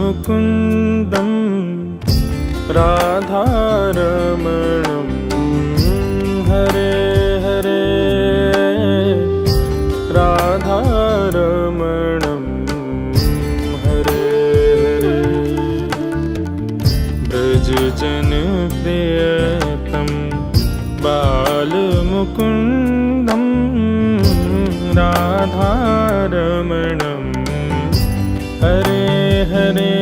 बालमुकुन्दं राधारमणं हरे हरे राधारमणं हरे हरे ब्रजजनप्रियतं बालमुकुन्दं राधारमणं हरे हरे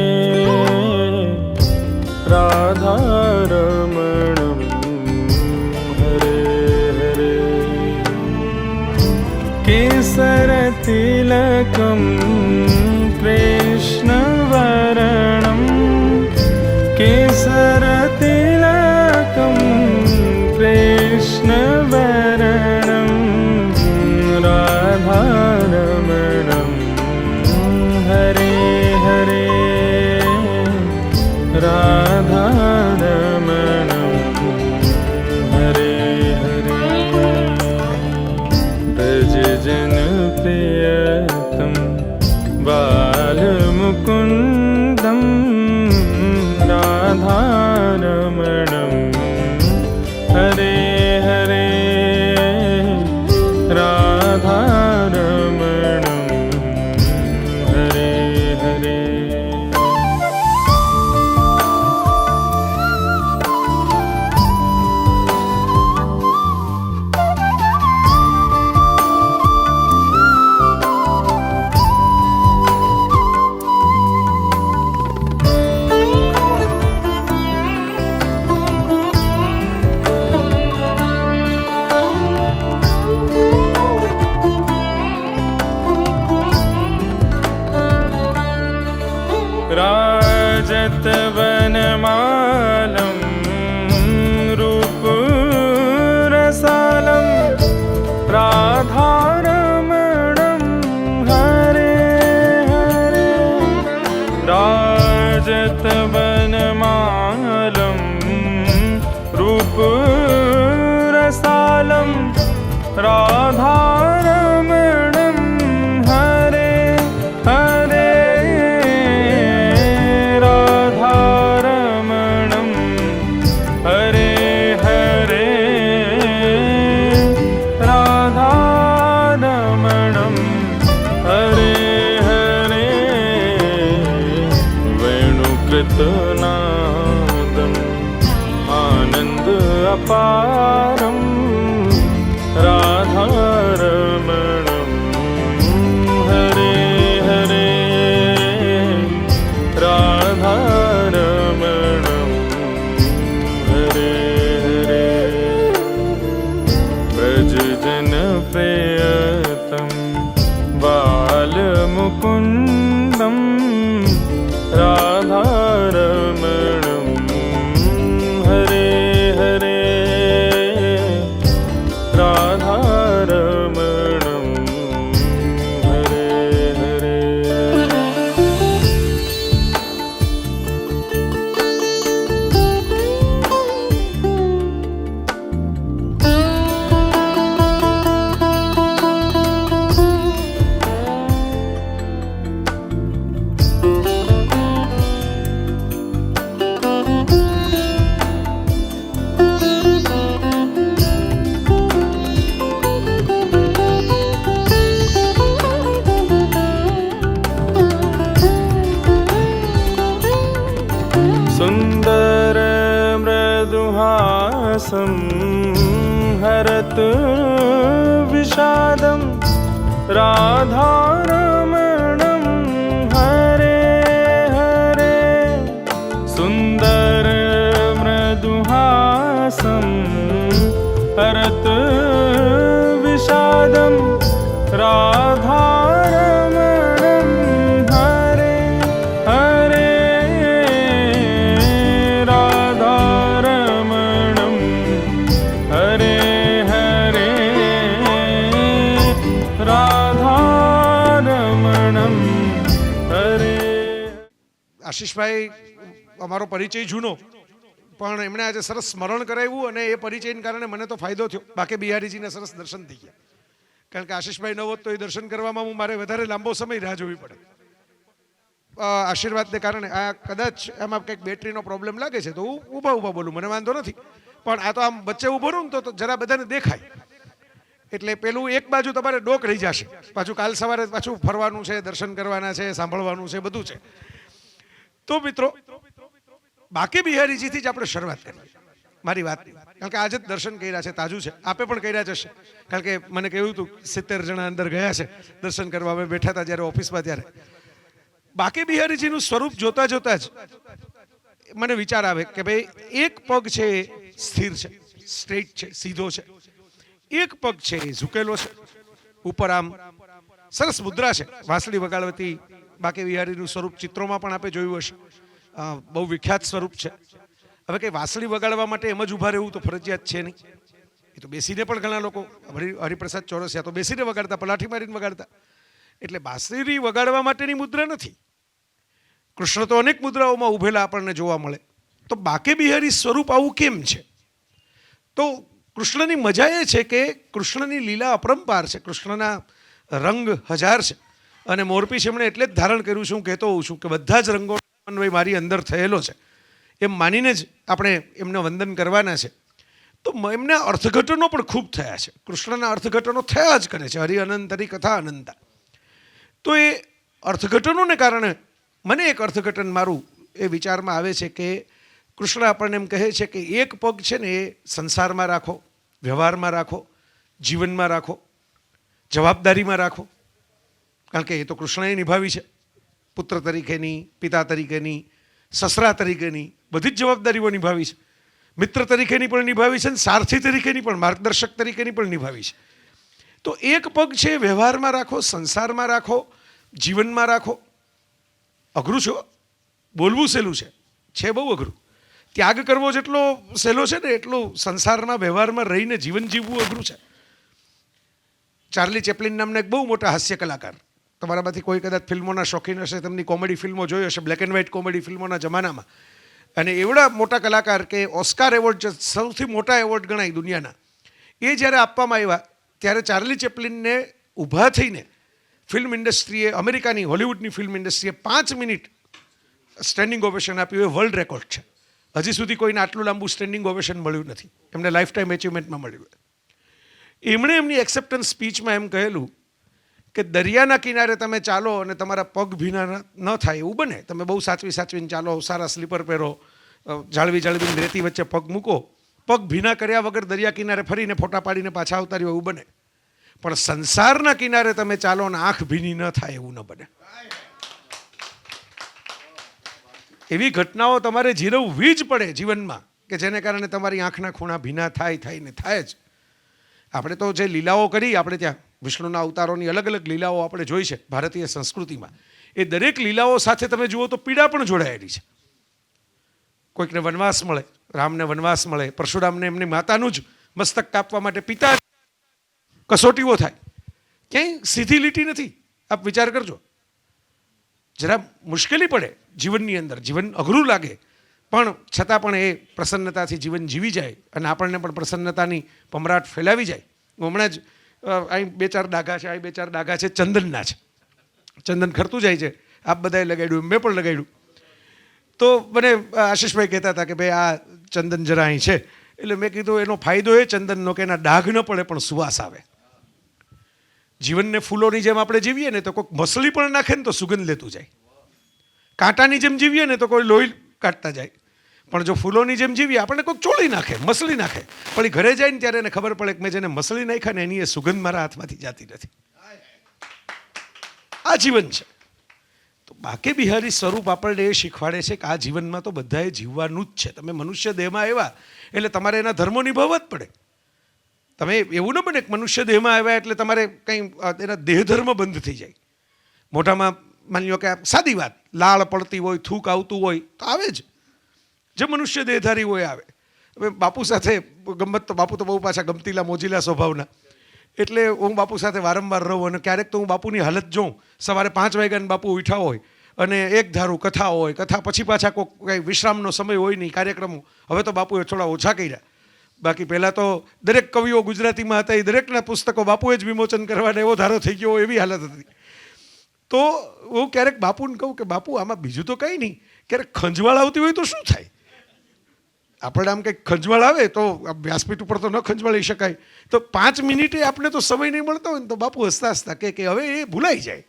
राधारमणं हरे हरे केसरतिलकं कृष्णवर्णं केसरतिलकं कृष्णवर्णं राधारमणं हरे हरे राधारमणं हरे हरे ब्रजजनप्रियतं बालमुकुन्दं राधारमणं हरे हरे राधारमणं हरे हरे राजतवनमालं रूपरसालं राधारमणं हरे हरे राजतवनमालं रूपरसालं राधारमणं हरे हरे राधारमणं हरे हरे राधारमणं हरे हरे वेणुकृतनादम् आनन्द अपारं राधारमणं हरे हरे राधारमणं हरे हरे ब्रजजनप्रियतं बालमुकुन्दं राधारमणं हरे हरे राधारमणं हरे हरे सुन्दर मृदुहासं हरत विषादं राधारमणं हरे हरे सुन्दर मृदुहासं हरत विषादं राधारमणं हरे हरे राधारमणं हरे हरे राधारमणं हरे આશીષભાઈ અમારો પરિચય જૂનો પણ એમણે આજે સરસ સ્મરણ કરાવ્યું અને એ પરિચયને કારણે મને તો ફાયદો થયો. બાકી બિહારીજીને સરસ દર્શન થઈ ગયા. કારણ કે આશીષભાઈ ન હોત તો એ દર્શન કરવામાં મારે વધારે લાંબો સમય રાહ જોવી પડે. આશીર્વાદને કારણે આ કદાચ એમાં કંઈક બેટરીનો પ્રોબ્લેમ લાગે છે તો હું ઊભા બોલું, મને વાંધો નથી. પણ આ તો આમ વચ્ચે ઊભો રહું ને તો જરા બધાને દેખાય, એટલે પેલું એક બાજુ તમારે ડોક રહી જશે. પાછું કાલ સવારે પાછું ફરવાનું છે, દર્શન કરવાના છે, સાંભળવાનું છે, બધું છે. તો મિત્રો, બાંકે બિહારીજીથી જ આપણે શરૂઆત કરીએ મારી વાત, કારણ કે આજે જ દર્શન કર્યા છે, તાજું છે. આપે પણ કર્યા જશે, કારણ કે મને કહ્યું હતું 70 જણા અંદર ગયા છે દર્શન કરવા. અમે બેઠા હતા જ્યારે ઓફિસમાં, ત્યારે બાંકે બિહારીજીનું સ્વરૂપ જોતા જોતા જ મને વિચાર આવે કે ભાઈ એક પગ છે એ સ્થિર છે, સ્ટ્રેટ છે, સીધો છે. એક પગ છે એ ઝૂકેલો છે, ઉપર આમ સરસ મુદ્રા છે. વાંસળી વગાડવાથી બાંકે બિહારીનું સ્વરૂપ ચિત્રોમાં પણ આપણે જોયું હશે, બહુ વિખ્યાત સ્વરૂપ છે. હવે કંઈ વાંસળી વગાડવા માટે એમ જ ઊભા રહેવું તો ફરજિયાત છે નહીં. એ તો બેસીને પણ ઘણા લોકો, હરિપ્રસાદ ચોરસિયા તો બેસીને વગાડતા, પલાઠી મારીને વગાડતા. એટલે વાંસળી વગાડવા માટેની મુદ્રા નથી. કૃષ્ણ તો અનેક મુદ્રાઓમાં ઊભેલા આપણને જોવા મળે. તો બાંકે બિહારી સ્વરૂપ આવું કેમ છે? તો કૃષ્ણની મજા એ છે કે કૃષ્ણની લીલા અપરંપાર છે, કૃષ્ણના રંગ હજાર છે. અને મોરપીછ એમણે એટલે જ ધારણ કર્યું છે. હું કહેતો હોઉં છું કે બધા જ રંગોનો સમન્વય મારી અંદર થયેલો છે, એમ માનીને જ આપણે એમને વંદન કરવાના છે. તો એમના અર્થઘટનો પણ ખૂબ થયા છે. કૃષ્ણના અર્થઘટનો થયા જ કરે છે, હરિ અનંતરી કથા અનંતા. તો એ અર્થઘટનોને કારણે મને એક અર્થઘટન મારું એ વિચારમાં આવે છે કે કૃષ્ણ આપણને એમ કહે છે કે એક પગ છે ને એ સંસારમાં રાખો, વ્યવહારમાં રાખો, જીવનમાં રાખો, જવાબદારીમાં રાખો. કારણ કે એ તો કૃષ્ણએ નિભાવી છે, પુત્ર તરીકેની, પિતા તરીકેની, સસરા તરીકેની બધી જ જવાબદારીઓ નિભાવી છે. મિત્ર તરીકેની પણ નિભાવી છે, અને સારથી તરીકેની પણ, માર્ગદર્શક તરીકેની પણ નિભાવી છે. તો એક પગ છે વ્યવહારમાં રાખો, સંસારમાં રાખો, જીવનમાં રાખો. અઘરું છે, બોલવું સહેલું છે બહુ અઘરું. ત્યાગ કરવો જેટલો સહેલો છે ને એટલું સંસારમાં વ્યવહારમાં રહીને જીવન જીવવું અઘરું છે. ચાર્લી ચેપ્લિન નામના એક બહુ મોટા હાસ્ય કલાકાર, તમારામાંથી કોઈ કદાચ ફિલ્મોના શોખીન હશે, તેમની કોમેડી ફિલ્મો જોઈ હશે, બ્લેક એન્ડ વ્હાઇટ કોમેડી ફિલ્મોના જમાનામાં. અને એવડા મોટા કલાકાર કે ઓસ્કાર એવોર્ડ, સૌથી મોટા એવોર્ડ ગણાય દુનિયાના, એ જ્યારે આપવામાં આવ્યા ત્યારે ચાર્લી ચેપ્લિનને ઊભા થઈને ફિલ્મ ઇન્ડસ્ટ્રીએ, અમેરિકાની હોલિવૂડની ફિલ્મ ઇન્ડસ્ટ્રીએ 5 મિનિટ સ્ટેન્ડિંગ ઓવેશન આપ્યું. એ વર્લ્ડ રેકોર્ડ છે. હજી સુધી કોઈને આટલું લાંબુ સ્ટેન્ડિંગ ઓવેશન મળ્યું નથી. એમને લાઈફ ટાઈમ એચિવમેન્ટમાં મળ્યું. એમણે એમની એક્સેપ્ટન્સ સ્પીચમાં એમ કહેલું કે દરિયાના કિનારે તમે ચાલો અને તમારા પગ ભીના ન થાય એવું બને. તમે બહુ સાચવીને ચાલો, સારા સ્લીપર પહેરો, જાળવીને રેતી વચ્ચે પગ મૂકો, પગ ભીના કર્યા વગર દરિયા કિનારે ફરીને ફોટા પાડીને પાછા આવતા રહ્યો એવું બને. પણ સંસારના કિનારે તમે ચાલો અને આંખ ભીની ન થાય એવું ન બને. એવી ઘટનાઓ તમારે જીરવવી જ પડે જીવનમાં કે જેને કારણે તમારી આંખના ખૂણા ભીના થાય ને થાય જ. આપણે તો જે લીલાઓ કરી, આપણે ત્યાં વિષ્ણુના અવતારોની અલગ અલગ લીલાઓ આપણે જોઈ છે ભારતીય સંસ્કૃતિમાં. એ દરેક લીલાઓ સાથે તમે જુઓ તો પીડા પણ જોડાયેલી છે. કોઈકને વનવાસ મળે, રામને વનવાસ મળે, પરશુરામને એમની માતાનું જ મસ્તક કાપવા માટે પિતા કસોટીઓ થાય. ક્યાંય સીધી લીટી નથી. આપ વિચાર કરજો, જરા મુશ્કેલી પડે જીવનની અંદર, જીવન અઘરું લાગે, પણ છતાં પણ એ પ્રસન્નતાથી જીવન જીવી જાય અને આપણને પણ પ્રસન્નતાની પમરાટ ફેલાવી જાય. હું હમણાં જ અહીં 2-4 ડાઘા છે, અહીં 2-4 ડાઘા છે ચંદનના છે. ચંદન ખરતું જાય છે, આપ બધાએ લગાડ્યું, મેં પણ લગાડ્યું. તો મને આશીષભાઈ કહેતા હતા કે ભાઈ આ ચંદન જરા અહીં છે. એટલે મેં કીધું એનો ફાયદો એ ચંદનનો કે એના ડાઘ ન પડે પણ સુવાસ આવે. જીવનને ફૂલોની જેમ આપણે જીવીએ ને તો કોઈક મસળી પણ નાખે ને તો સુગંધ લેતું જાય. કાંટાની જેમ જીવીએ ને તો કોઈ લોહી કાઢતા જાય. પણ જો ફૂલોની જેમ જીવીએ આપણને કોઈક ચોળી નાખે, મસળી નાખે, પણ એ ઘરે જાય ને ત્યારે એને ખબર પડે કે મેં જેને મસળી નાખ્યા ને એની એ સુગંધ મારા હાથમાંથી જતી નથી. આ જીવન છે. તો બાંકે બિહારી સ્વરૂપ આપણને એ શીખવાડે છે કે આ જીવનમાં તો બધાએ જીવવાનું જ છે. તમે મનુષ્ય દેહમાં આવ્યા એટલે તમારે એના ધર્મો નિભાવવા જ પડે. તમે એવું ન બને કે મનુષ્ય દેહમાં આવ્યા એટલે તમારે કંઈ એના દેહધર્મ બંધ થઈ જાય. મોઢામાં માની લો કે સાદી વાત, લાળ પડતી હોય, થૂક આવતું હોય તો આવે જ. જે મનુષ્ય દેહધારી હોય આવે. હવે બાપુ સાથે ગમત, તો બાપુ તો બહુ પાછા ગમતીલા મોજીલા સ્વભાવના, એટલે હું બાપુ સાથે વારંવાર રહું અને ક્યારેક તો હું બાપુની હાલત જોઉં. સવારે 5 વાગ્યાને બાપુ ઉઠ્યા હોય અને એક ધારું કથા હોય, કથા પછી પાછા કોઈ કંઈ વિશ્રામનો સમય હોય નહીં, કાર્યક્રમો. હવે તો બાપુએ થોડા ઓછા કર્યા. બાકી પહેલાં તો દરેક કવિઓ ગુજરાતીમાં હતા, એ દરેકના પુસ્તકો બાપુએ જ વિમોચન કરવાના એવો ધારો થઈ ગયો એવી હાલત હતી. તો હું ક્યારેક બાપુને કહું કે બાપુ આમાં બીજું તો કંઈ નહીં, ક્યારેક ખંજવાળ આવતી હોય તો શું થાય? આપણે આમ કંઈક ખંજવાળ આવે તો વ્યાસપીઠ ઉપર તો ન ખંજવાળી શકાય, તો 5 મિનિટે આપણે તો સમય નહીં મળતો હોય ને તો બાપુ હસતા હસતા કે હવે એ ભૂલાઈ જાય.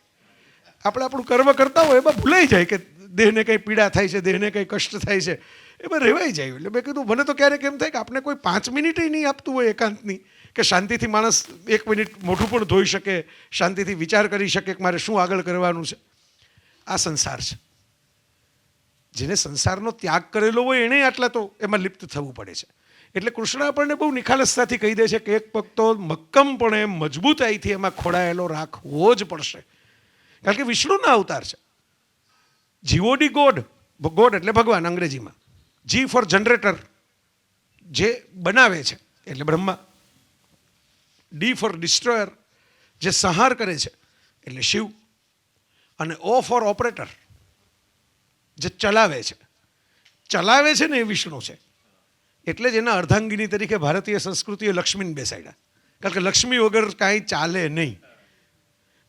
આપણે આપણું કર્મ કરતા હોય એમાં ભૂલાઈ જાય કે દેહને કંઈ પીડા થાય છે, દેહને કંઈ કષ્ટ થાય છે, એમાં રહેવાઈ જાય. એટલે મેં કીધું મને તો ક્યારેક એમ થાય કે આપણે કોઈ 5 મિનિટે નહીં આપતું હોય એકાંતની, કે શાંતિથી માણસ 1 મિનિટ મોઢું પણ ધોઈ શકે, શાંતિથી વિચાર કરી શકે કે મારે શું આગળ કરવાનું છે. આ સંસાર છે. જેને સંસારનો ત્યાગ કરેલો હોય એણે આટલા તો એમાં લિપ્ત થવું પડે છે. એટલે કૃષ્ણ આપણને બહુ નિખાલસતાથી કહી દે છે કે એક પગ તો મક્કમપણે મજબૂતાઈથી એમાં ખોડાયેલો રાખવો જ પડશે, કારણ કે વિષ્ણુના અવતાર છે. જીઓડી ગોડ, ગોડ એટલે ભગવાન અંગ્રેજીમાં, જી ફોર જનરેટર, જે બનાવે છે એટલે બ્રહ્મા, ડી ફોર ડિસ્ટ્રોયર, જે સંહાર કરે છે એટલે શિવ, અને ઓ ફોર ઓપરેટર, જે ચલાવે છે ને એ વિષ્ણુ છે. એટલે જ એના અર્ધાંગિની તરીકે ભારતીય સંસ્કૃતિએ લક્ષ્મીને બેસાડ્યા, કારણ કે લક્ષ્મી વગર કાંઈ ચાલે નહીં.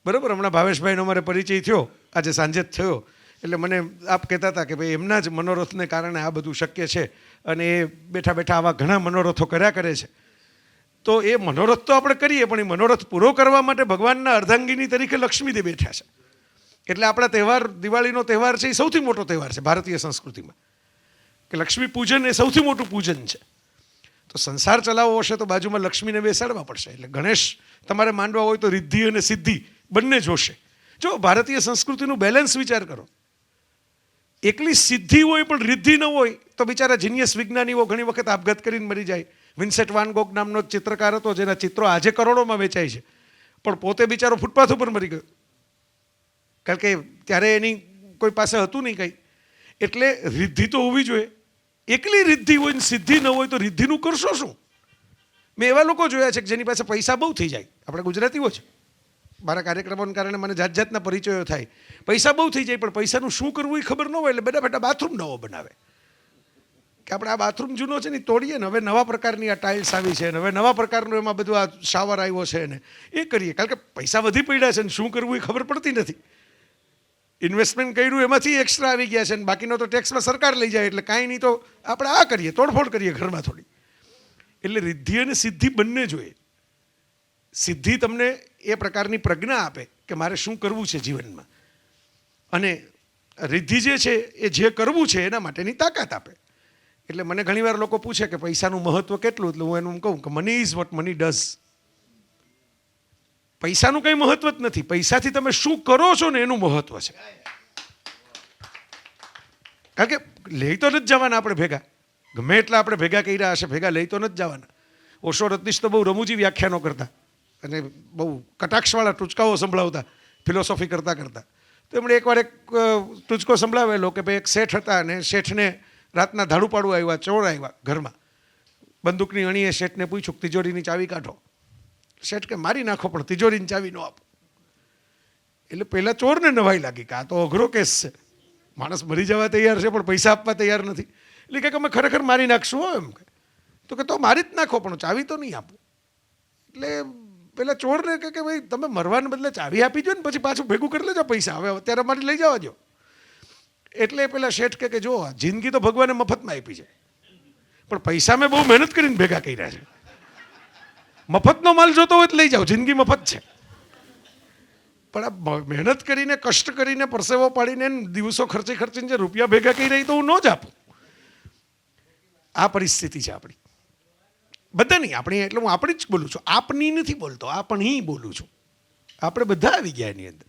બરાબર? હમણાં ભાવેશભાઈનો અમારે પરિચય થયો, આજે સાંજે જ થયો, એટલે મને આપ કહેતા હતા કે ભાઈ એમના જ મનોરથને કારણે આ બધું શક્ય છે, અને એ બેઠા બેઠા આવા ઘણા મનોરથો કર્યા કરે છે. તો એ મનોરથ તો આપણે કરીએ, પણ એ મનોરથ પૂરો કરવા માટે ભગવાનના અર્ધાંગિની તરીકે લક્ષ્મીદેવ બેઠા છે. એટલે આપણા તહેવાર, દિવાળીનો તહેવાર છે એ સૌથી મોટો તહેવાર છે ભારતીય સંસ્કૃતિમાં, કે લક્ષ્મી પૂજન એ સૌથી મોટું પૂજન છે. તો સંસાર ચલાવવો હશે તો બાજુમાં લક્ષ્મીને બેસાડવા પડશે. એટલે ગણેશ તમારે માંડવા હોય તો રિદ્ધિ અને સિદ્ધિ બંને જોશે. જો ભારતીય સંસ્કૃતિનું બેલેન્સ વિચાર કરો, એકલી સિદ્ધિ હોય પણ રિદ્ધિ ન હોય તો બિચારા જીનિયસ વિજ્ઞાનીઓ ઘણી વખત આપઘાત કરીને મરી જાય. વિન્સેન્ટ વાન ગોગ નામનો ચિત્રકાર હતો જેના ચિત્રો આજે કરોડોમાં વેચાય છે, પણ પોતે બિચારો ફૂટપાથ ઉપર મરી ગયો, કારણ કે ત્યારે એની કોઈ પાસે હતું નહીં કંઈ. એટલે રિદ્ધિ તો હોવી જોઈએ. એકલી રિદ્ધિ હોય ને સિદ્ધિ ન હોય તો રિદ્ધિનું કરશો શું? મેં એવા લોકો જોયા છે કે જેની પાસે પૈસા બહુ થઈ જાય. આપણે ગુજરાતીઓ છે, મારા કાર્યક્રમોને કારણે મને જાત જાતના પરિચયો થાય. પૈસા બહુ થઈ જાય પણ પૈસાનું શું કરવું એ ખબર ન હોય, એટલે બેઠા બાથરૂમ નવો બનાવે કે આપણે આ બાથરૂમ જૂનો છે ને તોડીએ ને હવે નવા પ્રકારની આ ટાઇલ્સ આવી છે ને હવે નવા પ્રકારનું એમાં બધું આ શાવર આવ્યો છે ને એ કરીએ, કારણ કે પૈસા વધી પડ્યા છે ને શું કરવું એ ખબર પડતી નથી. ઇન્વેસ્ટમેન્ટ કર્યું એમાંથી એક્સ્ટ્રા આવી ગયા છે ને બાકીનો તો ટેક્સમાં સરકાર લઈ જાય, એટલે કાંઈ નહીં તો આપણે આ કરીએ, તોડફોડ કરીએ ઘરમાં થોડી. એટલે રિદ્ધિ અને સિદ્ધિ બંને જોઈએ. સિદ્ધિ તમને એ પ્રકારની પ્રજ્ઞા આપે કે મારે શું કરવું છે જીવનમાં, અને રિદ્ધિ જે છે એ જે કરવું છે એના માટેની તાકાત આપે. એટલે મને ઘણીવાર લોકો પૂછે કે પૈસાનું મહત્વ કેટલું, એટલે હું એનું કહું કે money is what money does. પૈસાનું કંઈ મહત્વ જ નથી, પૈસાથી તમે શું કરો છો ને એનું મહત્વ છે. કારણ કે લઈ તો નથી જવાના આપણે ભેગા, ગમે એટલા આપણે ભેગા કર્યા હશે, ભેગા લઈ તો નથી જવાના. ઓશો રત્નીશ તો બહુ રમૂજી વ્યાખ્યાનો કરતા અને બહુ કટાક્ષવાળા ટૂચકાઓ સંભળાવતા ફિલોસોફી કરતાં કરતાં. તો એમણે એકવાર એક ટૂચકો સંભળાવેલો કે ભાઈ એક શેઠ હતા અને શેઠને રાતના ધાડું પાડું આવ્યા, ચોર આવ્યા ઘરમાં. બંદૂકની અણીએ શેઠને પૂછ્યું તિજોરીની ચાવી કાઢો. શેઠ કે મારી નાખો પણ તિજોરીની ચાવી ન આપો. એટલે પહેલાં ચોરને નવાઈ લાગી કે આ તો અઘરો કેસ છે, માણસ મરી જવા તૈયાર છે પણ પૈસા આપવા તૈયાર નથી. એટલે કે અમે ખરેખર મારી નાખશું હો એમ. તો કે તો મારી જ નાખો પણ ચાવી તો નહીં આપો. એટલે પેલા ચોરને કે ભાઈ તમે મરવાને બદલે ચાવી આપી દો ને પછી પાછું ભેગું કરી લેજો પૈસા, હવે અત્યારે અમારે લઈ જવા દો. એટલે પેલા શેઠ કે જો જિંદગી તો ભગવાને મફતમાં આપી છે, પણ પૈસા મેં બહુ મહેનત કરીને ભેગા કર્યા છે. મફતનો માલ જોતો હોય તો લઈ જાઓ, જિંદગી મફત છે. પણ આ મહેનત કરીને, કષ્ટ કરીને, પરસેવો પાડીને, દિવસો ખર્ચીને જે રૂપિયા ભેગા કરી રહી તો હું ન જ આપું. આ પરિસ્થિતિ છે આપણી બધાની. આપણી એટલે હું આપણી જ બોલું છું, આપની નથી બોલતો, આપણી બોલું છું. આપણે બધા આવી ગયા એની અંદર.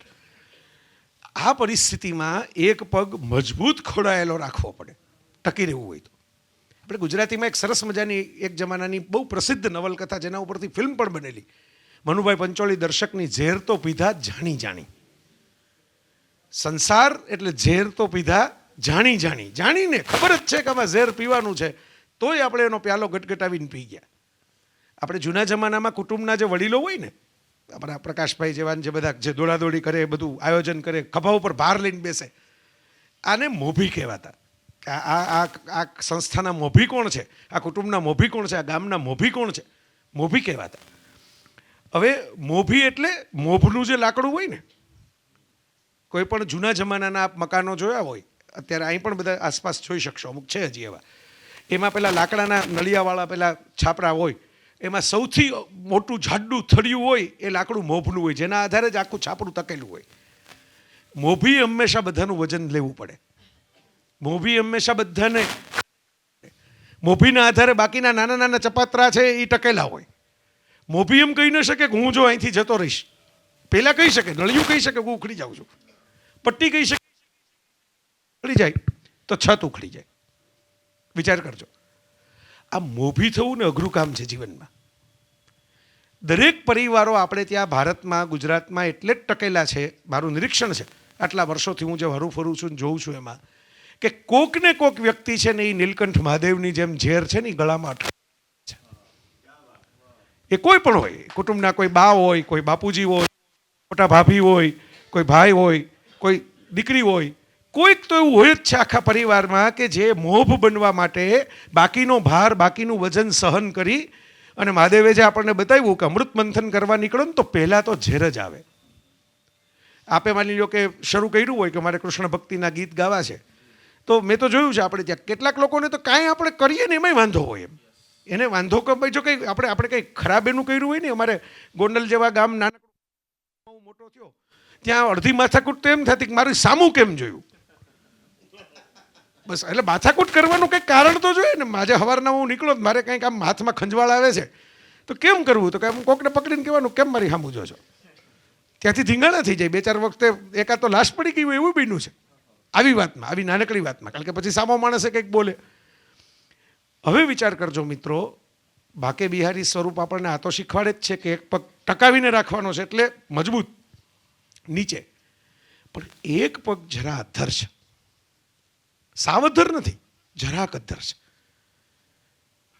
આ પરિસ્થિતિમાં એક પગ મજબૂત ખોડાયેલો રાખવો પડે ટકી રહેવું હોય તો. આપણે ગુજરાતીમાં એક સરસ મજાની એક જમાનાની બહુ પ્રસિદ્ધ નવલકથા જેના ઉપરથી ફિલ્મ પણ બનેલી, મનુભાઈ પંચોળી દર્શકની, ઝેર તો પીધા જાણી જાણી. સંસાર એટલે ઝેર તો પીધા જાણી જાણી, જાણીને ખબર જ છે કે આમાં ઝેર પીવાનું છે તોય આપણે એનો પ્યાલો ગટગટાવીને પી ગયા. આપણે જૂના જમાનામાં કુટુંબના જે વડીલો હોય ને, આપણા પ્રકાશભાઈ જેવા જે બધા જે દોડાદોડી કરે, બધું આયોજન કરે, ખભા ઉપર ભાર લઈને બેસે, આને મોભી કહેવાતા. આ સંસ્થાના મોભી કોણ છે, આ કુટુંબના મોભી કોણ છે, આ ગામના મોભી કોણ છે, મોભી કહેવાતા. હવે મોભી એટલે મોભનું જે લાકડું હોય ને કોઈ પણ જૂના જમાનાના આપ મકાનો જોયા હોય, અત્યારે અહીં પણ બધા આસપાસ જોઈ શકશો, અમુક છે હજી એવા, એમાં પેલા લાકડાના નળિયાવાળા પેલા છાપરા હોય, એમાં સૌથી મોટું જાડું થળિયું હોય એ લાકડું મોભનું હોય, જેના આધારે જ આખું છાપરું તકેલું હોય. મોભી હંમેશા બધાનું વજન લેવું પડે. મોભી હંમેશા બધાને, મોભીના આધારે બાકીના નાના નાના ચપાતરા છે એ ટકેલા હોય. મોભી એમ કહી ન શકે કે હું જો અહીંથી જતો રહીશ, પહેલા કહી શકે, નળિયું કહી શકે હું ઉખડી જાઉં છું, પટ્ટી કહી શકે ઉખડી જાય તો છત ઉખડી જાય. વિચાર કરજો, આ મોભી થવું ને અઘરું કામ છે જીવનમાં. દરેક પરિવારો આપણે ત્યાં ભારતમાં, ગુજરાતમાં એટલે જ ટકેલા છે, મારું નિરીક્ષણ છે આટલા વર્ષોથી હું જે હરું ફરું છું ને જોઉં છું એમાં, કે કોક ને કોક વ્યક્તિ છે ને એ નીલકંઠ મહાદેવની જેમ ઝેર છે ને એ ગળામાં અટકે છે. એ કોઈ પણ હોય, કુટુંબના કોઈ બા હોય, કોઈ બાપુજી હોય, મોટા ભાભી હોય, કોઈ ભાઈ હોય, કોઈ દીકરી હોય, કોઈક તો એવું હોય જ છે આખા પરિવારમાં કે જે મોભ બનવા માટે બાકીનો ભાર, બાકીનું વજન સહન કરી અને મહાદેવે જે આપણને બતાવ્યું કે અમૃત મંથન કરવા નીકળો ને તો પહેલાં તો ઝેર જ આવે. આપે માની લો કે શરૂ કર્યું હોય કે મારે કૃષ્ણ ભક્તિના ગીત ગાવા છે, તો મેં તો જોયું છે આપણે ત્યાં કેટલાક લોકોને તો કાંઈ આપણે કરીએ ને એમાંય વાંધો હોય. એમ એને વાંધો કે ભાઈ જો કંઈ આપણે કંઈ ખરાબ એનું કર્યું હોય ને, અમારે ગોંડલ જેવા ગામ નાનકડું મોટો થયો ત્યાં અડધી માથાકૂટ તો એમ થતી કે મારું સામું કેમ જોયું, બસ. એટલે માથાકૂટ કરવાનું કંઈક કારણ તો જોઈએ ને. આજે સવારના હું નીકળો મારે કંઈક આમ હાથમાં ખંજવાળ આવે છે તો કેમ કરવું, તો કે કોકને પકડીને કહેવાનું કેમ મારી સામું જો છો. ત્યાંથી ધીંગાણા થઈ જાય. બે ચાર વખતે એકાદ તો લાશ પડી ગઈ હોય એવું બન્યું છે આવી વાતમાં, આવી નાનકડી વાતમાં, કારણ કે પછી સામો માણસે કંઈક બોલે. હવે વિચાર કરજો મિત્રો, બાકે બિહારી સ્વરૂપ આપણને આ તો શીખવાડે જ છે કે એક પગ ટકાવીને રાખવાનો છે એટલે મજબૂત નીચે, પણ એક પગ જરા અધ્ધર છે. સાવધર નથી, જરાક અધ્ધર છે.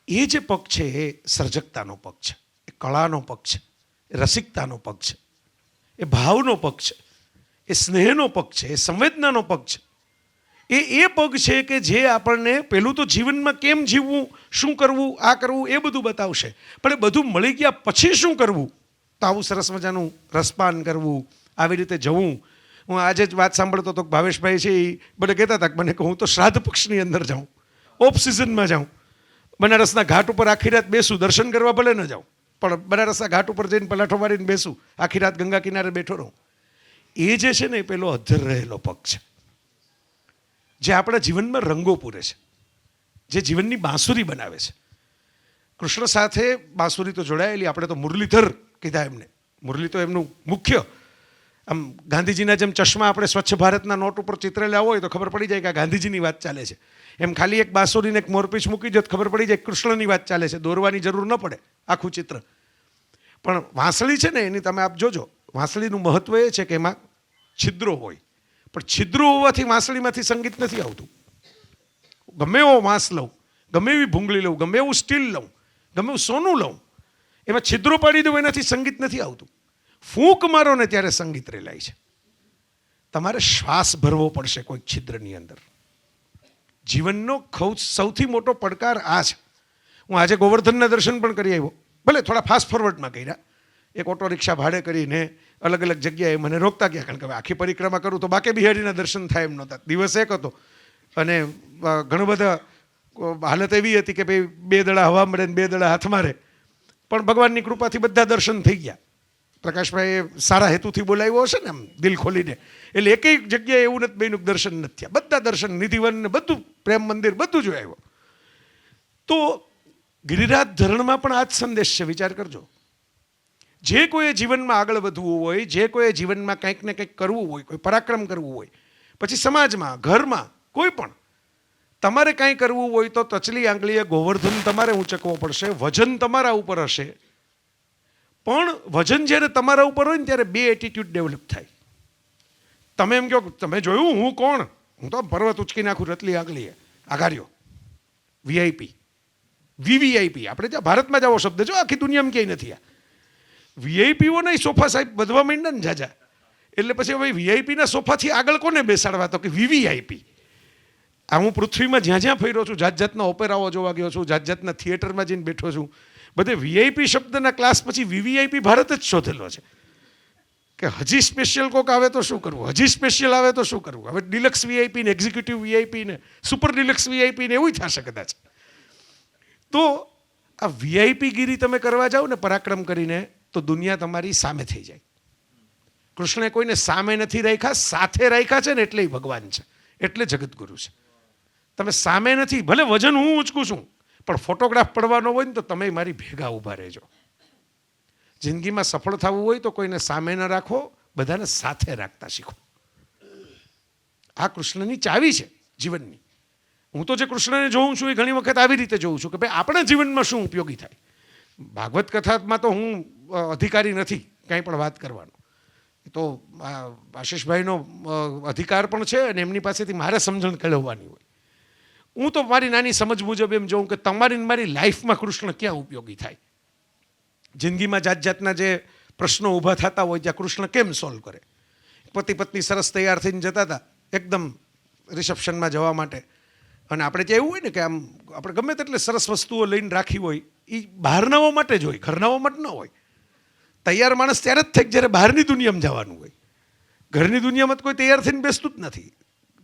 એ જે પગ છે એ સર્જકતાનો પગ છે, એ કળાનો પગ છે, એ રસિકતાનો પગ છે, એ ભાવનો પગ છે, એ સ્નેહનો પગ છે, એ સંવેદનાનો પગ છે. એ પગ છે કે જે આપણને પહેલું તો જીવનમાં કેમ જીવવું, શું કરવું, આ કરવું એ બધું બતાવશે. પણ એ બધું મળી ગયા પછી શું કરવું, તો આવું સરસ મજાનું રસપાન કરવું, આવી રીતે જવું. હું આજે જ વાત સાંભળતો હતો, ભાવેશભાઈ છે એ બધે કહેતા હતા કે મને કહું તો શ્રાદ્ધ પક્ષની અંદર જાઉં, ઓફ સિઝનમાં જાઉં, બનારસના ઘાટ ઉપર આખી રાત બેસું, દર્શન કરવા ભલે ન જાઉં પણ બનારસના ઘાટ ઉપર જઈને પલાઠો મારીને બેસું, આખી રાત ગંગા કિનારે બેઠો રહું. એ જે છે ને એ પેલો અધ્ધર રહેલો પગ છે, જે આપણા જીવનમાં રંગો પૂરે છે, જે જીવનની બાંસુરી બનાવે છે. કૃષ્ણ સાથે બાંસુરી તો જોડાયેલી. આપણે તો મુરલીધર કીધા એમને. મુરલી તો એમનું મુખ્ય. આમ ગાંધીજીના જેમ ચશ્મા આપણે સ્વચ્છ ભારતના નોટ ઉપર ચિતરેલા હોય તો ખબર પડી જાય કે આ ગાંધીજીની વાત ચાલે છે. એમ ખાલી એક બાંસુરીને એક મોરપીંછ મૂકી દો તો ખબર પડી જાય કૃષ્ણની વાત ચાલે છે. દોરવાની જરૂર ન પડે આખું ચિત્ર. પણ વાંસળી છે ને એની તમે આપ જોજો, વાંસળીનું મહત્વ એ છે કે એમાં છિદ્રો હોય, પણ છિદ્રો હોવાથી વાંસળીમાંથી સંગીત નથી આવતું. ગમે એવો વાંસ લઉં, ગમે એવી ભૂંગળી લઉં, ગમે એવું સ્ટીલ લઉં, ગમે એવું સોનું લઉં, એમાં છિદ્રો પાડી દઉં એનાથી સંગીત નથી આવતું. ફૂંક મારો ને ત્યારે સંગીત રેલાય છે. તમારે શ્વાસ ભરવો પડશે કોઈક છિદ્રની અંદર. જીવનનો સૌથી મોટો પડકાર આ છે. હું આજે ગોવર્ધનના દર્શન પણ કરી આવ્યો, ભલે થોડા ફાસ્ટ ફોરવર્ડમાં કર્યા. એક ઓટો રિક્ષા ભાડે કરીને અલગ અલગ જગ્યાએ મને રોકતા ગયા, કારણ કે આખી પરિક્રમા કરું તો બાકે બિહારીના દર્શન થાય એમ નહોતા. દિવસ એક હતો અને ઘણું બધા હાલત એવી હતી કે ભાઈ 2 દડા હવા મળે ને 2 દડા હાથ મારે, પણ ભગવાનની કૃપાથી બધા દર્શન થઈ ગયા. પ્રકાશભાઈએ સારા હેતુથી બોલાવ્યો હશે ને, આમ દિલ ખોલીને, એટલે એકેય જગ્યાએ એવું નથી બન્યું દર્શન નથી થયા. બધા દર્શન, નિધિવન ને બધું, પ્રેમ મંદિર બધું જ આવ્યો. તો ગિરિરાજ ધરણમાં પણ આ જ સંદેશ છે. વિચાર કરજો, જે કોઈએ જીવનમાં આગળ વધવું હોય, જે કોઈએ જીવનમાં કંઈક ને કંઈક કરવું હોય, કોઈ પરાક્રમ કરવું હોય, પછી સમાજમાં, ઘરમાં, કોઈ પણ તમારે કાંઈ કરવું હોય તો તચલી આંગળીએ ગોવર્ધન તમારે ઊંચકવો પડશે. વજન તમારા ઉપર હશે, પણ વજન જ્યારે તમારા ઉપર હોય ને ત્યારે 2 એટીટ્યુડ ડેવલપ થાય. તમે એમ કહો તમે જોયું હું કોણ, હું તો પર્વત ઉચકી નાખું રતલી આંગળીએ, આઘાર્યો, વીઆઈપી, વીવીઆઈપી. આપણે ત્યાં ભારતમાં જ આવો શબ્દ જો, આખી દુનિયામાં ક્યાંય નથી. આ વીઆઈપીઓ નહીં, સોફા સાહેબ બધવા માંડ્યા ને જાજા, એટલે પછી હવે વીઆઈપીના સોફાથી આગળ કોને બેસાડવા, તો કે વીવીઆઈપી. આ હું પૃથ્વીમાં જ્યાં જ્યાં ફર્યો છું, જાત જાતના ઓપેરાઓ જોવા ગયો છું, જાત જાતના થિયેટરમાં જઈને બેઠો છું, બધે વીઆઈપી શબ્દના ક્લાસ પછી વીવીઆઈપી ભારત જ શોધેલો છે. કે હજી સ્પેશિયલ કોક આવે તો શું કરવું, હજી સ્પેશિયલ આવે તો શું કરવું. હવે ડિલક્સ વીઆઈપી ને એક્ઝિક્યુટિવ વીઆઈપી ને સુપર ડિલક્સ વીઆઈપી ને એવું થશે કદાચ. તો આ વીઆઈપી ગીરી તમે કરવા જાઓ ને પરાક્રમ કરીને, તો દુનિયા તમારી સામે થઈ જાય. કૃષ્ણે કોઈને સામે નથી રાખ્યા, સાથે રાખ્યા છે ને એટલે ભગવાન છે, એટલે જગતગુરુ છે. તમે સામે નથી, ભલે વજન હું ઊંચકું છું, પણ ફોટોગ્રાફ પડવાનો હોય ને તો તમે મારી ભેગા ઊભા રહેજો. જિંદગીમાં સફળ થવું હોય તો કોઈને સામે ન રાખો, બધાને સાથે રાખતા શીખો. આ કૃષ્ણની ચાવી છે જીવનની. હું તો જે કૃષ્ણને જોઉં છું એ ઘણી વખત આવી રીતે જોઉં છું કે ભાઈ આપણા જીવનમાં શું ઉપયોગી થાય. ભાગવત કથામાં તો હું અધિકારી નથી કાંઈ પણ વાત કરવાનો, તો આશીષભાઈનો અધિકાર પણ છે અને એમની પાસેથી મારે સમજણ કેળવવાની હોય. હું તો મારી નાની સમજ મુજબ એમ જોઉં કે તમારી મારી લાઈફમાં કૃષ્ણ ક્યાં ઉપયોગી થાય. જિંદગીમાં જાત જાતના જે પ્રશ્નો ઊભા થતા હોય ત્યાં કૃષ્ણ કેમ સોલ્વ કરે. પતિ પત્ની સરસ તૈયાર થઈને જતા હતા એકદમ રિસેપ્શનમાં જવા માટે, અને આપણે ત્યાં એવું હોય ને કે આમ આપણે ગમે તેટલે સરસ વસ્તુઓ લઈને રાખી હોય એ બહારનાઓ માટે જ હોય, ઘરનાઓ માટે ન હોય. તૈયાર માણસ ત્યારે જ થાય જ્યારે બહારની દુનિયામાં જવાનું હોય. ઘરની દુનિયામાં કોઈ તૈયાર થઈને બેસતું જ નથી.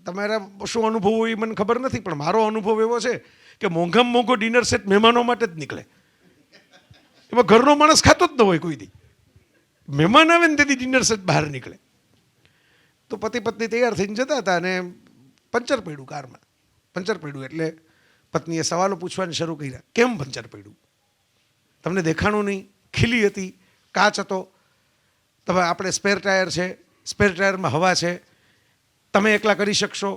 તમારા શું અનુભવ હોય એ મને ખબર નથી, પણ મારો અનુભવ એવો છે કે મોંઘામાં મોંઘો ડિનર સેટ મહેમાનો માટે જ નીકળે. એમાં ઘરનો માણસ ખાતો જ ન હોય કોઈ દી. મહેમાન આવે ને તેથી ડિનર સેટ બહાર નીકળે. તો પતિ પત્ની તૈયાર થઈને જતા હતા અને પંચર પડ્યું કારમાં. પંચર પડ્યું એટલે પત્નીએ સવાલો પૂછવાને શરૂ કર્યા. કેમ પંચર પડ્યું? તમને દેખાણું નહીં, ખીલી હતી, કાચ હતો. તમે આપણે સ્પેર ટાયર છે, સ્પેર ટાયરમાં હવા છે, તમે એકલા કરી શકશો?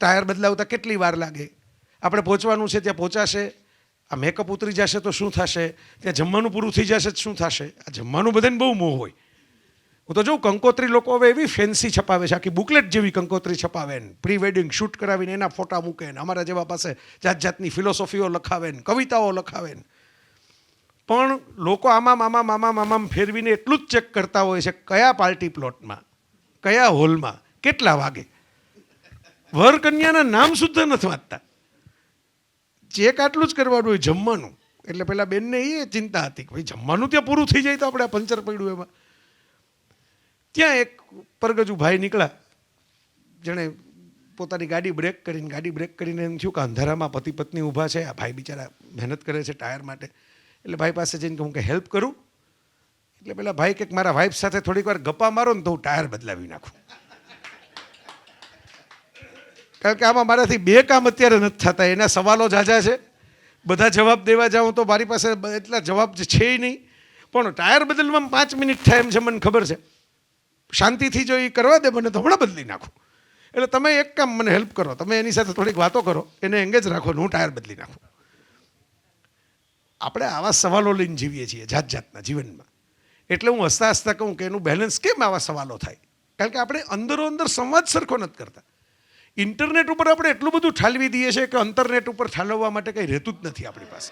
ટાયર બદલાવતા કેટલી વાર લાગે? આપણે પહોંચવાનું છે ત્યાં પહોંચાશે? આ મેકઅપ ઉતરી જશે તો શું થશે? ત્યાં જમવાનું પૂરું થઈ જશે તો શું થશે? આ જમવાનું બધાને બહુ મોહ હોય. હું તો જોઉં કંકોત્રી લોકો હવે એવી ફેન્સી છપાવે છે, આખી બુકલેટ જેવી કંકોત્રી છપાવે ને પ્રી વેડિંગ શૂટ કરાવીને એના ફોટા મૂકે ને અમારા જેવા પાસે જાત જાતની ફિલોસોફીઓ લખાવે ને કવિતાઓ લખાવે ને. પણ લોકો આમાં ફેરવીને એટલું જ ચેક કરતા હોય છે કયા પાર્ટી પ્લોટમાં, કયા હોલમાં, કેટલા વાગે. વર કન્યાના નામ સુદ્ધા નથી વાંચતા. ચેક આટલું જ કરવાનું હોય, જમવાનું. એટલે પેલા બેનને એ ચિંતા હતી કે ભાઈ જમવાનું ત્યાં પૂરું થઈ જાય તો આપણે પંચર પડ્યું એમાં. ત્યાં એક પરગજુ ભાઈ નીકળ્યા, જેણે પોતાની ગાડી બ્રેક કરીને એમ થયું કે અંધારામાં પતિ પત્ની ઊભા છે, આ ભાઈ બિચારા મહેનત કરે છે ટાયર માટે. એટલે ભાઈ પાસે જઈને કહું કે હેલ્પ કરું? એટલે પેલા ભાઈ કે મારા વાઈફ સાથે થોડીક વાર ગપ્પા મારો ને તો હું ટાયર બદલાવી નાખું. કારણ કે આમાં મારાથી બે કામ અત્યારે નથી થતા. એના સવાલો ઝાઝા છે, બધા જવાબ દેવા જાઉં તો મારી પાસે એટલા જવાબ છે નહીં. પણ ટાયર બદલવામાં 5 મિનિટ થાય એમ છે, મને ખબર છે. શાંતિથી જો એ કરવા દે મને તો હમણાં બદલી નાખું. એટલે તમે એક કામ મને હેલ્પ કરો, તમે એની સાથે થોડીક વાતો કરો, એને એંગેજ રાખો ને હું ટાયર બદલી નાખું. આપણે આવા સવાલો લઈને જીવીએ છીએ જાત જાતના જીવનમાં. એટલે હું હસતા હસતા કહું કે એનું બેલેન્સ કેમ આવા સવાલો થાય? કારણ કે આપણે અંદરો અંદર સંવાદ સરખો નથી કરતા. ઇન્ટરનેટ ઉપર આપણે એટલું બધું ઠાલવી દઈએ છીએ કે અંતરનેટ ઉપર ઠાલવવા માટે કંઈ રહેતું જ નથી આપણી પાસે.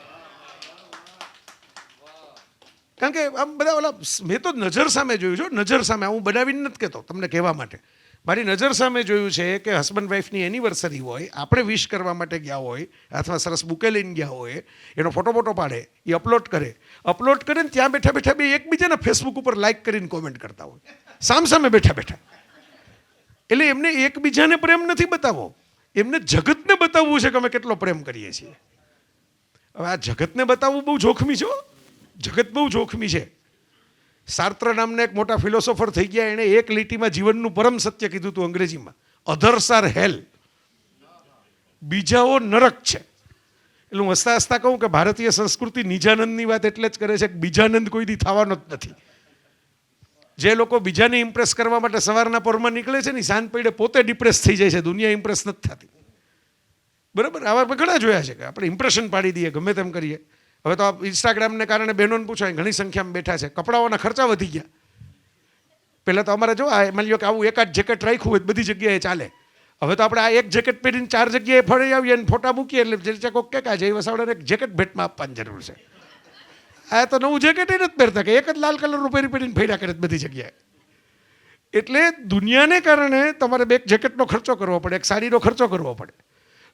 કારણ કે આમ બધા ઓલા મેં તો નજર સામે જોયું છે, નજર સામે. હું બનાવીને નથી કહેતો તમને કહેવા માટે. મારી નજર સામે જોયું છે કે હસબન્ડ વાઈફની એનિવર્સરી હોય, આપણે વિશ કરવા માટે ગયા હોય અથવા સરસ બુકે લઈને ગયા હોય, એનો ફોટો પાડે, એ અપલોડ કરે ને ત્યાં બેઠા બેઠા બે એકબીજાના ફેસબુક ઉપર લાઈક કરીને કોમેન્ટ કરતા હોય સામે બેઠા. એટલે એમને એકબીજાને પ્રેમ નથી બતાવો, એમને જગતને બતાવવું છે કે અમે કેટલો પ્રેમ કરીએ છીએ. હવે આ જગતને બતાવવું બહુ જોખમી છે. જગત બહુ જોખમી છે. સાર્ત્ર નામના એક મોટા ફિલોસોફર થઈ ગયા, એણે એક લીટીમાં જીવનનું પરમ સત્ય કીધું હતું અંગ્રેજીમાં, અધર્સ આર હેલ, બીજાઓ નરક છે. એટલે હું હસતા હસતા કહું કે ભારતીય સંસ્કૃતિ નિજાનંદની વાત એટલે જ કરે છે કે બીજાનંદ કોઈ દી થવાનો જ નથી. જે લોકો બીજાને ઇમ્પ્રેસ કરવા માટે સવારના પોરમાં નીકળે છે ને સાંજ પડે પોતે ડિપ્રેસ થઈ જાય છે, દુનિયા ઇમ્પ્રેસ નથી થતી. બરાબર, આવા ઘણા જોયા છે કે આપણે ઇમ્પ્રેશન પાડી દઈએ ગમે તેમ કરીએ. હવે તો ઇન્સ્ટાગ્રામને કારણે બહેનોને પૂછાય ઘણી સંખ્યામાં બેઠા છે, કપડાઓના ખર્ચા વધી ગયા. પહેલાં તો અમારે જો માની લો કે આવું એકાદ જેકેટ રાખ્યું હોય બધી જગ્યાએ ચાલે. હવે તો આપણે આ એક જેકેટ પહેરીને 4 જગ્યાએ ફરી આવીએ અને ફોટા મૂકીએ એટલે જે કોક કે જય વસાવડાને એક જેકેટ ભેટમાં આપવાની જરૂર છે. આ તો નવું જેકેટ નથી પહેરતા કે એક જ લાલ કલરનું પહેરીને ફર્યા કરે બધી જગ્યાએ. એટલે દુનિયાને કારણે તમારે બે જેકેટનો ખર્ચો કરવો પડે, એક સાડીનો ખર્ચો કરવો પડે.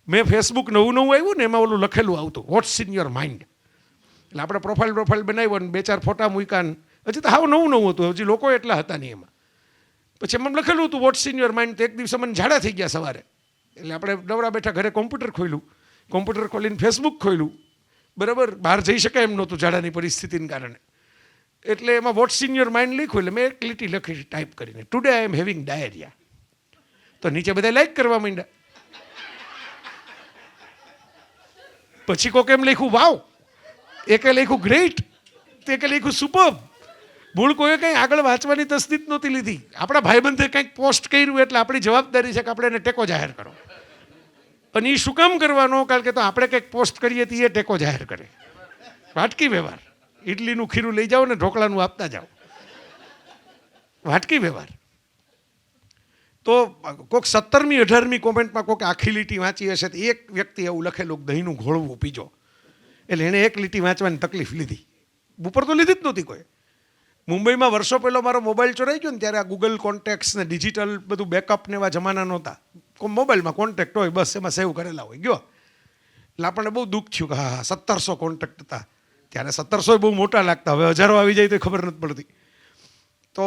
મેં ફેસબુક નવું આવ્યું ને એમાં ઓલું લખેલું આવતું વોટ્સ ઇન યોર માઇન્ડ. એટલે આપણે પ્રોફાઇલ બનાવ્યો ને 2-4 ફોટા મૂક્યા ને હજી તો હાવ નવું નવું હતું, હજી લોકો એટલા હતા નહીં એમાં. પછી એમાં લખેલું હતું વોટ્સ ઇન યોર માઇન્ડ. તો એક દિવસે મને ઝાડા થઈ ગયા સવારે, એટલે આપણે નવરા બેઠા ઘરે કોમ્પ્યુટર ખોલ્યું, કોમ્પ્યુટર ખોલીને ફેસબુક ખોલ્યું, બરાબર, બહાર જઈ શકાય એમ નહોતું ઝાડાની પરિસ્થિતિને કારણે. એટલે એમાં વોટ્સ ઇન યોર માઇન્ડ લખ્યું, એટલે મેં એક લીટી લખી ટાઈપ કરીને, today I am having diarrhoea. તો નીચે બધા લાઈક કરવા માંડ્યા. પછી કોક એમ લખ્યું વાવ, એકે લખ્યું ગ્રેટ, તે કે લખ્યું સુપર્બ. ભૂલ કોઈએ કંઈ આગળ વાંચવાની તસદીદ નહોતી લીધી. આપણા ભાઈબંધે કંઈક પોસ્ટ કર્યું એટલે આપણી જવાબદારી છે કે આપણે એને ટેકો જાહેર કરો. અને એ શું કામ કરવાનો? કારણ કે તો આપણે કંઈક પોસ્ટ કરીએ તો એ ટેકો જાહેર કરે. વાટકી વ્યવહાર. ઇડલીનું ખીરું લઈ જાઓ ને ઢોકળાનું આપતા જાઓ. વાટકી વ્યવહાર. તો કોઈક 17મી 18મી કોમેન્ટમાં કોઈક આખી લીટી વાંચી હશે તો એક વ્યક્તિ એવું લખેલું કે દહીંનું ઘોળવું પીજો. એટલે એણે એક લીટી વાંચવાની તકલીફ લીધી. ઉપર તો લીધી જ નહોતી કોઈ. મુંબઈમાં વર્ષો પહેલો મારો મોબાઈલ ચોરાઈ ગયો ને ત્યારે આ ગૂગલ કોન્ટેક્ટ્સ ને ડિજિટલ બધું બેકઅપ ને એવા જમાના નહોતા. મોબાઈલમાં કોન્ટેક્ટ હોય બસ એમાં સેવ કરેલા હોય ગયો. એટલે આપણને બહુ દુઃખ થયું કે હા 1700 કોન્ટેક્ટ હતા. ત્યારે 1700 બહુ મોટા લાગતા, હવે હજારો આવી જાય તો ખબર નથી પડતી. તો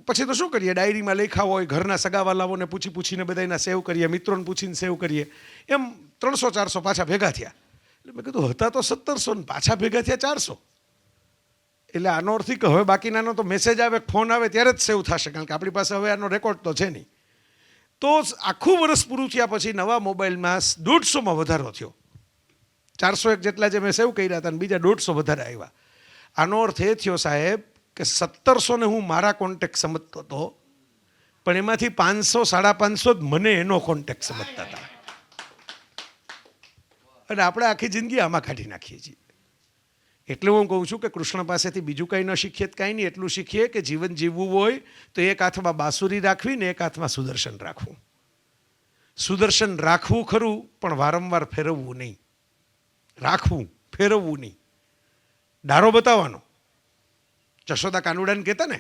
પછી તો શું કરીએ, ડાયરીમાં લખ્યા હોય, ઘરના સગાવાલાઓને પૂછીને બધાના સેવ કરીએ, મિત્રોને પૂછીને સેવ કરીએ. એમ 300-400 પાછા ભેગા થયા. એટલે મેં કીધું હતા તો 1700 ને પાછા ભેગા થયા 400. એટલે આનો અર્થ કે હવે બાકીનાનો તો મેસેજ આવે, ફોન આવે ત્યારે જ સેવ થશે, કારણ કે આપણી પાસે હવે આનો રેકોર્ડ તો છે નહીં. તો આખું વર્ષ પૂરું થયા પછી નવા મોબાઈલમાં 150માં વધારો થયો. 401 જેટલા જે મેં સેવ કર્યા હતા અને બીજા 150 વધારે આવ્યા. આનો અર્થ એ થયો સાહેબ કે 1700 ને હું મારા કોન્ટેક્ટ સમજતો હતો, પણ એમાંથી 500-550 જ મને એનો કોન્ટેક્ટ સમજતા હતા. અને આપણે આખી જિંદગી આમાં કાઢી નાખીએ છીએ. એટલે હું કહું છું કે કૃષ્ણ પાસેથી બીજું કંઈ ન શીખીએ કાંઈ નહીં, એટલું શીખીએ કે જીવન જીવવું હોય તો એક હાથમાં બાંસુરી રાખવી ને એક હાથમાં સુદર્શન રાખવું. સુદર્શન રાખવું ખરું, પણ વારંવાર ફેરવવું નહીં. રાખવું, ફેરવવું નહીં. ડારો બતાવવાનો. જશોદા કાનુડાને કહેતા ને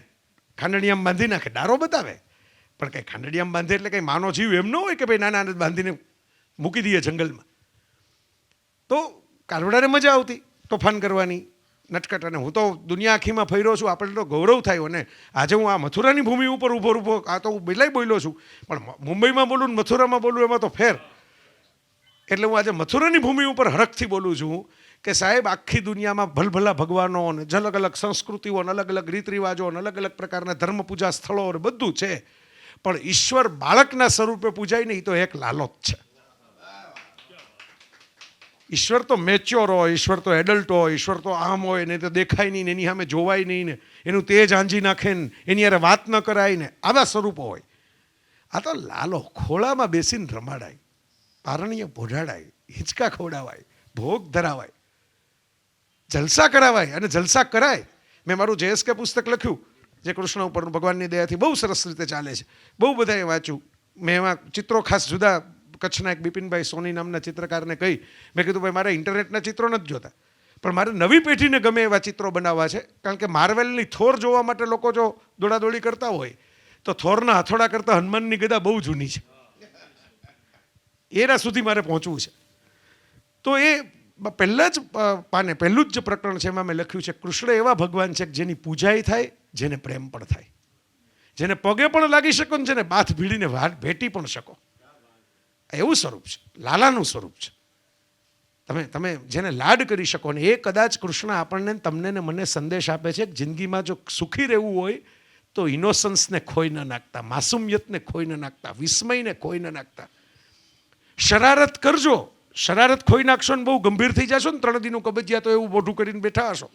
ખાંડણીયામાં બાંધી નાખે, ડારો બતાવે. પણ કંઈ ખાંડણીયામાં બાંધે એટલે કંઈ માનો જીવ એમ ન હોય કે ભાઈ નાના બાંધીને મૂકી દઈએ જંગલમાં. તો કાનુડાને મજા આવતી તોફાન કરવાની, નટકટ. અને હું તો દુનિયા આખીમાં ફર્યો છું, આપણને તો ગૌરવ થાય. અને આજે હું આ મથુરાની ભૂમિ ઉપર ઊભો આ તો હું પહેલાંય બોલ્યો છું, પણ મુંબઈમાં બોલું ને મથુરામાં બોલું એમાં તો ફેર. એટલે હું આજે મથુરાની ભૂમિ ઉપર હરખથી બોલું છું કે સાહેબ આખી દુનિયામાં ભલભલા ભગવાનો અને અલગ અલગ સંસ્કૃતિઓ અને અલગ અલગ રીત રિવાજો અને અલગ અલગ પ્રકારના ધર્મ પૂજા સ્થળો અને બધું છે, પણ ઈશ્વર બાળકના સ્વરૂપે પૂજાય નહીં તો એક લાલો જ છે. ઈશ્વર તો મેચ્યોર હોય, ઈશ્વર તો એડલ્ટ હોય, ઈશ્વર તો આમ હોય ને તો દેખાય નહીં ને એની સામે જોવાય નહીં ને એનું તેજ આંજી નાખે ને એની યારે વાત ન કરાય ને આવા સ્વરૂપો હોય. આ તો લાલો ખોળામાં બેસીને રમાડાય, પારણીય ભોઢાડાય, હિંચકા ખવડાવાય, ભોગ ધરાવાય, જલસા કરાવાય અને જલસા કરાય. મેં મારું JSK પુસ્તક લખ્યું જે કૃષ્ણ ઉપર ભગવાનની દયાથી બહુ સરસ રીતે ચાલે છે, બહુ બધાએ વાંચ્યું. મેં એમાં ચિત્રો ખાસ જુદા કચ્છના એક બિપિનભાઈ સોની નામના ચિત્રકારને કહી, મેં કીધું ભાઈ મારે ઇન્ટરનેટના ચિત્રો નથી જોતા, પણ મારે નવી પેઢીને ગમે એવા ચિત્રો બનાવવા છે. કારણ કે માર્વેલની થોર જોવા માટે લોકો જો દોડાદોડી કરતા હોય તો થોરના હથોડા કરતાં હનુમાનની ગદા બહુ જૂની છે, એના સુધી મારે પહોંચવું છે. તો એ પહેલાં જ પાને પહેલું જ જે પ્રકરણ છે એમાં મેં લખ્યું છે કૃષ્ણ એવા ભગવાન છે કે જેની પૂજાય થાય, જેને પ્રેમ પણ થાય, જેને પગે પણ લાગી શકો ને જેને બાથ ભીડીને ભેટી પણ શકો. એવું સ્વરૂપ છે, લાલાનું સ્વરૂપ છે. તમે જેને લાડ કરી શકો ને એ કદાચ કૃષ્ણ આપણને તમને ને મને સંદેશ આપે છે કે જિંદગીમાં જો સુખી રહેવું હોય તો ઇનોસન્સને ખોઈ ન નાખતા, માસુમિયતને ખોઈ ન નાખતા, વિસ્મયને ખોઈ ન નાખતા. શરારત કરજો, શરારત ખોઈ નાખશો ને બહુ ગંભીર થઈ જશો ને 3 દિનનું કબજિયા તો એવું મોઢું કરીને બેઠા હશો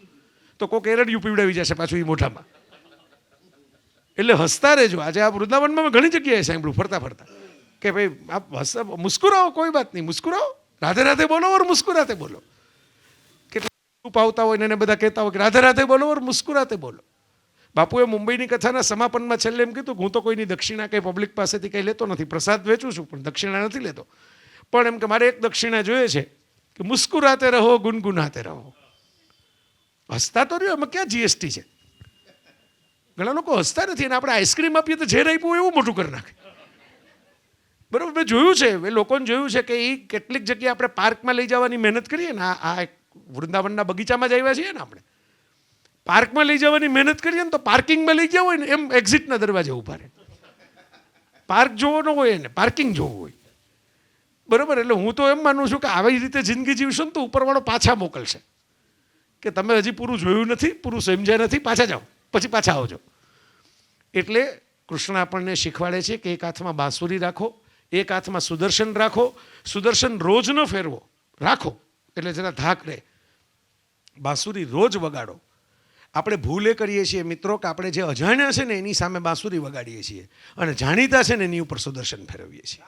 તો કોઈક એરડિયું પીવડાવી જશે પાછું એ મોઢામાં. એટલે હસતા રહેજો. આજે આ વૃંદાવનમાં મેં ઘણી જગ્યાએ સાંભળ્યું ફરતા ફરતા કે ભાઈ આપ હસતા મુસ્કુરાઓ, કોઈ બાત નહીં, મુસ્કુરાઓ, રાધે રાધે બોલો ઓર મુસ્કુરાતે બોલો. કેટલા પાવતા હોય ને એને બધા કહેતા હોય કે રાધે રાધે બોલો ઓર મુસ્કુરાતે બોલો. બાપુએ મુંબઈની કથાના સમાપનમાં છેલ્લે એમ કીધું હું તો કોઈની દક્ષિણા કંઈ પબ્લિક પાસેથી કંઈ લેતો નથી, પ્રસાદ વેચું છું પણ દક્ષિણા નથી લેતો. પણ એમ કે મારે એક દક્ષિણા જોઈએ છે કે મુસ્કુરાતે રહો, ગુનગુનાતે રહો. હસતા તો રહ્યો, એમાં ક્યાં GST છે? ઘણા લોકો હસતા નથી અને આપણે આઈસ્ક્રીમ આપીએ તો ઝેર આપ્યું એવું મોટું કરી નાખે. બરાબર, મેં જોયું છે, એ લોકોને જોયું છે કે એ કેટલીક જગ્યાએ આપણે પાર્કમાં લઈ જવાની મહેનત કરીએ ને, આ એક વૃંદાવનના બગીચામાં જ આવ્યા છીએ ને આપણે, પાર્કમાં લઈ જવાની મહેનત કરીએ ને તો પાર્કિંગમાં લઈ ગયા હોય ને એમ એક્ઝિટના દરવાજે ઊભા રહે. પાર્ક જોવો ન હોય એને પાર્કિંગ જોવું હોય. બરાબર. એટલે હું તો એમ માનું છું કે આવી રીતે જિંદગી જીવશો ને તો ઉપરવાળો પાછા મોકલશે કે તમે હજી પૂરું જોયું નથી, પૂરું સમજ્યા નથી, પાછા જાઓ, પછી પાછા આવજો. એટલે કૃષ્ણ આપણને શીખવાડે છે કે એક હાથમાં બાંસુરી રાખો, એક હાથમાં સુદર્શન રાખો. સુદર્શન રોજ ન ફેરવો, રાખો એટલે જરા ધાક રહે. બાંસુરી રોજ વગાડો. આપણે ભૂલ એ કરીએ છીએ મિત્રો કે આપણે જે અજાણ્યા છે ને એની સામે બાંસુરી વગાડીએ છીએ અને જાણીતા છે ને એની ઉપર સુદર્શન ફેરવીએ છીએ.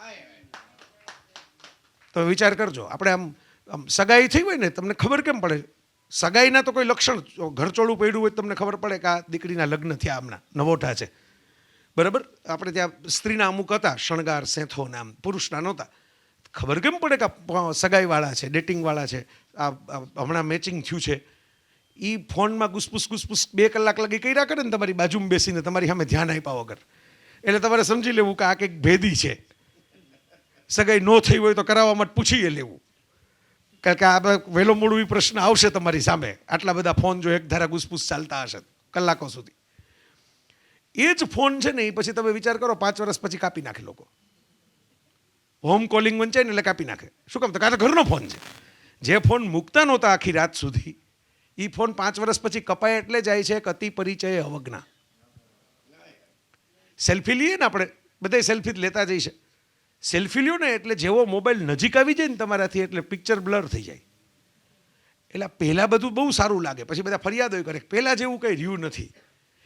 તો વિચાર કરજો, આપણે આમ સગાઈ થઈ હોય ને તમને ખબર કેમ પડે? સગાઈના તો કોઈ લક્ષણ, ઘરચોળું પડ્યું હોય તમને ખબર પડે કે આ દીકરીના લગ્ન થયા, આમના નવોઠા છે. બરાબર. આપણે ત્યાં સ્ત્રીના અમુક હતા શણગાર સેંથો નામ, પુરુષના નહોતા. ખબર કેમ પડે કે સગાઈવાળા છે, ડેટિંગવાળા છે, આ હમણાં મેચિંગ થયું છે. એ ફોનમાં ગુસપુસ 2 કલાક લગી કર્યા કરે ને તમારી બાજુમાં બેસીને તમારી સામે ધ્યાન આપ્યા વગર, એટલે તમારે સમજી લેવું કે આ કંઈક ભેદી છે. સગાઈ ન થઈ હોય તો કરાવવા માટે પૂછીએ લેવું, કારણ કે આ વહેલો મોડું એ પ્રશ્ન આવશે તમારી સામે. આટલા બધા ફોન જો એક ધારા ગુસપુસ ચાલતા હશે કલાકો સુધી. એ જ ફોન છે ને એ પછી તમે વિચાર કરો 5 વર્ષ પછી કાપી નાખે લોકો. હોમ કોલિંગ વંચાય ને એટલે કાપી નાખે. શું કામ? તો કાં તો ઘરનો ફોન છે. જે ફોન મૂકતા નહોતા આખી રાત સુધી એ ફોન 5 વર્ષ પછી કપાય એટલે જાય છે કે અતિ પરિચય અવજ્ઞા. સેલ્ફી લઈએ ને આપણે બધા સેલ્ફી જ લેતા જઈએ છે. સેલ્ફી લ્યો ને એટલે જેવો મોબાઈલ નજીક આવી જાય ને તમારાથી એટલે પિક્ચર બ્લર થઈ જાય. એટલે પહેલાં બધું બહુ સારું લાગે, પછી બધા ફરિયાદો કરે પહેલાં જેવું કંઈ રહ્યું નથી.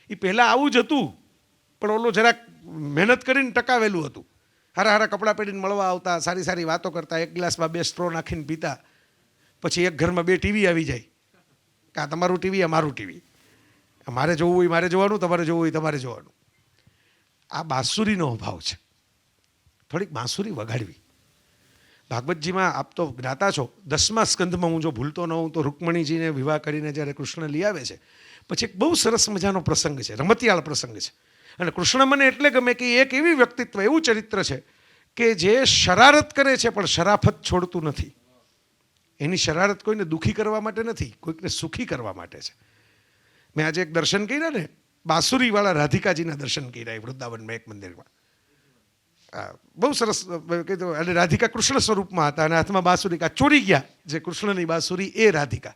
એ પહેલાં આવું જ હતું પણ ઓલો જરાક મહેનત કરીને ટકાવેલું હતું. હારા હારા કપડાં પહેરીને મળવા આવતા, સારી સારી વાતો કરતા, એક ગ્લાસમાં 2 સ્ટ્રો નાખીને પીતા. પછી એક ઘરમાં 2 ટીવી આવી જાય કે આ તમારું ટીવી, આ મારું ટીવી, મારે જોવું હોય મારે જોવાનું, તમારે જોવું હોય તમારે જોવાનું. આ બાંસુરીનો અભાવ છે. થોડીક બાંસુરી વગાડવી. ભાગવતજીમાં આપ તો જ્ઞાતા છો, 10મા સ્કંધમાં હું જો ભૂલતો ન હોઉં તો રૂકમણીજીને વિવાહ કરીને જ્યારે કૃષ્ણ લઈ આવે છે પછી એક બહુ સરસ મજાનો પ્રસંગ છે, રમતિયાળ પ્રસંગ છે. અને કૃષ્ણ મને એટલે ગમે કે એક એવી વ્યક્તિત્વ, એવું ચરિત્ર છે કે જે શરારત કરે છે પણ શરાફત છોડતું નથી. એની શરારત કોઈને દુઃખી કરવા માટે નથી, કોઈકને સુખી કરવા માટે છે. મેં આજે એક દર્શન કર્યા ને, બાંસુરીવાળા રાધિકાજીના દર્શન કર્યા વૃંદાવનમાં એક મંદિરમાં. બહુ સરસ કીધું. અને રાધિકા કૃષ્ણ સ્વરૂપમાં હતા અને હાથમાં બાંસુરી. ચોરી ગયા જે કૃષ્ણની બાંસુરી એ રાધિકા.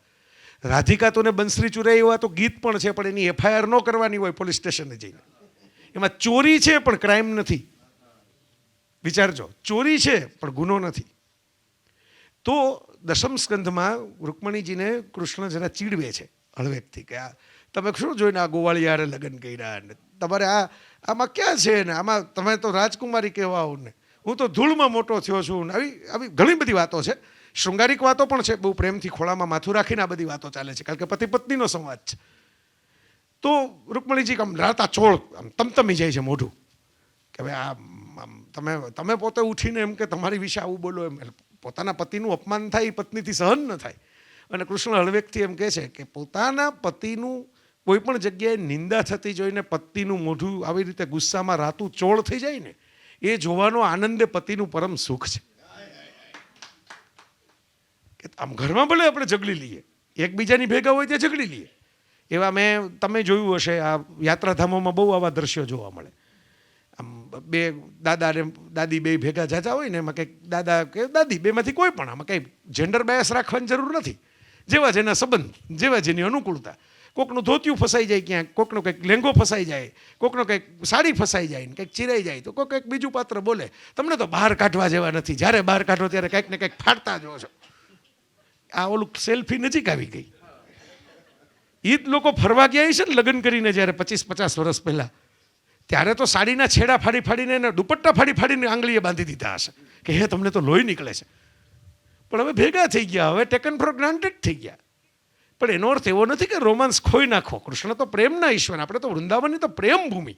રાધિકા તોને બંસરી ચુરાઈ એવા તો ગીત પણ છે પણ એની FIR ન કરવાની હોય પોલીસ સ્ટેશને જઈને. એમાં ચોરી છે પણ ક્રાઇમ નથી. વિચારજો, ચોરી છે પણ ગુનો નથી. તો 10મ સ્કંધમાં રૂકમણીજીને કૃષ્ણ જરા ચીડવે છે હળવેકથી કે આ તમે શું જોઈને આ ગોવાળિયારે લગ્ન કર્યા ને તમારે આમાં ક્યાં છે ને આમાં તમે તો રાજકુમારી કહેવા આવો ને હું તો ધૂળમાં મોટો થયો છું ને આવી ઘણી બધી વાતો છે. શૃંગારિક વાતો પણ છે, બહુ પ્રેમથી ખોળામાં માથું રાખીને આ બધી વાતો ચાલે છે કારણ કે પતિ પત્નીનો સંવાદ છે. તો રૂકમણીજી આમ રાતા ચોળ આમ તમતમી જાય છે મોઢું કે ભાઈ આ તમે પોતે ઉઠીને એમ કે તમારી વિશે આવું બોલો એમ. પોતાના પતિનું અપમાન થાય એ પત્નીથી સહન ન થાય. અને કૃષ્ણ હળવેકથી એમ કહે છે કે પોતાના પતિનું કોઈ પણ જગ્યાએ નિંદા થતી જોઈને પતિનું મોઢું આવી રીતે ગુસ્સામાં રાતું ચોળ થઈ જાય ને એ જોવાનો આનંદ પતિનું પરમ સુખ છે. કે આમ ઘરમાં ભલે આપણે ઝઘડી લઈએ, એકબીજાની ભેગા હોય ત્યાં ઝઘડી લઈએ. એવા તમે જોયું હશે આ યાત્રાધામોમાં બહુ આવા દ્રશ્યો જોવા મળે. આમ 2 દાદા ને દાદી 2 ભેગા જાજા હોય ને એમાં કંઈક દાદા કે દાદી બેમાંથી કોઈ પણ આમાં કંઈ જેન્ડર બાયસ રાખવાની જરૂર નથી. જેવા જેના સંબંધ, જેવા જેની અનુકૂળતા. કોકનું ધોતિયું ફસાઈ જાય ક્યાંક, કોકનો કંઈક લેંગો ફસાઈ જાય, કોકનો કંઈક સાડી ફસાઈ જાય ને કંઈક ચીરાઈ જાય તો કંઈક બીજું પાત્ર બોલે તમને તો બહાર કાઢવા જેવા નથી. જ્યારે બહાર કાઢો ત્યારે કંઈક ને કંઈક ફાટતા જ છો. આ ઓલું સેલ્ફી નજીક આવી ગઈ. એ જ લોકો ફરવા ગયા છે ને લગ્ન કરીને જ્યારે 25-50 વર્ષ પહેલાં, ત્યારે તો સાડીના છેડા ફાડીને એને દુપટ્ટા ફાડીને આંગળીએ બાંધી દીધા હશે કે હે તમને તો લોહી નીકળે છે. પણ હવે ભેગા થઈ ગયા, હવે ટેકન ફોર ગ્રાન્ટેડ થઈ ગયા. પણ એનો અર્થ એવો નથી કે રોમાન્સ ખોઈ નાખો. કૃષ્ણ તો પ્રેમના ઈશ્વર, આપણે તો વૃંદાવનની તો પ્રેમ ભૂમિ.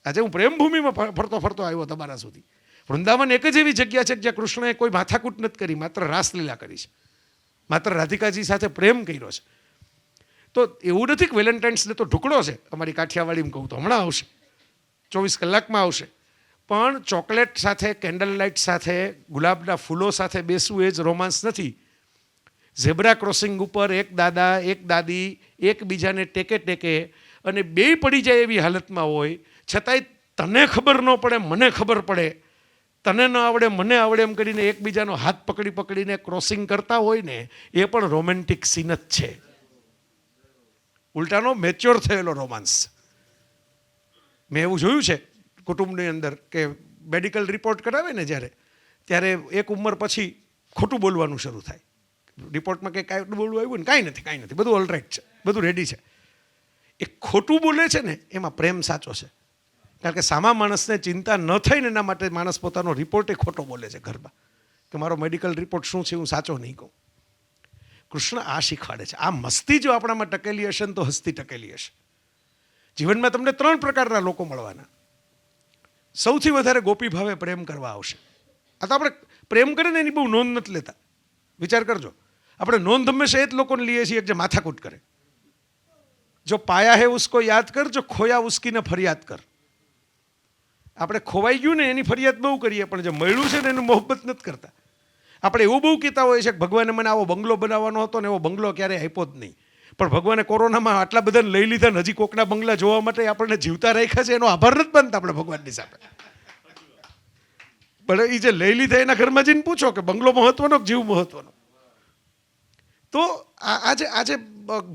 આજે હું પ્રેમ ભૂમિમાં ફરતો આવ્યો તમારા સુધી. વૃંદાવન એક જ એવી જગ્યા છે જ્યાં કૃષ્ણએ કોઈ માથાકૂટ નથી કરી, માત્ર રાસલીલા કરી છે, માત્ર રાધિકાજી સાથે પ્રેમ કર્યો છે. તો એવું નથી કે વેલેન્ટાઇન્સ ડે તો ઢુકડો છે. અમારી કાઠિયાવાડીમાં કહું તો હમણાં આવશે, 24 કલાકમાં આવશે. પણ ચોકલેટ સાથે, કેન્ડલ લાઇટ સાથે, ગુલાબના ફૂલો સાથે બેસવું એ જ રોમાન્સ નથી. ઝેબ્રા ક્રોસિંગ ઉપર એક દાદા એક દાદી એકબીજાને ટેકે ટેકે અને બેય પડી જાય એવી હાલતમાં હોય છતાંય તને ખબર ન પડે મને ખબર પડે, તને ન આવડે મને આવડે એમ કરીને એકબીજાનો હાથ પકડી પકડીને ક્રોસિંગ કરતા હોય ને એ પણ રોમેન્ટિક સીન જ છે. ઉલટાનો મેચ્યોર થયેલો રોમાન્સ. મેં એવું જોયું છે કુટુંબની અંદર કે મેડિકલ રિપોર્ટ કરાવે ને ત્યારે એક ઉંમર પછી ખોટું બોલવાનું શરૂ થાય. રિપોર્ટમાં કંઈ કાંઈ બોલવું આવ્યું ને કાંઈ નથી, બધું ઓલરાઈટ છે, બધું રેડી છે. એ ખોટું બોલે છે ને એમાં પ્રેમ સાચો છે. કારણ કે સામા માણસને ચિંતા ન થાય ને એના માટે માણસ પોતાનો રિપોર્ટ એ ખોટો બોલે છે ઘરમાં કે મારો મેડિકલ રિપોર્ટ શું છે હું સાચો નહીં કહું. કૃષ્ણ આ શીખવાડે છે. આ મસ્તી જો આપણામાં ટકેલી હશે ને તો હસ્તી ટકેલી હશે. જીવનમાં તમને 3 પ્રકારના લોકો મળવાના. સૌથી વધારે ગોપી ભાવે પ્રેમ કરવા આવશે. આ તો આપણે પ્રેમ કરે ને એની બહુ નોંધ નથી લેતા. વિચાર કરજો, આપણે નોંધ હંમેશા એ જ લોકોને લઈએ છીએ જે માથાકૂટ કરે. જો પાયા હે ઉસકો યાદ કર, જો ખોયા ઉસકીને ફરિયાદ કર. આપણે ખોવાઈ ગયું ને એની ફરિયાદ બહુ કરીએ પણ જે મળ્યું છે ને એનું મોહબ્બત નથી કરતા. આપણે એવું બહુ કહેતા હોઈએ છીએ કે ભગવાને મને આવો બંગલો બનાવવાનો હતો ને એવો બંગલો ક્યારેય આપ્યો જ નહીં. પણ ભગવાને કોરોનામાં આટલા બધાને લઈ લીધા ને હજી કોકના બંગલા જોવા માટે આપણને જીવતા રાખ્યા છે એનો આભાર નથી માનતા આપણે ભગવાનની સામે. પણ એ જે લઈ લીધા એના ઘરમાં જઈને પૂછો કે બંગલો મહત્વનો કે જીવ મહત્વનો. તો આજે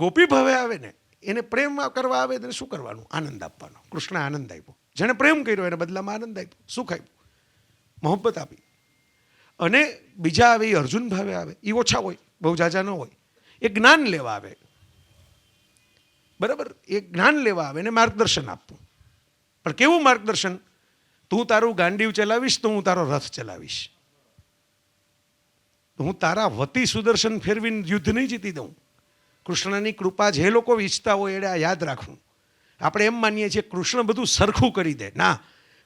ગોપી ભાવે આવે ને એને પ્રેમ કરવા આવે તેને શું કરવાનું? આનંદ આપવાનો. કૃષ્ણ આનંદ આપ્યો. જેને પ્રેમ કર્યો એને બદલામાં આનંદ આપ્યો, સુખ આપ્યું, મોહબ્બત આપી. અને બીજા આવે એ અર્જુન ભાવે આવે, એ ઓછા હોય, બહુ જાજા ન હોય. એ જ્ઞાન લેવા આવે, બરાબર? એ જ્ઞાન લેવા આવે એને માર્ગદર્શન આપવું. પણ કેવું માર્ગદર્શન? તું તારું ગાંડીવ ચલાવીશ તો હું તારો રથ ચલાવીશ. હું તારા વતી સુદર્શન ફેરવીને યુદ્ધ નહીં જીતી દઉં. કૃષ્ણની કૃપા જે લોકો ઈચ્છતા હોય એને આ યાદ રાખવું. આપણે એમ માનીએ છીએ કૃષ્ણ બધું સરખું કરી દે. ના,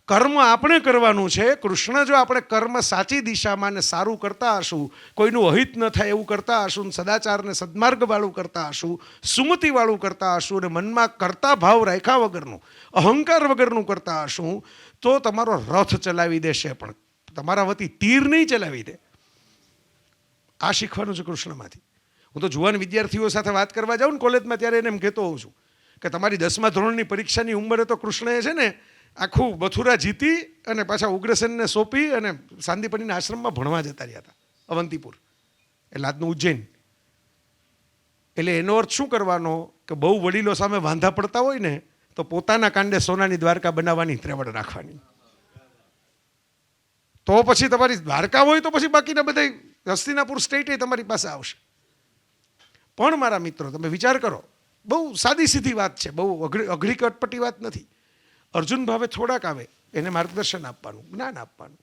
કર્મ આપણે કરવાનું છે. કૃષ્ણ જો આપણે કર્મ સાચી દિશામાં ને સારું કરતા હશું, કોઈનું અહિત ન થાય એવું કરતા હશું, સદાચારને સદમાર્ગવાળું કરતા હશું, સુમતિવાળું કરતા હશું, અને મનમાં કરતા ભાવ રાખ્યા વગરનું, અહંકાર વગરનું કરતા હશું, તો તમારો રથ ચલાવી દેશે પણ તમારા વતી તીર નહીં ચલાવી દે. આ શીખવાનું છે કૃષ્ણમાંથી. હું તો જુવાન વિદ્યાર્થીઓ સાથે વાત કરવા જાઉં ને કોલેજમાં ત્યારે એને એમ કહેતો હોઉં છું કે તમારી 10મા ધોરણની પરીક્ષાની ઉંમરે તો કૃષ્ણએ છે ને આખું મથુરા જીતી અને પાછા ઉગ્રસેનને સોંપી અને સાંદીપનીના આશ્રમમાં ભણવા જતા રહ્યા હતા, અવંતીપુર એટલે આજનું ઉજ્જૈન. એટલે એનો અર્થ શું કરવાનો કે બહુ વડીલો સામે વાંધા પડતા હોય ને તો પોતાના કાંડે સોનાની દ્વારકા બનાવવાની ત્રેવડ રાખવાની. તો પછી તમારી દ્વારકા હોય તો પછી બાકીના બધા હસ્તિનાપુર સ્ટેટ તમારી પાસે આવશે. પણ મારા મિત્રો તમે વિચાર કરો, બહુ સાદી સીધી વાત છે, બહુ અઘરી કટપટી વાત નથી. અર્જુન ભાવે થોડાક આવે એને માર્ગદર્શન આપવાનું, જ્ઞાન આપવાનું.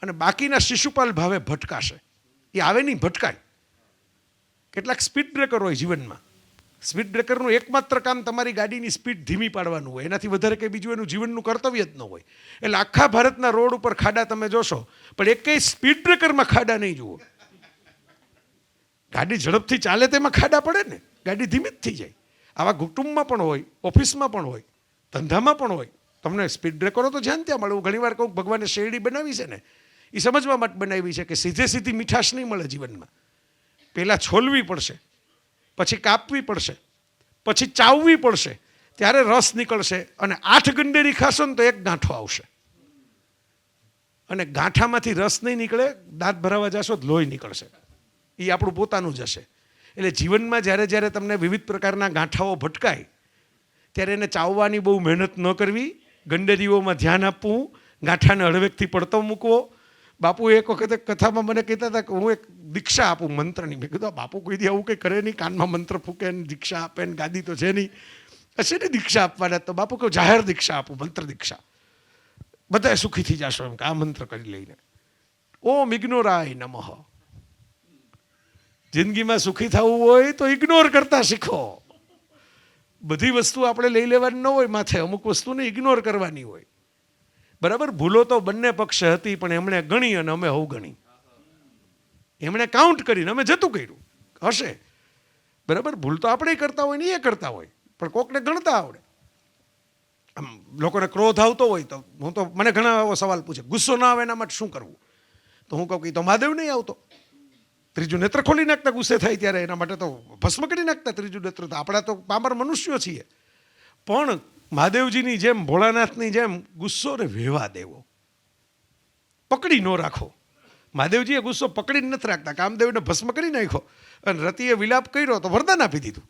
અને બાકીના શિશુપાલ ભાવે ભટકાશે. એ આવે નહીં, ભટકાય. કેટલાક સ્પીડ બ્રેકર હોય જીવનમાં. સ્પીડ બ્રેકરનું એકમાત્ર કામ તમારી ગાડીની સ્પીડ ધીમી પાડવાનું હોય, એનાથી વધારે કંઈ બીજું એનું જીવનનું કર્તવ્ય જ ન હોય. એટલે આખા ભારતના રોડ ઉપર ખાડા તમે જોશો પણ એકેય સ્પીડ બ્રેકરમાં ખાડા નહીં જુઓ. ગાડી ઝડપથી ચાલે તેમાં ખાડા પડે ને, ગાડી ધીમી જ થઈ જાય. આવા કુટુંબમાં પણ હોય, ઓફિસમાં પણ હોય, ધંધામાં પણ હોય. તમને સ્પીડ બ્રેકરો તો જ્યાં ત્યાં મળે. હું ઘણીવાર કહું ભગવાને શેરડી બનાવી છે ને એ સમજવા માટે બનાવી છે કે સીધે સીધી મીઠાશ નહીં મળે જીવનમાં. પહેલાં છોલવી પડશે, પછી કાપવી પડશે, પછી ચાવવી પડશે, ત્યારે રસ નીકળશે. અને 8 ગંડેરી ખાશો ને તો એક ગાંઠો આવશે. અને ગાંઠામાંથી રસ નહીં નીકળે, દાંત ભરાવા જશો તો લોહી નીકળશે. એ આપણું પોતાનું જ હશે. એટલે જીવનમાં જ્યારે જ્યારે તમને વિવિધ પ્રકારના ગાંઠાઓ ભટકાય ત્યારે એને ચાવવાની બહુ મહેનત ન કરવી, ગંડેરીઓમાં ધ્યાન આપવું, ગાંઠાને હળવેકથી પડતો મૂકવો. બાપુ એક વખતે કથામાં મને કહેતા હતા કે હું એક દીક્ષા આપું મંત્રની. મેં કીધું બાપુ કોઈ દી આવું કંઈ કરે નહીં, કાનમાં મંત્ર ફૂકે ને દીક્ષા આપે ને ગાદી તો છે નહીં, હશે ને દીક્ષા આપવાના. તો બાપુ કહું જાહેર દીક્ષા આપું, મંત્ર દીક્ષા, બધા સુખી થઈ જશો એમ કે આ મંત્ર કરી લઈને. ઓમ ઇગ્નોરાય નમઃ. જિંદગીમાં સુખી થવું હોય તો ઇગ્નોર કરતા શીખો. બધી વસ્તુ આપણે લઈ લેવાની ન હોય માથે, અમુક વસ્તુને ઇગ્નોર કરવાની હોય. બરાબર? ભૂલો તો બંને પક્ષ હતી પણ એમણે ગણી અને અમે અવગણી. એમણે કાઉન્ટ કરીને અમે જતું કર્યું હશે. બરાબર? ભૂલ તો આપણે કરતા હોય ને એ કરતા હોય, પણ કોકને ગણતા આવડે. આમ લોકોને ક્રોધ આવતો હોય તો હું તો મને ઘણા એવો સવાલ પૂછે, ગુસ્સો ના આવે એના માટે શું કરવું? તો હું કહું કે તો મહાદેવ નહીં આવતો. ત્રીજું નેત્ર ખોલી નાખતા ગુસ્સે થાય ત્યારે એના માટે તો ભસ્મ કરી નાખતા ત્રીજું નેત્ર. તો આપણા તો પામર મનુષ્યો છીએ. પણ મહાદેવજીની જેમ ભોળાનાથની જેમ ગુસ્સો ને વેવા દેવો, પકડી ન રાખો. મહાદેવજીએ ગુસ્સો પકડીને નથી રાખતા. કામદેવને ભસ્મ કરી નાખ્યો અને રતિએ વિલાપ કર્યો તો વરદાન આપી દીધું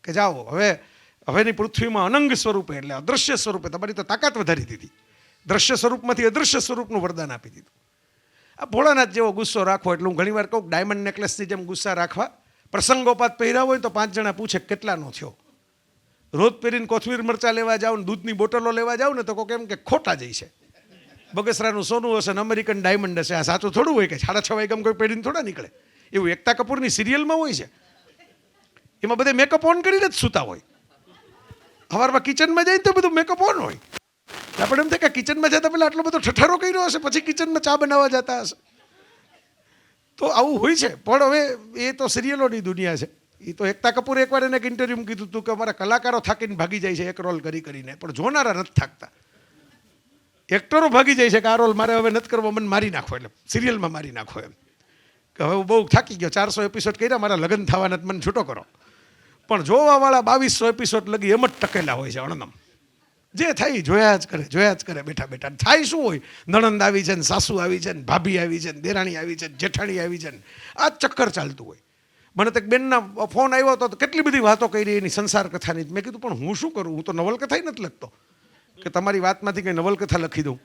કે જાઓ હવેની પૃથ્વીમાં અનંગ સ્વરૂપે એટલે અદૃશ્ય સ્વરૂપે તમારી તો તાકાત વધારી દીધી. દ્રશ્ય સ્વરૂપમાંથી અદૃશ્ય સ્વરૂપનું વરદાન આપી દીધું. આ ભોળાનાથ જેવો ગુસ્સો રાખવો એટલે હું ઘણીવાર કહું ડાયમંડ નેકલેસની જેમ ગુસ્સા રાખવા. પ્રસંગોપાત પહેર્યા હોય તો 5 જણા પૂછે કેટલાનો થયો. રોજ પહેરીને કોથમીર મરચા લેવા જાવ ને દૂધની બોટલો લેવા જાવ ને તો કોઈ કેમ કે ખોટા જાય છે. બગસરાનું સોનું હશે ને અમેરિકન ડાયમંડ હશે. આ સાચું થોડું હોય કે 6:30 વાગ્યામાં કોઈ પહેરીને થોડા નીકળે. એવું એકતા કપૂરની સિરિયલમાં હોય છે. એમાં બધે મેકઅપ ઓન કરીને જ સૂતા હોય. સવારમાં કિચનમાં જઈને તો બધું મેકઅપ ઓન હોય. આપણે એમ થાય કે કિચનમાં જતા પહેલાં આટલો બધો ઠઠારો કર્યો હશે પછી કિચનમાં ચા બનાવવા જતા હશે. તો આવું હોય છે. પણ હવે એ તો સિરિયલોની દુનિયા છે. એ તો એકતા કપૂરે એકવાર એને એક ઇન્ટરવ્યુમાં કીધું હતું કે અમારા કલાકારો થાકીને ભાગી જાય છે એક રોલ કરીને, પણ જોનારા નથી થાકતા. એક્ટરો ભાગી જાય છે કે આ રોલ મારે હવે નથી કરવો, મને મારી નાખો, એટલે સિરિયલમાં મારી નાખો એમ કે હવે બહુ થાકી ગયો, 400 એપિસોડ કર્યા, મારા લગ્ન થવાના મને છૂટો કરો. પણ જોવાવાળા 2200 એપિસોડ લગી એમ જ ટકેલા હોય છે અણનમ. જે થાય જોયા જ કરે બેઠા બેઠા. થાય શું હોય, નણંદ આવી છે ને સાસુ આવી છે ને ભાભી આવી છે ને દેરાણી આવી છે ને જેઠાણી આવી છે ને આ ચક્કર ચાલતું હોય. મને તો એક બેનના ફોન આવ્યો હતો તો કેટલી બધી વાતો કરી એની સંસાર કથાની. મેં કીધું પણ હું શું કરું, હું તો નવલકથા નથી લખતો કે તમારી વાતમાંથી કંઈ નવલકથા લખી દઉં.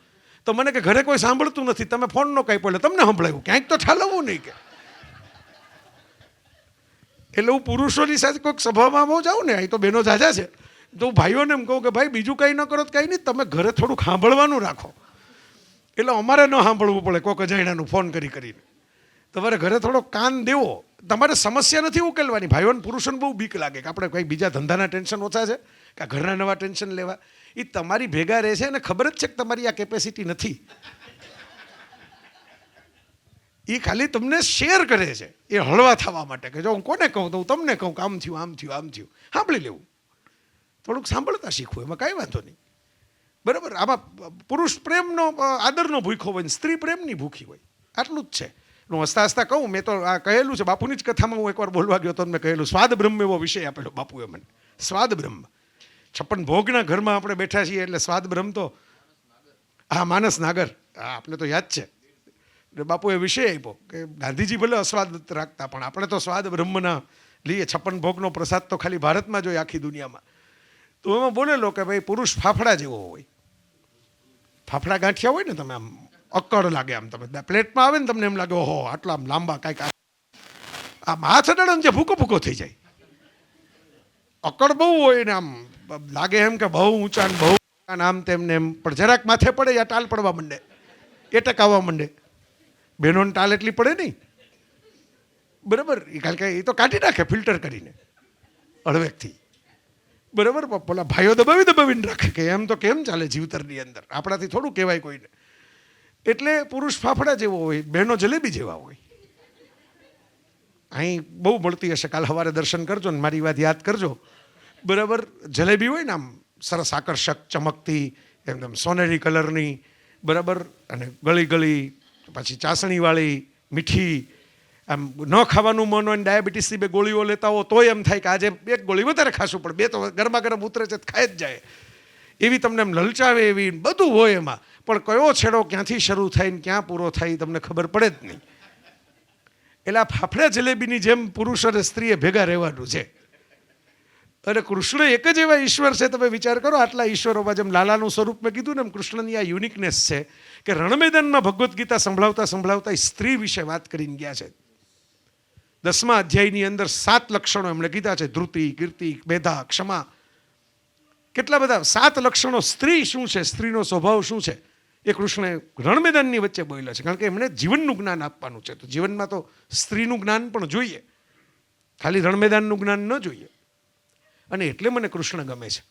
તો મને કે ઘરે કોઈ સાંભળતું નથી, તમે ફોન નો કાંઈ પડે તમને સંભળાયું, ક્યાંક તો ઠાલવવું નહીં કે. એટલે હું પુરુષોની સાથે કોઈક સભામાં જાઉં ને, અહીં તો બહેનો ઝાઝા છે, તો હું ભાઈઓને એમ કહું કે ભાઈ બીજું કંઈ ન કરો તો કંઈ નહીં, તમે ઘરે થોડુંક સાંભળવાનું રાખો. એટલે અમારે ન સાંભળવું પડે કોઈક અજાણ્યાનું ફોન કરીને. તમારે ઘરે થોડો કાન દેવો. તમારે સમસ્યા નથી ઉકેલવાની. ભાઈઓને પુરુષોને બહુ બીક લાગે કે આપણે કંઈ બીજા ધંધાના ટેન્શન ઓછા છે કે ઘરના નવા ટેન્શન લેવા. એ તમારી ભેગા રહે છે અને ખબર જ છે કે તમારી આ કેપેસિટી નથી. એ ખાલી તમને શેર કરે છે એ હળવા થવા માટે કે જો હું કોને કહું તો હું તમને કહું કે આમ થયું. સાંભળી લેવું, થોડુંક સાંભળતા શીખવું, એમાં કાંઈ વાંધો નહીં. બરાબર. આમાં પુરુષ પ્રેમનો આદરનો ભૂખો હોય ને સ્ત્રી પ્રેમની ભૂખી હોય, આટલું જ છે. હું હસતા હસતા કહું, મેં તો આ કહેલું છે બાપુની જ કથામાં હું એકવાર બોલવા ગયો તો મેં કહેલું સ્વાદ બ્રહ્મ એવો વિષય આપેલો બાપુએ મને. સ્વાદ બ્રહ્મ 56 ભોગના ઘરમાં આપણે બેઠા છીએ એટલે સ્વાદ બ્રહ્મ તો હા માનસ નાગર આપણે તો યાદ છે. બાપુએ વિષય આપ્યો કે ગાંધીજી ભલે અસ્વાદ રાખતા પણ આપણે તો સ્વાદ બ્રહ્મના લઈએ. 56 ભોગનો પ્રસાદ તો ખાલી ભારતમાં જોઈએ આખી દુનિયામાં. તો એમાં બોલેલો કે ભાઈ પુરુષ ફાફડા જેવો હોય. ફાફડા ગાંઠિયા હોય ને, તમે આમ અક્કડ લાગે, આમ તમે પ્લેટમાં આવે ને તમને એમ લાગે ઓહો આટલા આમ લાંબા કાંઈક આમ હાથ અડાડો ને જે ભૂકો થઈ જાય. અક્કડ બહુ હોય ને આમ લાગે એમ કે બહુ ઊંચા ને બહુ આમ તેમને એમ, પણ જરાક માથે પડે યા ટાલ પડવા માંડે, એ ટકાવવા માંડે. બહેનોને ટાલ એટલી પડે નહીં. બરાબર. કારણ કે એ તો કાઢી નાખે ફિલ્ટર કરીને હળવેકથી. બરાબર. પેલા ભાઈઓ દબાવીને રાખે કે એમ તો કેમ ચાલે જીવતરની અંદર, આપણાથી થોડું કહેવાય કોઈને. એટલે પુરુષ ફાફડા જેવો હોય, બહેનો જલેબી જેવા હોય. અહીં બહુ મળતી હશે, કાલ સવારે દર્શન કરજો ને મારી વાત યાદ કરજો. બરાબર. જલેબી હોય ને આમ સરસ આકર્ષક ચમકતી એકદમ સોનેરી કલરની, બરાબર, અને ગળી પછી ચાસણીવાળી મીઠી. આમ ન ખાવાનું મન હોય ને ડાયાબિટીસની 2 ગોળીઓ લેતા હો તોય એમ થાય કે આજે 1 ગોળી વધારે ખાશું, પણ 2 તો ગરમા ગરમ ઉતરે છે ખાઈ જ જાય એવી તમને એમ લલચાવે એવી બધું હોય એમાં. પણ કયો છેડો ક્યાંથી શરૂ થાય ને ક્યાં પૂરો થાય તમને ખબર પડે જ નહીં. એટલે આ ફાફડા જલેબીની જેમ પુરુષ અને સ્ત્રીએ ભેગા રહેવાનું છે. અને કૃષ્ણ એક જ એવા ઈશ્વર છે, તમે વિચાર કરો આટલા ઈશ્વરોમાં જેમ લાલાનું સ્વરૂપ મેં કીધું ને એમ કૃષ્ણની આ યુનિકનેસ છે કે રણમેદાનમાં ભગવદ્ ગીતા સંભળાવતા સ્ત્રી વિશે વાત કરીને ગયા છે. 10મા અધ્યાયની અંદર 7 લક્ષણો એમણે કીધા છે. ધૃતિ, કીર્તિ, મેધા, ક્ષમા, કેટલા બધા 7 લક્ષણો. સ્ત્રી શું છે, સ્ત્રીનો સ્વભાવ શું છે, એ કૃષ્ણે રણમેદાનની વચ્ચે બોલ્યા છે. કારણ કે એમણે જીવનનું જ્ઞાન આપવાનું છે. તો જીવનમાં તો સ્ત્રીનું જ્ઞાન પણ જોઈએ, ખાલી રણમેદાનનું જ્ઞાન ન જોઈએ. અને એટલે મને કૃષ્ણ ગમે છે.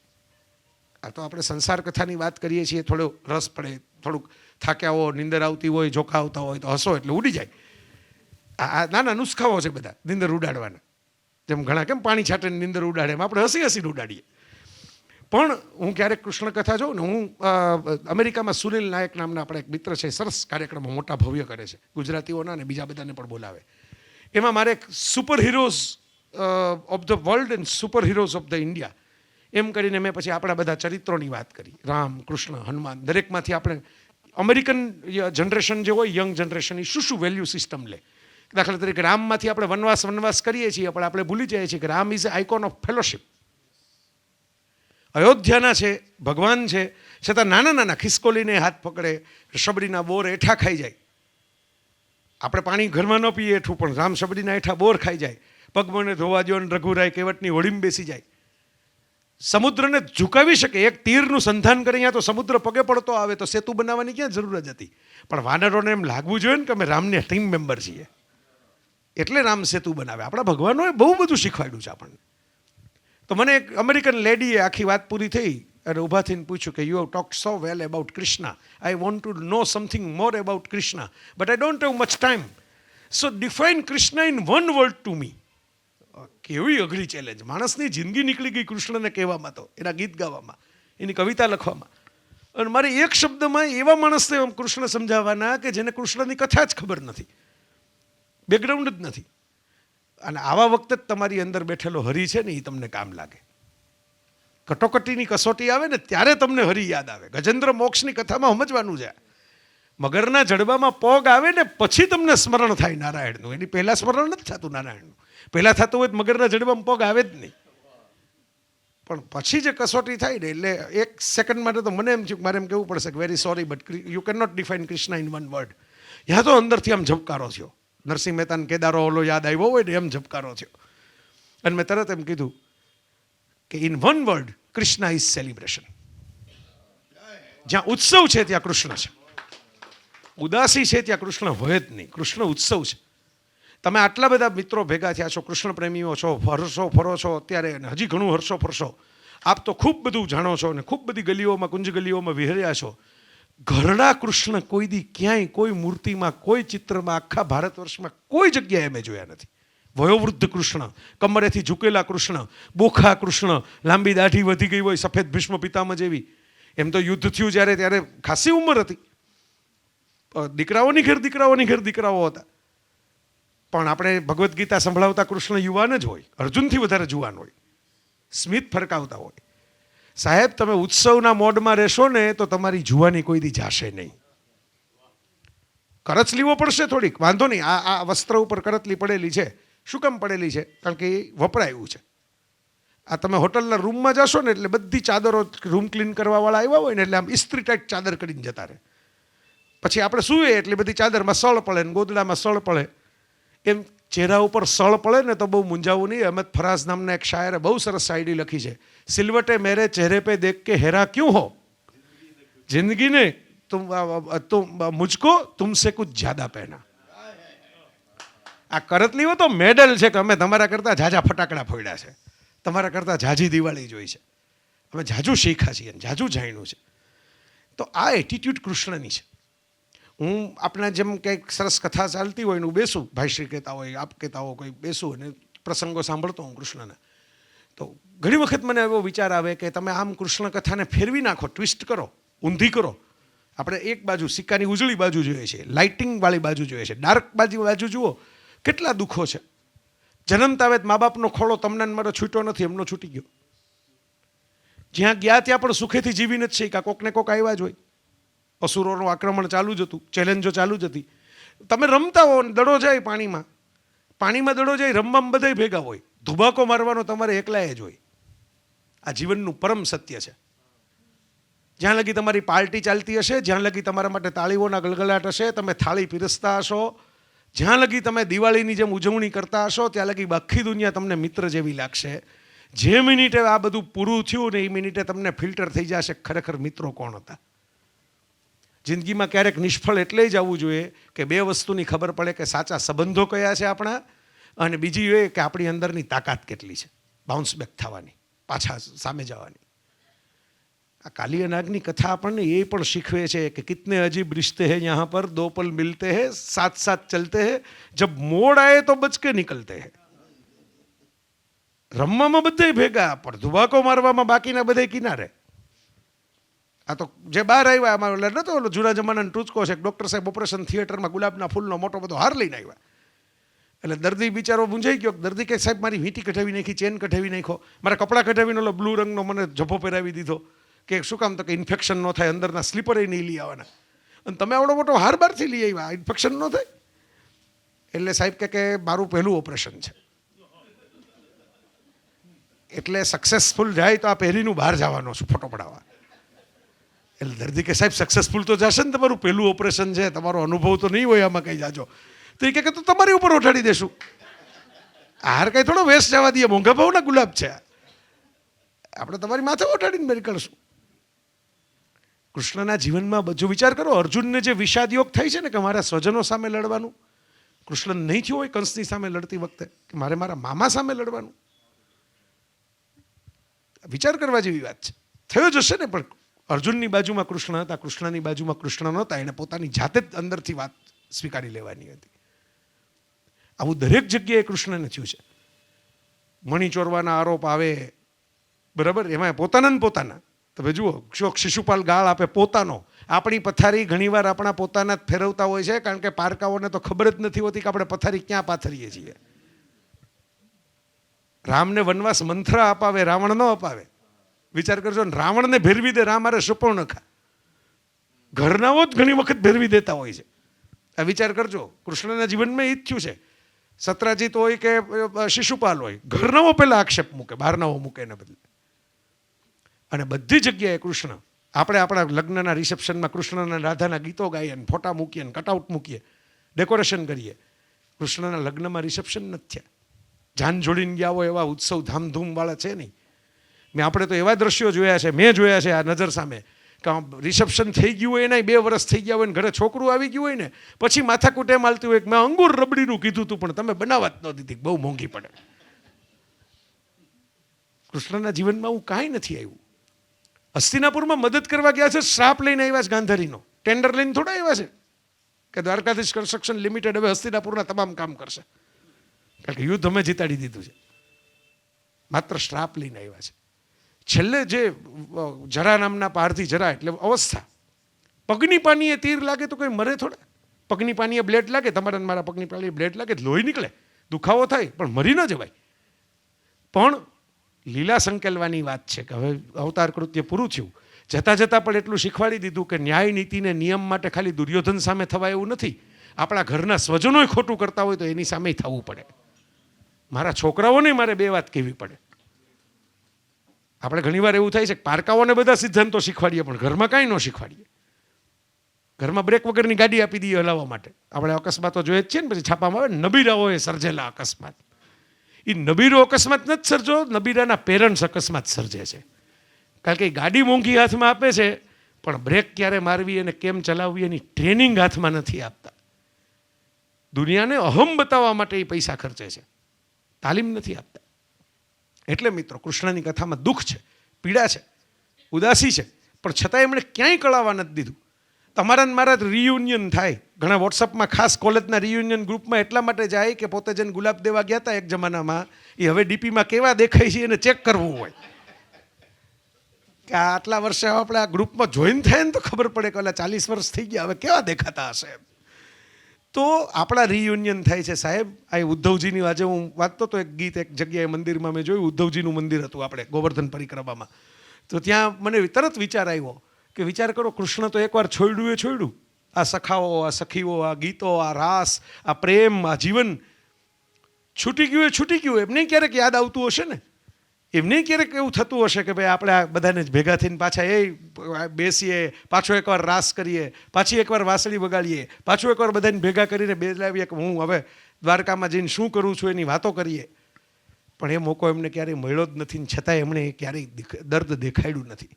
આ તો આપણે સંસાર કથાની વાત કરીએ છીએ, થોડો રસ પડે, થોડુંક થાક્યા હો, નીંદર આવતી હોય, જોખા આવતા હોય તો હસો એટલે ઉડી જાય. આ નાના નુસ્ખાઓ છે બધા નીંદર ઉડાડવાના. જેમ ઘણા કેમ પાણી છાંટીને નીંદર ઉડાડે, એમ આપણે હસીને ઉડાડીએ. પણ હું ક્યારેક કૃષ્ણ કથા જોઉં ને, હું અમેરિકામાં સુનિલ નાયક નામના આપણા એક મિત્ર છે, સરસ કાર્યક્રમો મોટા ભવ્ય કરે છે, ગુજરાતીઓના અને બીજા બધાને પણ બોલાવે. એમાં મારે super heroes of the world and super heroes of the India એમ કરીને મેં પછી આપણા બધા ચરિત્રોની વાત કરી. રામ, કૃષ્ણ, હનુમાન, દરેકમાંથી આપણે અમેરિકન જનરેશન જે હોય, યંગ જનરેશન, એ શું વેલ્યુ સિસ્ટમ લે. દાખલા તરીકે રામમાંથી આપણે વનવાસ કરીએ છીએ, પણ આપણે ભૂલી જઈએ છીએ કે Ram is icon of fellowship. અયોધ્યાના છે, ભગવાન છે, છતાં નાના નાના ખિસકોલીને હાથ પકડે, શબરીના બોર એઠા ખાઈ જાય. આપણે પાણી ઘરમાં ન પીએ એઠું, પણ રામ શબરીના એઠા બોર ખાઈ જાય. પગ મને ધોવા દો ને રઘુરાય કેવટની હોળીમાં બેસી જાય. સમુદ્રને ઝુકાવી શકે, એક તીરનું સંધાન કરે. અહીંયા તો સમુદ્ર પગે પડતો આવે તો સેતુ બનાવવાની ક્યાં જરૂર જ હતી. પણ વાનરોને એમ લાગવું જોઈએ ને કે અમે રામની ટીમ મેમ્બર છીએ, એટલે રામ સેતુ બનાવે. આપણા ભગવાનોએ બહુ બધું શીખવાડ્યું છે આપણને. તો મને એક અમેરિકન લેડીએ આખી વાત પૂરી થઈ અને ઊભા થઈને પૂછ્યું કે you have talked so well about Krishna. I want to know something more about Krishna, but I don't have much time. So define Krishna in one word to me. કેવી અઘરી ચેલેન્જ. માણસની જિંદગી નીકળી ગઈ કૃષ્ણને કહેવામાં, તો એના ગીત ગાવામાં, એની કવિતા લખવામાં. અને મારે એક શબ્દમાં એવા માણસને કૃષ્ણ સમજાવવાના કે જેને કૃષ્ણની કથા જ ખબર નથી, બેકગ્રાઉન્ડ જ નથી. અને આવા વખતે જ તમારી અંદર બેઠેલો હરિ છે ને, એ તમને કામ લાગે. કટોકટીની કસોટી આવે ને ત્યારે તમને હરિ યાદ આવે. ગજેન્દ્ર મોક્ષની કથામાં સમજવાનું છે. મગરના જડબામાં પગ આવે ને પછી તમને સ્મરણ થાય નારાયણનું. એની પહેલાં સ્મરણ નથી થતું નારાયણનું. પહેલાં થતું હોય તો મગરના જડબામાં પગ આવે જ નહીં. પણ પછી જે કસોટી થાય ને, એટલે એક સેકન્ડ માટે તો મને એમ થયું મારે એમ કહેવું પડશે કે very sorry but you can not define Krishna in one word. યા તો અંદરથી આમ ઝબકારો થયો, નરસિંહ મહેતાને કેદારો ઓલો યાદ આવ્યો હોય ને એમ ઝબકારો થયો. અને મેં તરત એમ કીધું કે in one word Krishna is celebration. જ્યાં ઉત્સવ છે ત્યાં કૃષ્ણ છે, ઉદાસી છે ત્યાં કૃષ્ણ હોય જ નહીં. કૃષ્ણ ઉત્સવ છે. તમે આટલા બધા મિત્રો ભેગા થયા છો, કૃષ્ણ પ્રેમીઓ છો, હરશો ફરો છો અત્યારે, અને હજી ઘણું હરશો ફરશો. આપ તો ખૂબ બધું જાણો છો અને ખૂબ બધી ગલીઓમાં, કુંજ ગલીઓમાં વિહર્યા છો. ઘરડા કૃષ્ણ કોઈ દી ક્યાંય કોઈ મૂર્તિમાં, કોઈ ચિત્રમાં, આખા ભારત વર્ષમાં કોઈ જગ્યાએ મેં જોયા નથી. વયોવૃદ્ધ કૃષ્ણ, કમરેથી ઝૂકેલા કૃષ્ણ, બોખા કૃષ્ણ, લાંબી દાઢી વધી ગઈ હોય, સફેદ ભીષ્મ પિતામહ જેવી. એમ તો યુદ્ધ થયું જ્યારે ત્યારે ખાસી ઉંમર હતી. દીકરાઓની ઘેર દીકરાઓ હતા. પણ આપણે ભગવદ્ ગીતા સંભળાવતા કૃષ્ણ યુવાન જ હોય, અર્જુનથી વધારે જુવાન હોય, સ્મિત ફરકાવતા હોય. સાહેબ, તમે ઉત્સવના મોડમાં રહેશો ને તો તમારી જુવાની કોઈ દી જાશે નહીં. કરચલીઓ પડશે થોડીક, વાંધો નહીં. આ વસ્ત્ર ઉપર કરચલી પડેલી છે. શું કામ પડેલી છે? કારણ કે એ વપરાયું છે. આ તમે હોટલના રૂમમાં જશો ને એટલે બધી ચાદરો રૂમ ક્લીન કરવાવાળા આવ્યા હોય ને એટલે આમ ઇસ્ત્રી ટાઈટ ચાદર કરીને જતા રહે. પછી આપણે સૂઈએ એટલે બધી ચાદરમાં સળ પડે ને ગોદડામાં સળ પડે. એમ ચહેરા ઉપર સળ પડે ને તો બહુ મૂંઝાવું નહીં. અહમદ ફરાઝ નામના એક શાયરે બહુ સરસ શાયરી લખી છે. સિલવટે મેરે ચહેરે પે દેખ કે હેરા ક્યું હો, જિંદગી ને તુમ મુझको तुमसे कुछ ज्यादा पहना. આ કરતલીઓ તો મેડલ છે કે અમે તમારા કરતાં ઝાઝા ફટાકડા ફોડ્યા છે, તમારા કરતાં ઝાઝી દિવાળી જોઈ છે, અમે ઝાઝું શીખ્યા છીએ, ઝાઝું જાણ્યું છે. તો આ એટીટ્યુડ કૃષ્ણની છે. હું આપણા જેમ કંઈક સરસ કથા ચાલતી હોય ને હું બેસું, ભાઈશ્રી કહેતા હોય, આપ કહેતા હો, કોઈ બેસું અને પ્રસંગો સાંભળતો હું કૃષ્ણના, તો ઘણી વખત મને એવો વિચાર આવે કે તમે આમ કૃષ્ણ કથાને ફેરવી નાખો, ટ્વિસ્ટ કરો, ઊંધી કરો. આપણે એક બાજુ સિક્કાની ઉજળી બાજુ જોઈએ છે, લાઇટિંગવાળી બાજુ જોઈએ છે, ડાર્ક બાજુ જુઓ. કેટલા દુઃખો છે. જન્મતા આવે મા બાપનો ખોળો તમને મારો છૂટ્યો નથી, એમનો છૂટી ગયો. જ્યાં ગયા ત્યાં પણ સુખેથી જીવી નથી શીખ્યા, કોકને કોક આવ્યા જ હોય. અસુરોનું આક્રમણ ચાલુ જ હતું, ચેલેન્જો ચાલુ જ હતી. તમે રમતા હો ને દડો જાય પાણીમાં દડો જાય, રમવામાં બધાય ભેગા હોય. ધુબાકો મારવાનો તમારે એકલાએ જ હોય. આ જીવનનું પરમ સત્ય છે. જ્યાં લગી તમારી પાર્ટી ચાલતી હશે, જ્યાં લગી તમારા માટે તાળીઓના ગલગલાટ હશે, તમે થાળી પીરસતા હશો, જ્યાં લગી તમે દિવાળીની જેમ ઉજવણી કરતા હશો, ત્યાં લગી આખી દુનિયા તમને મિત્ર જેવી લાગશે. જે મિનિટે આ બધું પૂરું થયું ને એ મિનિટે તમને ફિલ્ટર થઈ જશે ખરેખર મિત્રો કોણ હતા. જિંદગીમાં ક્યારેક નિષ્ફળ એટલે જ આવવું જોઈએ કે બે વસ્તુની ખબર પડે કે સાચા સંબંધો કયા છે આપણા, અને બીજી એ કે આપણી અંદરની તાકાત કેટલી છે બાઉન્સ બેક થવાની, પાછા સામે જવાની. આ કાલી અનાગની કથા આપણને એ પણ શીખવે છે કે કિતને અજીબ રિશ્તે હૈ યહાં પર, દો પલ મિલતે હૈ, સાથ સાથ ચલતે હૈ, જબ મોડ આયે તો બચ કે નિકલતે હૈ. રમવામાં બધાય ભેગા પણ ધુબાકો મારવામાં બાકીના બધાય કિનારે. આ તો જે બહાર આવ્યા આમાં એટલે નતો ઓલો જૂના જમાનાનો ટૂચકો છે, ડૉક્ટર સાહેબ ઓપરેશન થિયેટરમાં ગુલાબના ફૂલનો મોટો બધો હાર લઈને આવ્યા એટલે દર્દી બિચારો મૂંઝાઈ ગયો. દર્દી કે સાહેબ મારી વીંટી કઢાવી નાખી, ચેન કઢાવી નાખ્યો, મારા કપડાં કઢાવીને ઓલો બ્લુ રંગનો મને જભો પહેરાવી દીધો કે શું કામ? તો કે ઇન્ફેક્શન ન થાય, અંદરના સ્લીપરે નહીં લઈ આવવાના, અને તમે આવડો મોટો હાર બારથી લઈ આવ્યા, ઇન્ફેક્શન ન થાય. એટલે સાહેબ કે મારું પહેલું ઓપરેશન છે, એટલે સક્સેસફુલ જાય તો આ પહેરીનું બહાર જવાનો છું ફોટો પડાવવા. એટલે દર્દી કે સાહેબ સક્સેસફુલ તો જશે ને, તમારું પહેલું ઓપરેશન છે, તમારો અનુભવ તો નહીં હોય આમાં કંઈ જાજો. તો એ કે તો તમારી ઉપર ઉઠાડી દેશું. હાર કંઈ થોડો વેસ્ટ જવા દઈએ, મોંઘા ભાવના ગુલાબ છે, આપણે તમારી માથે ઉઠાડીને મેળ કરશું. કૃષ્ણના જીવનમાં બધું વિચાર કરો. અર્જુનને જે વિષાદ યોગ થાય છે ને કે મારા સ્વજનો સામે લડવાનું, કૃષ્ણ નહીં થયું હોય કંસની સામે લડતી વખતે કે મારે મારા મામા સામે લડવાનું. વિચાર કરવા જેવી વાત છે. થયો જ હશે ને, પણ અર્જુનની બાજુમાં કૃષ્ણ હતા, કૃષ્ણની બાજુમાં કૃષ્ણ નહોતા. એને પોતાની જાતે જ અંદરથી વાત સ્વીકારી લેવાની હતી. આવું દરેક જગ્યાએ કૃષ્ણને થયું છે. મણી ચોરવાના આરોપ આવે, બરાબર, એમાં પોતાના તમે જુઓ, શિશુપાલ ગાળ આપે પોતાનો. આપણી પથારી ઘણીવાર આપણા પોતાના જ ફેરવતા હોય છે, કારણ કે પારકાઓને તો ખબર જ નથી હોતી કે આપણે પથારી ક્યાં પાથરીએ છીએ. રામને વનવાસ મંથરા અપાવે, રાવણ ન અપાવે. વિચાર કરજો ને, રાવણને ભેરવી દે રામ અરે સુપર્ણખા. ઘરનાઓ જ ઘણી વખત ભેરવી દેતા હોય છે. આ વિચાર કરજો, કૃષ્ણના જીવનમાં એ જ થયું છે. સત્રાજીત હોય કે શિશુપાલ હોય, ઘરનાઓ પહેલા આક્ષેપ મૂકે, બહારનાઓ મૂકે એને બદલે. અને બધી જગ્યાએ કૃષ્ણ, આપણે આપણા લગ્નના રિસેપ્શનમાં કૃષ્ણના રાધાના ગીતો ગાઈએ, ફોટા મૂકીએ, કટઆઉટ મૂકીએ, ડેકોરેશન કરીએ. કૃષ્ણના લગ્નમાં રિસેપ્શન નથી થયા. જાન જોડીને ગયા હોય એવા ઉત્સવ ધામધૂમવાળા છે નહીં. આપણે તો એવા દ્રશ્યો જોયા છે, મેં જોયા છે આ નજર સામે, કે રિસેપ્શન થઈ ગયું હોય, એના 2 વર્ષ થઈ ગયા હોય ને ઘરે છોકરું આવી ગયું હોય ને, પછી માથાકૂટ એમ હાલતી હોય કે મેં અંગૂર રબડીનું કીધું હતું પણ તમે બનાવવા જ ન દીધી, બહુ મોંઘી પડે. કૃષ્ણના જીવનમાં હું કાંઈ નથી આવ્યું. હસ્તિનાપુરમાં મદદ કરવા ગયા છે, શ્રાપ લઈને આવ્યા છે ગાંધારીનો, ટેન્ડર લઈને થોડા આવ્યા છે કે દ્વારકાધીશ કન્સ્ટ્રક્શન લિમિટેડ હવે હસ્તિનાપુરના તમામ કામ કરશે, કારણ કે યુદ્ધ અમે જીતાડી દીધું છે. માત્ર શ્રાપ લઈને આવ્યા છે. છેલ્લે જે જરા નામના પારથી, જરા એટલે અવસ્થા, પગની પાનીએ તીર લાગે તો કોઈ મરે થોડા. પગની પાનીએ બ્લેડ લાગે, તમારા મારા પગની પાનીએ બ્લેડ લાગે, લોહી નીકળે, દુખાવો થાય, પણ મરી ન જવાય. પણ લીલા સંકેલવાની વાત છે કે હવે અવતાર કૃત્ય પૂરું થયું, જતાં જતાં પણ એટલું શીખવાડી દીધું કે ન્યાય નીતિને નિયમ માટે ખાલી દુર્યોધન સામે થવાય એવું નથી. આપણા ઘરના સ્વજનોય ખોટું કરતા હોય તો એની સામે થવું પડે. મારા છોકરાઓને મારે 2 વાત કહેવી પડે. આપણે ઘણીવાર એવું થાય છે કે પારકાઓને બધા સિદ્ધાંતો શીખવાડીએ પણ ઘરમાં કાંઈ ન શીખવાડીએ. ઘરમાં બ્રેક વગરની ગાડી આપી દઈએ હલાવવા માટે. આપણે અકસ્માતો જોઈએ જ છે ને, પછી છાપામાં આવે નબીરાઓએ સર્જેલા અકસ્માત. એ નબીરો અકસ્માત નથી સર્જો, નબીરાના પેરેન્ટ્સ અકસ્માત સર્જે છે. કારણ કે ગાડી મોંઘી હાથમાં આપે છે, પણ બ્રેક ક્યારે મારવી અને કેમ ચલાવવી એની ટ્રેનિંગ હાથમાં નથી આપતા. દુનિયાને અહમ બતાવવા માટે એ પૈસા ખર્ચે છે, તાલીમ નથી આપતા. એટલે મિત્રો, કૃષ્ણની કથામાં દુઃખ છે, પીડા છે, ઉદાસી છે, પણ છતાં એમણે ક્યાંય કળાવા નથી દીધું. તમારા ને મારા રિયુનિયન થાય. ઘણા વોટ્સઅપમાં ખાસ કોલેજના રિયુનિયન ગ્રુપમાં એટલા માટે જાય કે પોતે જેને ગુલાબ દેવા ગયા હતા એક જમાનામાં, એ હવે ડીપીમાં કેવા દેખાય છે એને ચેક કરવું હોય કે આટલા વર્ષે આપણે આ ગ્રુપમાં જોઈન થાય ને તો ખબર પડે કે ઓલા 40 વર્ષ થઈ ગયા, હવે કેવા દેખાતા હશે. તો આપણા રિયુનિયન થાય છે સાહેબ. આ ઉદ્ધવજીની આજે હું વાંચતો તો એક ગીત, એક જગ્યાએ મંદિરમાં મેં જોયું, ઉદ્ધવજીનું મંદિર હતું આપણે ગોવર્ધન પરિક્રમામાં. તો ત્યાં મને તરત વિચાર આવ્યો કે વિચાર કરો, કૃષ્ણ તો એકવાર છોડ્યું. આ સખાઓ, આ સખીઓ, આ ગીતો, આ રાસ, આ પ્રેમ, આ જીવન છૂટી ગયું. એમને ક્યારેક યાદ આવતું હશે ને, એમને ક્યારેક એવું થતું હશે કે ભાઈ આપણે આ બધાને જ ભેગા થઈને પાછા એ બેસીએ, પાછો એકવાર રાસ કરીએ, પાછી એકવાર વાંસળી વગાડીએ, પાછું એકવાર બધાને ભેગા કરીને બેલાવીએ કે હું હવે દ્વારકામાં જઈને શું કરું છું એની વાતો કરીએ. પણ એ મોકો એમને ક્યારેય મળ્યો જ નથી, છતાંય એમણે ક્યારેય દર્દ દેખાડ્યું નથી.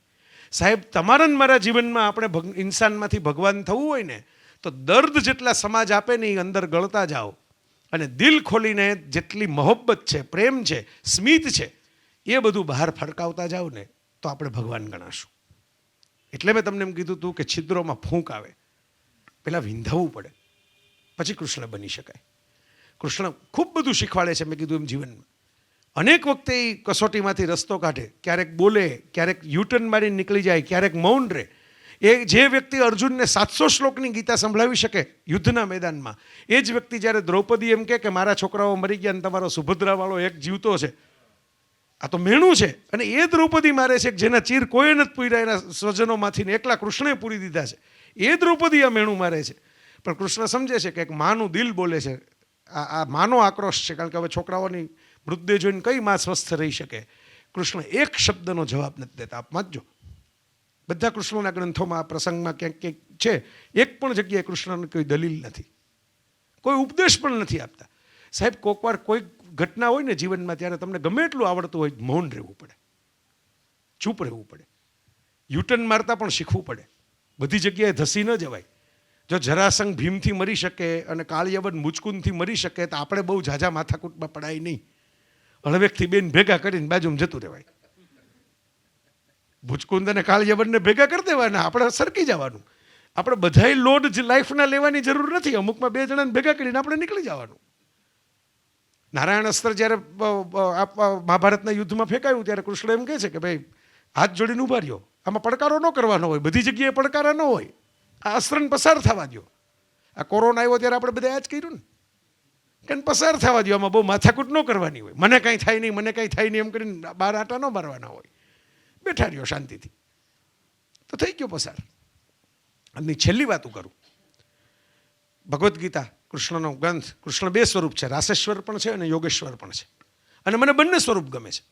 સાહેબ, તમારા ને મારા જીવનમાં આપણે ઇન્સાનમાંથી ભગવાન થવું હોય ને તો દર્દ જેટલા સમાજ આપે ને એ અંદર ગળતા જાઓ, અને દિલ ખોલીને જેટલી મોહબ્બત છે, પ્રેમ છે, સ્મિત છે, એ બધું બહાર ફડકાવતા જાઓ ને તો આપણે ભગવાન ગણાશું. એટલે મેં તમને એમ કીધું હતું કે છિદ્રોમાં ફૂંક આવે, પહેલાં વિંધાવવું પડે, પછી કૃષ્ણ બની શકાય. કૃષ્ણ ખૂબ બધું શીખવાડે છે, મેં કીધું એમ જીવનમાં. અનેક વખતે એ કસોટીમાંથી રસ્તો કાઢે, ક્યારેક બોલે, ક્યારેક યુટર્ન મારીને નીકળી જાય, ક્યારેક મૌન રહે. એ જે વ્યક્તિ અર્જુનને 700 શ્લોકની ગીતા સંભળાવી શકે યુદ્ધના મેદાનમાં, એ જ વ્યક્તિ જ્યારે દ્રૌપદી એમ કે મારા છોકરાઓ મરી ગયા અને તમારો સુભદ્રાવાળો એક જીવતો છે, આ તો મેણું છે, અને એ દ્રૌપદી મારે છે જેના ચીર કોઈ નથી પૂર્યા, એના સ્વજનોમાંથી ને એકલા કૃષ્ણે પૂરી દીધા છે, એ દ્રૌપદી આ મેણું મારે છે. પણ કૃષ્ણ સમજે છે કે એક માનું દિલ બોલે છે, આ માનો આક્રોશ છે, કારણ કે હવે છોકરાઓની મૃતદેહ જોઈને કઈ માં સ્વસ્થ રહી શકે. કૃષ્ણ એક શબ્દનો જવાબ નથી દેતા. આપ વાંચજો, બધા કૃષ્ણના ગ્રંથોમાં આ પ્રસંગમાં ક્યાંક ક્યાંક છે, એક પણ જગ્યાએ કૃષ્ણની કોઈ દલીલ નથી, કોઈ ઉપદેશ પણ નથી આપતા. સાહેબ, કોકવાર કોઈ ઘટના હોય ને જીવનમાં, ત્યારે તમને ગમે એટલું આવડતું હોય, મૌન રહેવું પડે, ચૂપ રહેવું પડે, યુટર્ન મારતા પણ શીખવું પડે, બધી જગ્યાએ ધસી ન જવાય. જો જરાસંઘ ભીમથી મરી શકે અને કાળિયાબન મુચકુંદથી મરી શકે તો આપણે બહુ ઝાઝા માથાકૂટમાં પડાય નહીં, હળવેકથી બેન ભેગા કરીને બાજુમાં જતું રહેવાય. મુચકુંદ અને કાળિયાબનને ભેગા કરી દેવાના, આપણે સરકી જવાનું. આપણે બધાય લોડ જ લાઈફના લેવાની જરૂર નથી, અમુકમાં 2 જણાને ભેગા કરીને આપણે નીકળી જવાનું. નારાયણ અસ્ત્ર જ્યારે મહાભારતના યુદ્ધમાં ફેંકાયું ત્યારે કૃષ્ણ એમ કહે છે કે ભાઈ હાથ જોડીને ઊભા રહ્યો, આમાં પડકારો ન કરવાનો હોય, બધી જગ્યાએ પડકારા ન હોય, આ અસ્ત્રને પસાર થવા દો. આ કોરોના આવ્યો ત્યારે આપણે બધા આ જ કર્યું ને, કે પસાર થવા દો, આમાં બહુ માથાકૂટ ન કરવાની હોય, મને કાંઈ થાય નહીં, મને કાંઈ થાય નહીં એમ કરીને બહાર આટા ન મારવાના હોય, બેઠા રહ્યો શાંતિથી, તો થઈ ગયો પસાર. અને છેલ્લી વાતું કરું, ભગવદ્ ગીતા કૃષ્ણનો ગ્રંથ, કૃષ્ણ 2 સ્વરૂપ છે, રાસેશ્વર પણ છે અને યોગેશ્વર પણ છે, અને મને બંને સ્વરૂપ ગમે છે.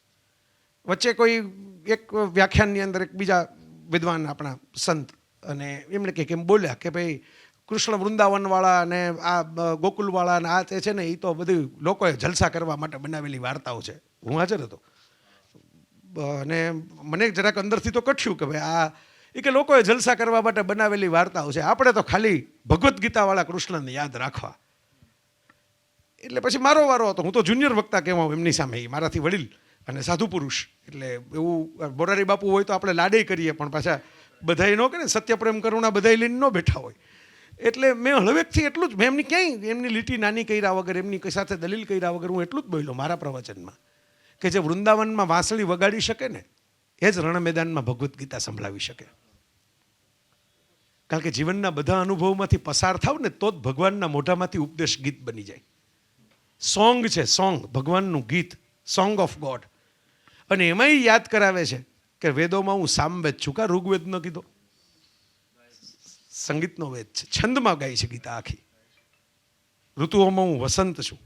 વચ્ચે કોઈ એક વ્યાખ્યાનની અંદર એક બીજા વિદ્વાન આપણા સંત અને એમણે કેમ બોલ્યા કે ભાઈ કૃષ્ણ વૃંદાવનવાળા અને આ ગોકુલવાળા અને આ તે છે ને, એ તો બધું લોકોએ જલસા કરવા માટે બનાવેલી વાર્તાઓ છે. હું હાજર હતો અને મને જરાક અંદરથી તો કઠ્યું કે ભાઈ આ એ કે લોકોએ જલસા કરવા માટે બનાવેલી વાર્તાઓ છે, આપણે તો ખાલી ભગવદ્ ગીતાવાળા કૃષ્ણને યાદ રાખવા. એટલે પછી મારો વારો હતો, હું તો જુનિયર વક્તા કહેવાઉં એમની સામે, એ મારાથી વડીલ અને સાધુ પુરુષ, એટલે એવું મોરારી બાપુ હોય તો આપણે લાડે કરીએ, પણ પાછા બધાય ન કરે, સત્યપ્રેમ કરુણા બધાય લઈને ન બેઠા હોય. એટલે મેં હળવેકથી એટલું જ, મેં એમની ક્યાંય એમની લીટી નાની કર્યા વગર, એમની સાથે દલીલ કર્યા વગર હું એટલું જ બોલ્યો મારા પ્રવચનમાં કે જે વૃંદાવનમાં વાંસળી વગાડી શકે ને, એ જ રણ મેદાનમાં ભગવદ્ ગીતા સંભળાવી શકે. કારણ કે જીવનના બધા અનુભવમાંથી પસાર થાવ ને તો જ ભગવાનના મોઢામાંથી ઉપદેશ ગીત બની જાય. સોંગ છે, સોંગ, ભગવાનનું ગીત, સોંગ ઓફ ગોડ. અને એમાંય યાદ કરાવે છે કે વેદોમાં હું સામવેદ છું, કા ઋગ્વેદ ન કીધો, સંગીતનો વેદ છે, છંદમાં ગાય છે ગીતા આખી. ઋતુઓમાં હું વસંત છું,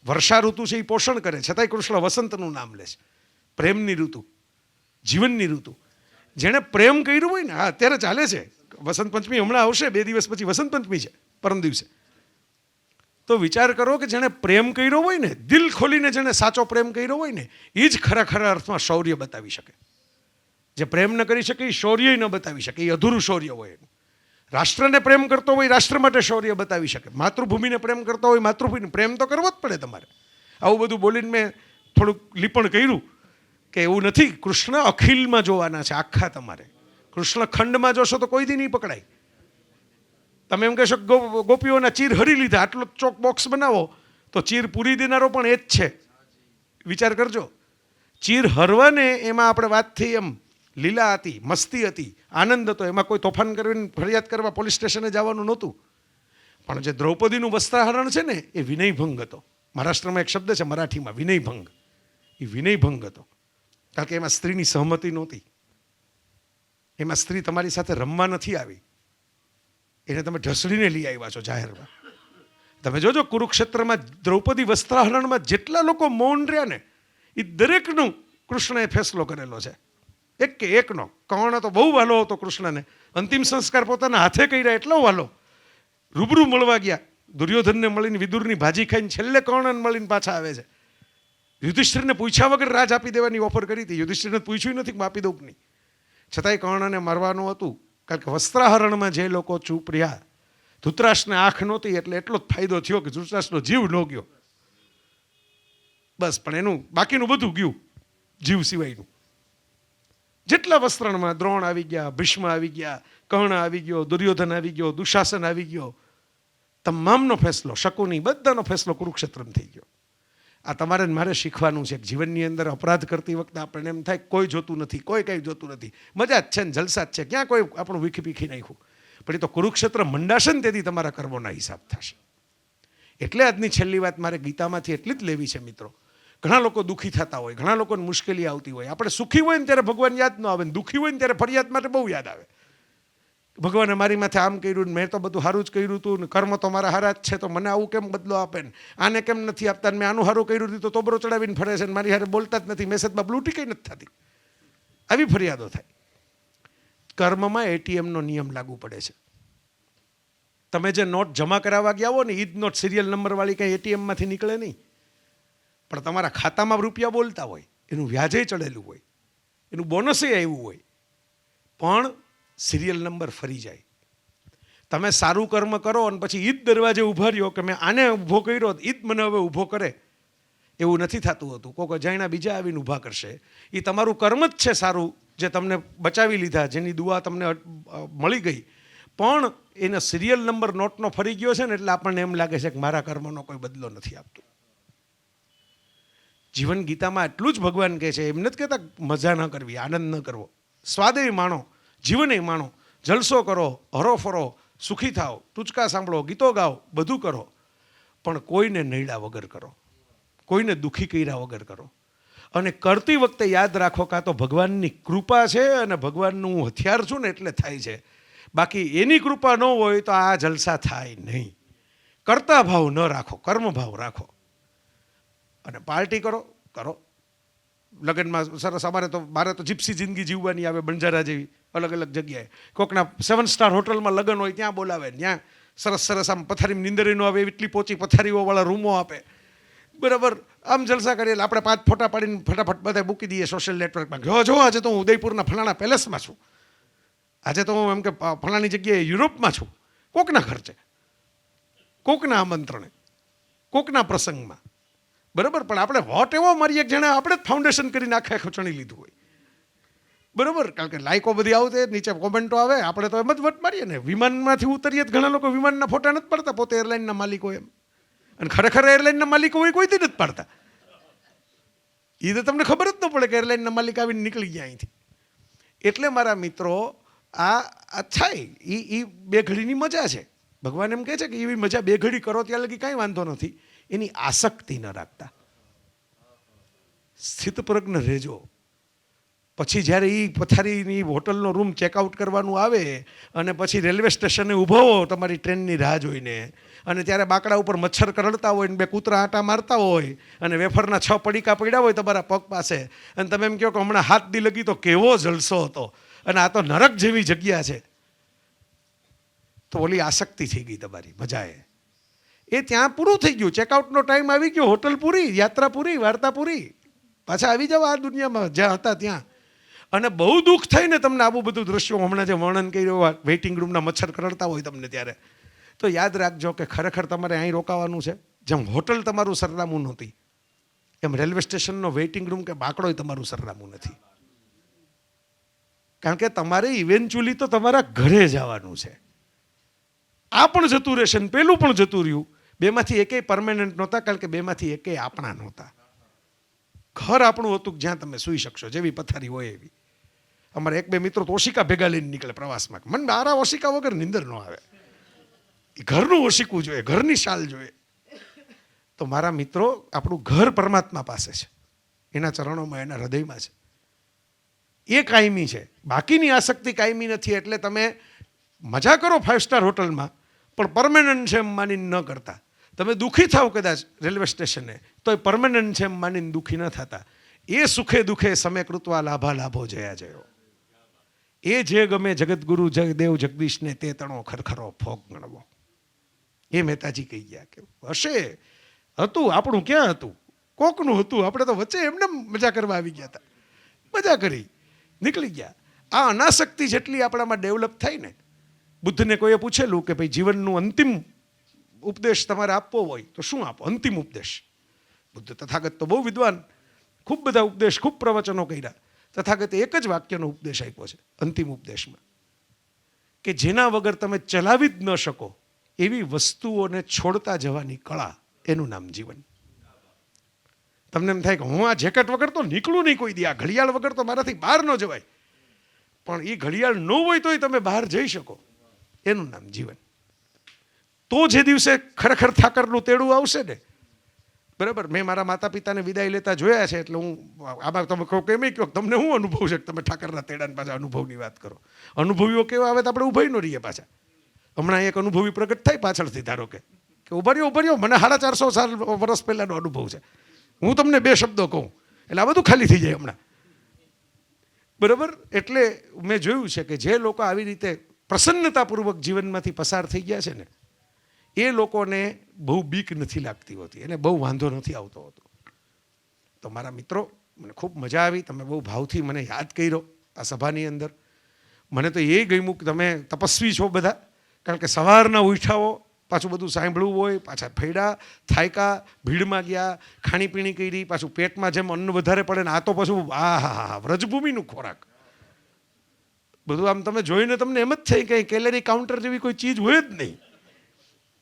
વર્ષા ઋતુ છે એ પોષણ કરે, છતાંય કૃષ્ણ વસંતનું નામ લે છે. પ્રેમની ઋતુ, જીવનની ઋતુ. જેણે પ્રેમ કર્યું હોય ને, હા અત્યારે ચાલે છે વસંત પંચમી, હમણાં આવશે 2 દિવસ પછી વસંત પંચમી છે, પરમ દિવસે. તો વિચાર કરો કે જેણે પ્રેમ કર્યો હોય ને, દિલ ખોલીને જેણે સાચો પ્રેમ કર્યો હોય ને, એ જ ખરા અર્થમાં શૌર્ય બતાવી શકે. જે પ્રેમ ન કરી શકે એ શૌર્ય ન બતાવી શકે, એ અધૂરું શૌર્ય હોય એનું. રાષ્ટ્રને પ્રેમ કરતો હોય રાષ્ટ્ર માટે શૌર્ય બતાવી શકે, માતૃભૂમિને પ્રેમ કરતો હોય માતૃભૂમિને પ્રેમ તો કરવો જ પડે તમારે. આવું બધું બોલીને મેં થોડુંક લીપણ કર્યું કે એવું નથી, કૃષ્ણ અખિલમાં જોવાના છે આખા. તમારે કૃષ્ણ ખંડમાં જોશો તો કોઈ દી નહીં પકડાય. તમે એમ કહેશો ગોપીઓના ચીર હરી લીધા, આટલો ચોક બોક્સ બનાવો તો ચીર પૂરી દેનારો પણ એ જ છે. વિચાર કરજો, ચીર હરવાને એમાં આપણે વાત થઈ એમ લીલા હતી, મસ્તી હતી, આનંદ હતો, એમાં કોઈ તોફાન કરીને ફરિયાદ કરવા પોલીસ સ્ટેશને જવાનું નહોતું. પણ જે દ્રૌપદીનું વસ્ત્રાહરણ છે ને, એ વિનયભંગ હતો. મહારાષ્ટ્રમાં એક શબ્દ છે મરાઠીમાં, વિનયભંગ. એ વિનયભંગ હતો, કારણ કે એમાં સ્ત્રીની સહમતિ નહોતી. એમાં સ્ત્રી તમારી સાથે રમવા નથી આવી, એને તમે ઢસડીને લઈ આવ્યા છો જાહેરમાં. તમે જોજો કુરુક્ષેત્રમાં દ્રૌપદી વસ્ત્રાહરણમાં જેટલા લોકો મૌન રહ્યા ને, એ દરેકનું કૃષ્ણએ ફેસલો કરેલો છે, એક કે એકનો. કર્ણ તો બહુ વાલો હતો કૃષ્ણને, અંતિમ સંસ્કાર પોતાના હાથે કર્યા એટલો વાલો. રૂબરૂ મળવા ગયા, દુર્યોધનને મળીને વિદુરની ભાજી ખાઈને છેલ્લે કર્ણને મળીને પાછા આવે છે. યુધિષ્ઠિરને પૂછ્યા વગર રાજ આપી દેવાની ઓફર કરી હતી, યુધિષ્ઠિરને પૂછ્યું નથી કે આપી દઉં કે નહીં. છતાંય કર્ણને મરવાનું હતું, કારણ કે વસ્ત્રાહરણમાં જે લોકો ચૂપ રહ્યા, ધૃતરાષ્ટ્રને આંખ નહોતી એટલે એટલો જ ફાયદો થયો કે ધૃતરાષ્ટ્રનો જીવ ન ગયો બસ, પણ એનું બાકીનું બધું ગયું જીવ સિવાયનું. જેટલા વસ્ત્રણમાં દ્રોણ આવી ગયા, ભીષ્મ આવી ગયા, કર્ણ આવી ગયો, દુર્યોધન આવી ગયો, દુશાસન આવી ગયો, તમામનો ફેસલો, શકુની બધાનો ફેસલો કુરુક્ષેત્રમાં થઈ ગયો. આ તમારે ને મારે શીખવાનું છે. જીવનની અંદર અપરાધ કરતી વખતે આપણને એમ થાય કોઈ જોતું નથી, કોઈ કંઈ જોતું નથી, મજા જ છે ને જલસા જ છે, ક્યાં કોઈ આપણું વીખી પીખી નાખ્યું. પણ એ તો કુરુક્ષેત્ર મંડાશે ને તેથી તમારા કર્મોના હિસાબ થશે. એટલે આજની છેલ્લી વાત મારે ગીતામાંથી એટલી જ લેવી છે મિત્રો. ઘણા લોકો દુઃખી થતા હોય, ઘણા લોકોને મુશ્કેલી આવતી હોય. આપણે સુખી હોય ને ત્યારે ભગવાન યાદ ન આવે, ને દુઃખી હોય ને ત્યારે ફરિયાદ માટે બહુ યાદ આવે. ભગવાને મારી માથે આમ કર્યું ને મેં તો બધું સારું જ કર્યું હતું ને કર્મ તો મારા હારા જ છે, તો મને આવું કેમ બદલો આપે ને આને કેમ નથી આપતા, મેં આનું સારું કર્યું હતું તો તોબરો ચડાવીને ફરે છે ને મારી હારે બોલતા જ નથી, મેસેજમાં બ્લુ ટીક નથી થતી. આવી ફરિયાદો થાય. કર્મમાં એટીએમનો નિયમ લાગુ પડે છે. તમે જે નોટ જમા કરાવવા ગયા હો ને એ જ નોટ સિરિયલ નંબરવાળી કંઈ એટીએમમાંથી નીકળે નહીં, પણ તમારા ખાતામાં રૂપિયા બોલતા હોય, એનું વ્યાજે ચડેલું હોય, એનું બોનસે આવ્યું હોય, પણ સિરિયલ નંબર ફરી જાય. તમે સારું કર્મ કરો અને પછી ઈ જ દરવાજે ઊભા રહ્યો કે મેં આને ઊભો કર્યો ઈ જ મને હવે ઊભો કરે, એવું નથી થતું હતું. કોઈક અજાણ્યા બીજા આવીને ઊભા કરશે. એ તમારું કર્મ જ છે સારું જે તમને બચાવી લીધા, જેની દુઆ તમને મળી ગઈ, પણ એને સિરિયલ નંબર નોટનો ફરી ગયો છે ને એટલે આપણને એમ લાગે છે કે મારા કર્મનો કોઈ બદલો નથી આપતું. જીવન ગીતામાં એટલું જ ભગવાન કહે છે, એમ નથી કહેતા મજા ન કરવી, આનંદ ન કરવો, સ્વાદે માણો, જીવને માણો, જલસો કરો, હરો ફરો, સુખી થાઓ, ટૂચકા સાંભળો, ગીતો ગાઓ, બધું કરો, પણ કોઈને નૈડા વગર કરો, કોઈને દુઃખી કર્યા વગર કરો. અને કરતી વખતે યાદ રાખો કાં તો ભગવાનની કૃપા છે અને ભગવાનનું હું હથિયાર છું ને એટલે થાય છે, બાકી એની કૃપા ન હોય તો આ જલસા થાય નહીં. કરતા ભાવ ન રાખો, કર્મ ભાવ રાખો. અને પાર્ટી કરો, લગ્નમાં સરસ. મારે તો જીપ્સી જિંદગી જીવવાની આવે, બંજારા જેવી, અલગ અલગ જગ્યાએ. કોકના 7 સ્ટાર હોટલમાં લગ્ન હોય ત્યાં બોલાવે, ત્યાં સરસ આમ પથારીમાં નીંદર ન આવે એટલી પોચી પથારીઓવાળા રૂમો આપે, બરાબર. આમ જલસા કરીએ. આપણે 5 ફોટા પાડીને ફટાફટ બધા મૂકી દઈએ સોશિયલ નેટવર્કમાં. જો આજે તો હું ઉદયપુરના ફલાણા પેલેસમાં છું, આજે તો હું એમ કે ફલાણી જગ્યાએ યુરોપમાં છું, કોકના ખર્ચે, કોકના આમંત્રણે, કોકના પ્રસંગમાં, બરાબર. પણ આપણે વોટ એવો મારીએ કે જેણે આપણે જ ફાઉન્ડેશન કરીને આખે ખચણી લીધું હોય, બરાબર. કારણ કે લાઈકો બધી આવતી, નીચે કોમેન્ટો આવે, આપણે તો એમ જ વટ મારીએ ને. વિમાનમાંથી ઉતરીએ તો ઘણા લોકો વિમાનના ફોટા નથી પાડતા, પોતે એરલાઇનના માલિકો એમ, અને ખરેખર એરલાઇનના માલિકો હોય કોઈથી નથી પાડતા. એ તો તમને ખબર જ ન પડે કે એરલાઇનના માલિક આવીને નીકળી ગયા અહીંથી. એટલે મારા મિત્રો આ થાય એ બે ઘડીની મજા છે. ભગવાન એમ કહે છે કે એવી મજા બે ઘડી કરો ત્યાં લગી કાંઈ વાંધો નથી, એની આસક્તિ ન રાખતા, સ્થિતપ્રજ્ઞ રહેજો. પછી જ્યારે એ પથારીની હોટલનો રૂમ ચેકઆઉટ કરવાનું આવે અને પછી રેલવે સ્ટેશને ઊભો હો તમારી ટ્રેનની રાહ જોઈને, અને ત્યારે બાકડા ઉપર મચ્છર કરડતા હોય ને 2 કૂતરા આંટા મારતા હોય અને વેફરના 6 પડીકા પડ્યા હોય તમારા પગ પાસે, અને તમે એમ કહો કે હમણાં હાથ દી લગી તો કેવો જલસો હતો, અને આ તો નરક જેવી જગ્યા છે, તો ઓલી આસક્તિ થઈ ગઈ તમારી મજાએ. એ ત્યાં પૂરું થઈ ગયું, ચેકઆઉટનો ટાઈમ આવી ગયો, હોટલ પૂરી, યાત્રા પૂરી, વાર્તા પૂરી, પાછા આવી જાવ આ દુનિયામાં જ્યાં હતા ત્યાં. અને બહુ દુઃખ થઈને તમને આવું બધું દ્રશ્યો હમણાં જે વર્ણન કર્યું, વેઇટિંગ રૂમના મચ્છર કરડતા હોય તમને ત્યારે, તો યાદ રાખજો કે ખરેખર તમારે અહીં રોકાવાનું છે. જેમ હોટલ તમારું સરનામું નહોતી, એમ રેલવે સ્ટેશનનો વેઇટિંગ રૂમ કે બાકડોય તમારું સરનામું નથી. કારણ કે તમારે ઇવેન્ચ્યુઅલી તો તમારા ઘરે જવાનું છે. આ પણ જતું રહેશે ને પેલું પણ જતું રહ્યું. બેમાંથી એકેય પરમેનન્ટ નહોતા, કારણ કે બેમાંથી એકેય આપણા નહોતા. ઘર આપણું હતું જ્યાં તમે સૂઈ શકશો, જેવી પથારી હોય એવી. અમારે 1-2 મિત્રો તો ઓશિકા ભેગા લઈને નીકળે પ્રવાસમાં. મને મારા ઓશિકા વગર નીંદર ન આવે, ઘરનું ઓશિકું જોઈએ, ઘરની શાલ જોઈએ. તો મારા મિત્રો, આપણું ઘર પરમાત્મા પાસે છે, એના ચરણોમાં, એના હૃદયમાં છે. એ કાયમી છે, બાકીની આસક્તિ કાયમી નથી. એટલે તમે મજા કરો 5 સ્ટાર હોટલમાં, પણ પરમેનન્ટ છે એમ માનીને ન કરતા. તમે દુઃખી થાવ કદાચ રેલવે સ્ટેશને, તો એ પરમેનન્ટ છે એમ માનીને દુઃખી ન થતા. એ સુખે દુઃખે સમે કૃત્વા લાભા લાભો જયા જયો. એ જે ગમે જગતગુરુ જગદેવ જગદીશને તે તણો ખરખરો ફોગ ગણવો. એ મહેતાજી કહી ગયા કે હશે, હતું આપણું ક્યાં હતું, કોકનું હતું, આપણે તો વચ્ચે એમને મજા કરવા આવી ગયા હતા, મજા કરી નીકળી ગયા. આ અનાસક્તિ જેટલી આપણામાં ડેવલપ થાય ને, બુદ્ધને કોઈએ પૂછેલું કે ભાઈ જીવનનું અંતિમ ઉપદેશ તમારે આપવો હોય તો શું આપો, અંતિમ ઉપદેશ. બુદ્ધ તથાગત તો બહુ વિદ્વાન, ખૂબ બધા ઉપદેશ, ખૂબ પ્રવચનો કર્યા. તથાગતે એક જ વાક્યનો ઉપદેશ આપ્યો છે અંતિમ ઉપદેશમાં, કે જેના વગર તમે ચલાવી જ ન શકો એવી વસ્તુઓને છોડતા જવાની કળા, એનું નામ જીવન. તમને એમ થાય કે હું આ જેકેટ વગર તો નીકળું નહીં કોઈ દી, આ ઘડિયાળ વગર તો મારાથી બહાર ન જવાય. પણ એ ઘડિયાળ ન હોય તોય તમે બહાર જઈ શકો. એનું નામ જીવન. તો જે દિવસે ખરેખર ઠાકરનું તેડું આવશે ને, બરાબર. મેં મારા માતા પિતાને વિદાય લેતા જોયા છે, એટલે હું આમાં તમે કહો કેમ કહો તમને શું અનુભવ છે કે તમે ઠાકરના તેડાને પાછા અનુભવની વાત કરો. અનુભવીઓ કેવા આવે તો આપણે ઉભાઈ ન રહીએ પાછા. હમણાં એક અનુભવી પ્રગટ થાય પાછળથી, ધારો કે ઉભા રહ્યો મને 450 સાલ વર્ષ પહેલાનો અનુભવ છે. હું તમને 2 શબ્દો કહું એટલે આ બધું ખાલી થઈ જાય હમણાં, બરાબર. એટલે મેં જોયું છે કે જે લોકો આવી રીતે પ્રસન્નતાપૂર્વક જીવનમાંથી પસાર થઈ ગયા છે ને, એ લોકોને બહુ બીક નથી લાગતી હોતી, એને બહુ વાંધો નથી આવતો હોતો. તો મારા મિત્રો, મને ખૂબ મજા આવી. તમે બહુ ભાવથી મને યાદ કર્યો આ સભાની અંદર. મને તો એ ગમ્યું કે તમે તપસ્વી છો બધા, કારણ કે સવારના ઉઠાવો, પાછું બધું સાંભળવું હોય, પાછા ફેડા થાયકા, ભીડમાં ગયા, ખાણીપીણી કરી, પાછું પેટમાં જેમ અન્ન વધારે પડે ને, આ તો પાછું વ્રજભૂમિનું ખોરાક બધું. આમ તમે જોઈને તમને એમ જ થાય કે કેલેરી કાઉન્ટર જેવી કોઈ ચીજ હોય જ નહીં.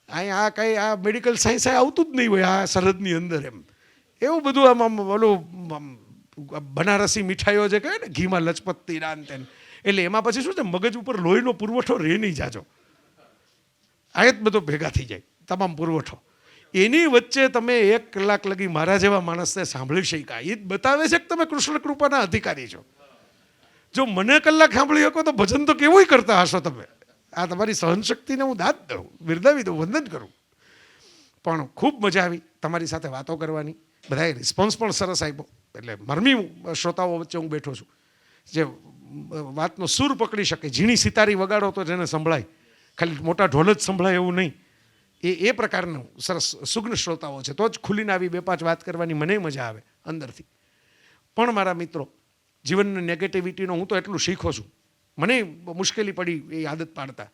અહીંયા આ કાંઈ આ મેડિકલ સાયન્સ આવતું જ નહીં હોય આ સરહદની અંદર. એમ એવું બધું આમ ઓલું બનારસી મીઠાઈઓ જે કહે ને, ઘીમાં લચપતથી રાન તેન, એટલે એમાં પછી શું છે, મગજ ઉપર લોહીનો પુરવઠો રહે નહીં જાજો, આ જ બધો ભેગા થઈ જાય તમામ પુરવઠો. એની વચ્ચે તમે 1 કલાક લગી મારા જેવા માણસને સાંભળી શક્યા, એ જ બતાવે છે કે તમે કૃષ્ણ કૃપાના અધિકારી છો. જો મને કલાક સાંભળી શકો તો ભજન તો કેવું કરતા હશો તમે. આ તમારી સહનશક્તિને હું દાદ દઉં, બિરદાવી દઉં, વંદન કરું. પણ ખૂબ મજા આવી તમારી સાથે વાતો કરવાની. બધાએ રિસ્પોન્સ પણ સરસ આપ્યો. એટલે મરમી શ્રોતાઓ વચ્ચે હું બેઠો છું, જે વાતનો સૂર પકડી શકે. ઝીણી સિતારી વગાડો તો જેને સંભળાય, ખાલી મોટા ઢોલ જ સંભળાય એવું નહીં. એ પ્રકારનું સરસ સુગ્ન શ્રોતાઓ છે, તો જ ખુલીને આવી 2-5 વાત કરવાની મને મજા આવે અંદરથી. પણ મારા મિત્રો, જીવનની નેગેટિવિટીનો હું તો એટલું શીખો છું. મને મુશ્કેલી પડી એ આદત પાડતા.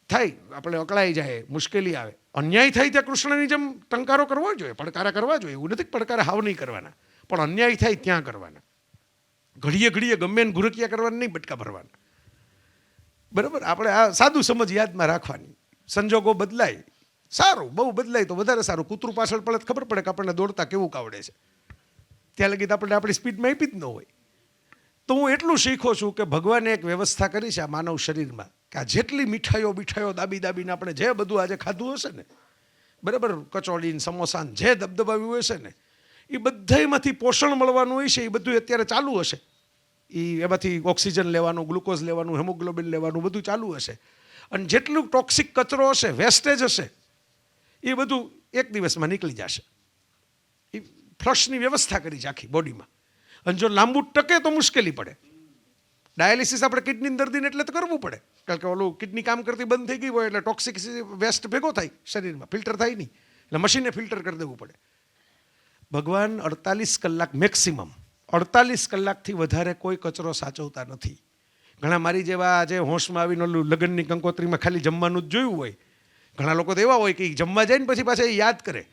થાય આપણે અકળાઈ જાય, મુશ્કેલી આવે, અન્યાય થાય ત્યાં કૃષ્ણની જેમ ટંકારો કરવો જોઈએ, પડકારા કરવા જોઈએ. એવું નથી પડકારા હાવ નહીં કરવાના, પણ અન્યાય થાય ત્યાં કરવાના. ઘડીએ ઘડીએ ગમે ને ગુરકિયા કરવાના નહીં, બટકા ભરવાના, બરાબર. આપણે આ સાદું સમજ યાદમાં રાખવાની. સંજોગો બદલાય, સારું, બહુ બદલાય તો વધારે સારું. કૂતરું પાછળ પડે ખબર પડે કે આપણને દોડતા કેવું આવડે છે. ત્યાં લગી તો આપણે આપણી સ્પીડમાં આપી જ ન હોય. તો હું એટલું શીખો છું કે ભગવાને એક વ્યવસ્થા કરી છે આ માનવ શરીરમાં, કે આ જેટલી મીઠાઈઓ દાબીને આપણે જે બધું આજે ખાધું હશે ને, બરાબર, કચોડીને સમોસાને જે દબદબાવ્યું હશે ને, એ બધામાંથી પોષણ મળવાનું હોય છે. એ બધું અત્યારે ચાલુ હશે. એમાંથી ઓક્સિજન લેવાનું, ગ્લુકોઝ લેવાનું, હેમોગ્લોબિન લેવાનું બધું ચાલુ હશે. અને જેટલું ટોક્સિક કચરો હશે, વેસ્ટેજ હશે, એ બધું એક દિવસમાં નીકળી જશે. એ ફ્લશની વ્યવસ્થા કરી છે આખી બોડીમાં. અને જો લાંબુ ટકે તો મુશ્કેલી પડે. ડાયાલિસિસ આપણે કિડની દર્દીને એટલે તો કરવું પડે, કારણ કે ઓલું કિડની કામ કરતી બંધ થઈ ગઈ હોય એટલે ટોક્સિક વેસ્ટ ભેગો થાય શરીરમાં, ફિલ્ટર થાય નહીં, એટલે મશીને ફિલ્ટર કરી દેવું પડે. ભગવાન 48 કલાક મેક્સિમમ 48 કલાકથી વધારે કોઈ કચરો સાચવતા નથી. ઘણા મારી જેવા આજે હોશમાં આવીને ઓલું લગ્નની કંકોત્રીમાં ખાલી જમવાનું જ જોયું હોય. ઘણા લોકો તો એવા હોય કે જમવા જાય ને પછી પાછા એ યાદ કરે,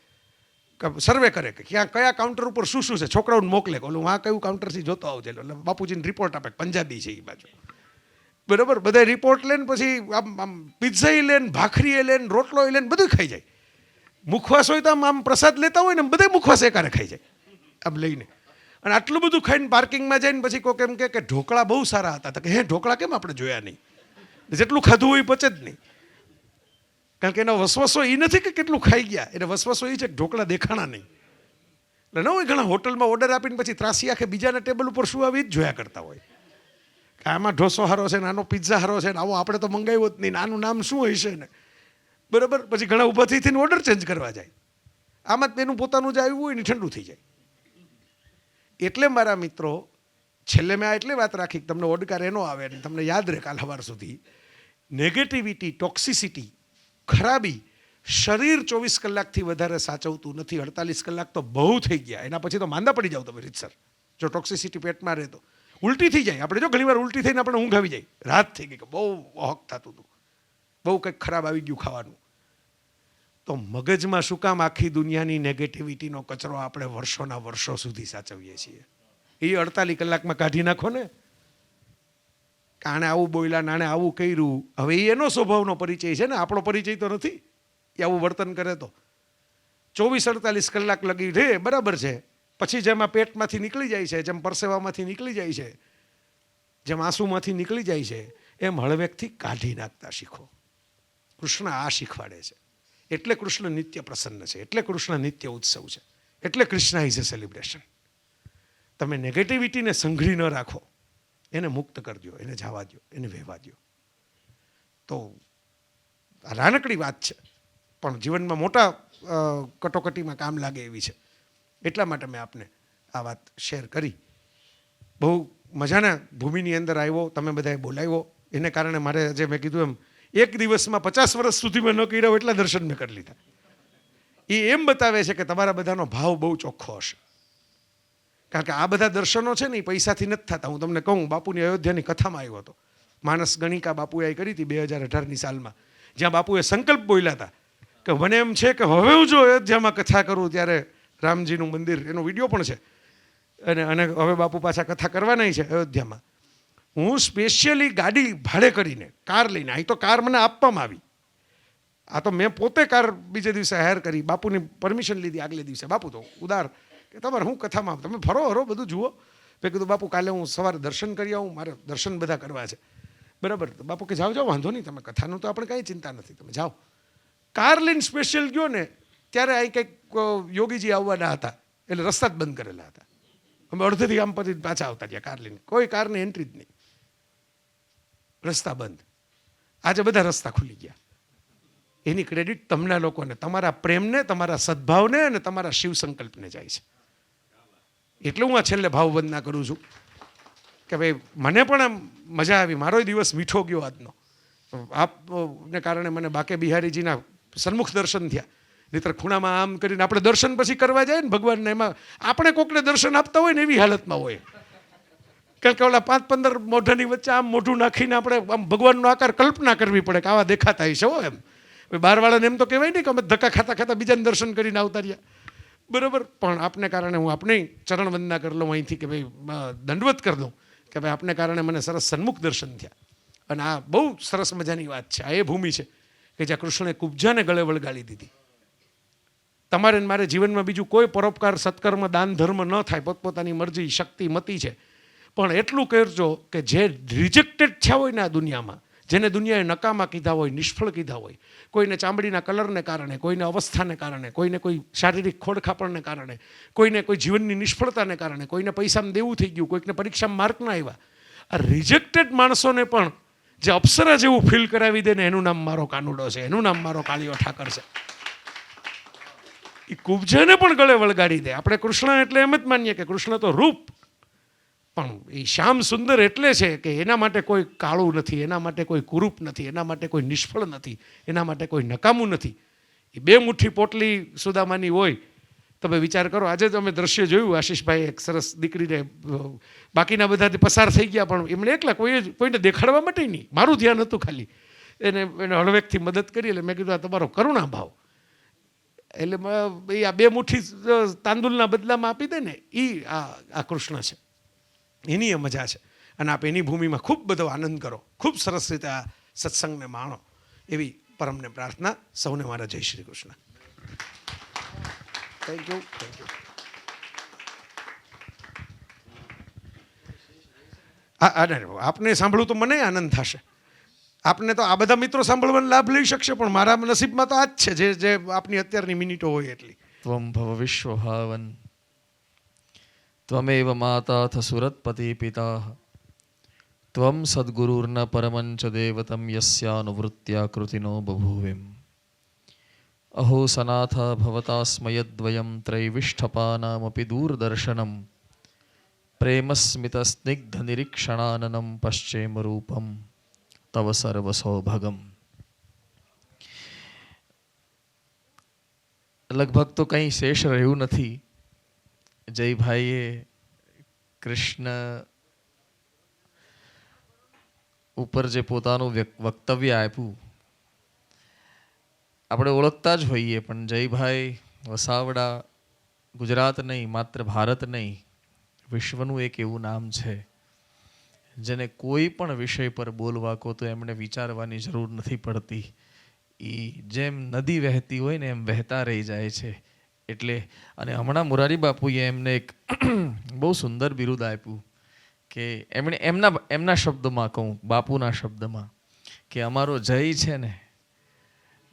સર્વે કરે કે ક્યાં કયા કાઉન્ટર ઉપર શું શું છે, છોકરાઓને મોકલે, ઓલું આ કયું કાઉન્ટરથી જોતો આવજે, એટલે બાપુજીને રિપોર્ટ આપે, પંજાબી છે એ બાજુ, બરાબર. બધા રિપોર્ટ લઈને પછી આમ પિઝ્ઝા લઈને, ભાખરી લઈને, રોટલો લઈને બધું ખાઈ જાય. મુખવાસ હોય તો આમ પ્રસાદ લેતા હોય ને બધા મુખવાસ એકારે ખાઈ જાય આમ લઈને. અને આટલું બધું ખાઈને પાર્કિંગમાં જઈને પછી કોઈ એમ કે ઢોકળા બહુ સારા હતા. તો કે હે, ઢોકળા કેમ આપણે જોયા નહીં? જેટલું ખાધું હોય એ પચે જ નહીં. કારણ કે એનો વસવસો એ નથી કે કેટલું ખાઈ ગયા, એને વસવસો એ છે કે ઢોકળા દેખાણા નહીં. એટલે ન હોય ઘણા હોટલમાં ઓર્ડર આપીને પછી ત્રાસી આખે બીજાના ટેબલ ઉપર શું આવી જ જોયા કરતા હોય કે આમાં ઢોસો હારો છે ને, આનો પિઝા હારો છે ને, આવો આપણે તો મંગાવ્યો જ નહીં, આનું નામ શું હોય છે ને, બરાબર. પછી ઘણા ઊભા થઈને ઓર્ડર ચેન્જ કરવા જાય. આમાં જ એનું પોતાનું જે આવ્યું હોય ને ઠંડુ થઈ જાય. એટલે મારા મિત્રો, છેલ્લે મેં આ એટલી વાત રાખી કે તમને ઓડકાર એનો આવે અને તમને યાદ રહે કાલ સવાર સુધી. નેગેટિવિટી, ટોક્સિસિટી, ખરાબી શરીર 24 કલાકથી વધારે સાચવતું નથી. 48 કલાક તો બહુ થઈ ગયા. એના પછી તો માંદા પડી જાવ તમે રીતસર. જો ટોક્સિસિટી પેટમાં રહે તો ઉલટી થઈ જાય. આપણે જો ઘણીવાર ઉલટી થઈને આપણે ઊંઘ આવી જાય, રાત થઈ ગઈ કે બહુ વહક થતું હતું, બહુ કંઈક ખરાબ આવી ગયું ખાવાનું. તો મગજમાં શું કામ આખી દુનિયાની નેગેટિવિટીનો કચરો આપણે વર્ષોના વર્ષો સુધી સાચવીએ છીએ? એ 48 કલાકમાં કાઢી નાખો ને. આણે આવું બોલ્યા, આણે આવું કર્યું. હવે એ એનો સ્વભાવનો પરિચય છે ને, આપણો પરિચય તો નથી. એ આવું વર્તન કરે તો 24-48 કલાક લગી રે બરાબર છે, પછી જેમ આ પેટમાંથી નીકળી જાય છે, જેમ પરસેવામાંથી નીકળી જાય છે, જેમ આંસુમાંથી નીકળી જાય છે, એમ હળવેકથી કાઢી નાખતા શીખો. કૃષ્ણ આ શીખવાડે છે. એટલે કૃષ્ણ નિત્ય પ્રસન્ન છે, એટલે કૃષ્ણ નિત્ય ઉત્સવ છે, એટલે કૃષ્ણ ઇઝ અ સેલિબ્રેશન. તમે નેગેટિવિટીને સંઘરી ન રાખો, એને મુક્ત કરજો, એને જવા દો, એને વહેવા દો. તો આ નાનકડી વાત છે, પણ જીવનમાં મોટા કટોકટીમાં કામ લાગે એવી છે. એટલા માટે મેં આપને આ વાત શેર કરી. બહુ મજાના ભૂમિની અંદર આવ્યો, તમે બધાએ બોલાવ્યો, એને કારણે મારે જે મેં કીધું એમ એક દિવસમાં 50 વર્ષ સુધી મેં ન કર્યા એટલા દર્શન મેં કરી લીધા. એ એમ બતાવે છે કે તમારા બધાનો ભાવ બહુ ચોખ્ખો હશે. કારણ કે આ બધા દર્શનો છે ને એ પૈસાથી નથી થતા. હું તમને કહું, બાપુની અયોધ્યાની કથામાં આવ્યો હતો. માનસ ગણિકા બાપુએ કરી હતી 2018ની સાલમાં, જ્યાં બાપુએ સંકલ્પ બોલ્યા હતા કે મને એમ છે કે હવે હું જો અયોધ્યામાં કથા કરું ત્યારે રામજીનું મંદિર, એનો વિડીયો પણ છે, અને હવે બાપુ પાછા કથા કરવાના છે અયોધ્યામાં. હું સ્પેશિયલી ગાડી ભાડે કરીને કાર લઈને, અહીં તો કાર મને આપવામાં આવી, આ તો મેં પોતે કાર બીજે દિવસે હાયર કરી, બાપુની પરમિશન લીધી આગલે દિવસે. બાપુ તો ઉદાર કે તમારે હું કથામાં તમે ફરો બધું જુઓ. મેં કીધું બાપુ કાલે હું સવારે દર્શન કરી આવું, મારે દર્શન બધા કરવા છે. બરાબર? તો બાપુ કે જાઓ વાંધો નહીં, તમે કથાનું તો આપણે કાંઈ ચિંતા નથી, તમે જાઓ. કાર લઈને સ્પેશિયલ ગયો ને ત્યારે અહીં કંઈક યોગીજી આવવાના હતા, એટલે રસ્તા જ બંધ કરેલા હતા. અમે અડધેથી આમ પછી પાછા આવતા રહ્યા કાર લઈને, કોઈ કારની એન્ટ્રી જ નહીં, રસ્તા બંધ. આજે બધા રસ્તા ખુલી ગયા. એની ક્રેડિટ તમને લોકોને, તમારા પ્રેમને, તમારા સદભાવને અને તમારા શિવ સંકલ્પને જાય છે. એટલે હું આ છેલ્લે ભાવ વંદના કરું છું કે ભાઈ મને પણ આમ મજા આવી, મારો દિવસ મીઠો ગયો આજનો. આપને કારણે મને બાકે બિહારીજીના સન્મુખ દર્શન થયા. નહીંતર ખૂણામાં આમ કરીને આપણે દર્શન પછી કરવા જાય ને ભગવાનને, એમાં આપણે કોકને દર્શન આપતા હોય ને એવી હાલતમાં હોય. કારણ કે ઓલા 5-15 મોઢાની વચ્ચે આમ મોઢું નાખીને આપણે આમ ભગવાનનો આકાર કલ્પના કરવી પડે કે આવા દેખાતા હશે હો એમ. બહારવાળાને એમ તો કહેવાય નહીં કે અમે ધક્કા ખાતા ખાતા બીજાને દર્શન કરીને આવતા રહ્યા. બરાબર? પણ આપને કારણે હું આપણે ચરણ વંદના કરી લઉં અહીંથી કે ભાઈ દંડવત કરી દઉં કે ભાઈ આપને કારણે મને સરસ સન્મુખ દર્શન થયા. અને આ બહુ સરસ મજાની વાત છે. આ એ ભૂમિ છે કે જ્યાં કૃષ્ણે કુબ્જાને ગળે વળગાડી દીધી. તમારે મારે જીવનમાં બીજું કોઈ પરોપકાર, સત્કર્મ, દાન, ધર્મ ન થાય, પોતપોતાની મરજી, શક્તિ, મતી છે. પણ એટલું કરજો કે જે રિજેક્ટેડ થયા હોય ને આ દુનિયામાં, જેને દુનિયાએ નકામા કીધા હોય, નિષ્ફળ કીધા હોય, કોઈને ચામડીના કલરને કારણે, કોઈને અવસ્થાને કારણે, કોઈને કોઈ શારીરિક ખોડખાપણને કારણે, કોઈને કોઈ જીવનની નિષ્ફળતાને કારણે, કોઈને પૈસામાં દેવું થઈ ગયું, કોઈકને પરીક્ષામાં માર્ક ના આવ્યા, આ રિજેક્ટેડ માણસોને પણ જે અપ્સરા જેવું ફીલ કરાવી દે ને એનું નામ મારો કાનુડો છે, એનું નામ મારો કાળિયો ઠાકર છે. એ કુબ્જાને પણ ગળે વળગાડી દે. આપણે કૃષ્ણ એટલે એમ જ માનીએ કે કૃષ્ણ તો રૂપ, પણ એ શ્યામ સુંદર એટલે છે કે એના માટે કોઈ કાળું નથી, એના માટે કોઈ કુરૂપ નથી, એના માટે કોઈ નિષ્ફળ નથી, એના માટે કોઈ નકામું નથી. એ 2 મુઠ્ઠી પોટલી સુદામાની હોય. તમે વિચાર કરો, આજે તો અમે દ્રશ્ય જોયું, આશીષભાઈ એક સરસ દીકરીને, બાકીના બધા પસાર થઈ ગયા પણ એમણે એકલા કોઈને દેખાડવા માટે નહીં, મારું ધ્યાન હતું ખાલી, એને હળવેકથી મદદ કરી. એટલે મેં કીધું આ તમારો કરુણા ભાવ, એટલે એ આ 2 મુઠ્ઠી તાંદુલના બદલામાં આપી દે ને, એ આ કૃષ્ણ છે, એની એ મજા છે. અને આપ એની ભૂમિમાં ખૂબ બધો આનંદ કરો, ખૂબ સરસ રીતે આ સત્સંગને માણો, એવી પરમને પ્રાર્થના. સૌને મારા જય શ્રી કૃષ્ણ. Thank you. આપને સાંભળવું તો મને આનંદ થશે. આપને તો આ બધા મિત્રો સાંભળવાનો લાભ લઈ શકશે, પણ મારા નસીબમાં તો આ જ છે જે આપની અત્યારની મિનિટો હોય એટલી. ત્વમ ભવ વિશ્વભાવન ત્વમેવ માતા અથ સુરતપતિ પિતા ત્વમ સદ્ગુરુર્ન પરમંચ દેવતમ યસ્યાનુવૃત્ત્યા કૃતિનો બભૂવિમ અહો સનાથ ભવતાસ્મયદ્વયમ ત્રૈવિષ્ઠપાનામપી દૂરદર્શનમ પ્રેમસ્મિત સ્નિગ્ધ નિરીક્ષણાનનમ પશ્ચેમ રૂપમ તવ સર્વસૌભગમ. લગભગ તો કંઈ શેષ રહ્યું નથી. જયભાઈએ કૃષ્ણ ઉપર જે પોતાનું વક્તવ્ય આપ્યું, આપણે ઓળખતા જ હોઈએ, પણ જયભાઈ વસાવડા ગુજરાત નહીં, માત્ર ભારત નહીં, વિશ્વનું એક એવું નામ છે જેને કોઈ પણ વિષય પર બોલવા કહો તો એમણે વિચારવાની જરૂર નથી પડતી. એ જેમ નદી વહેતી હોય ને એમ વહેતા રહી જાય છે. એટલે અને હમણાં મોરારી બાપુએ એમને એક બહુ સુંદર બિરુદ આપ્યું કે એમણે એમના શબ્દમાં કહું, બાપુના શબ્દમાં, કે અમારો જય છે ને,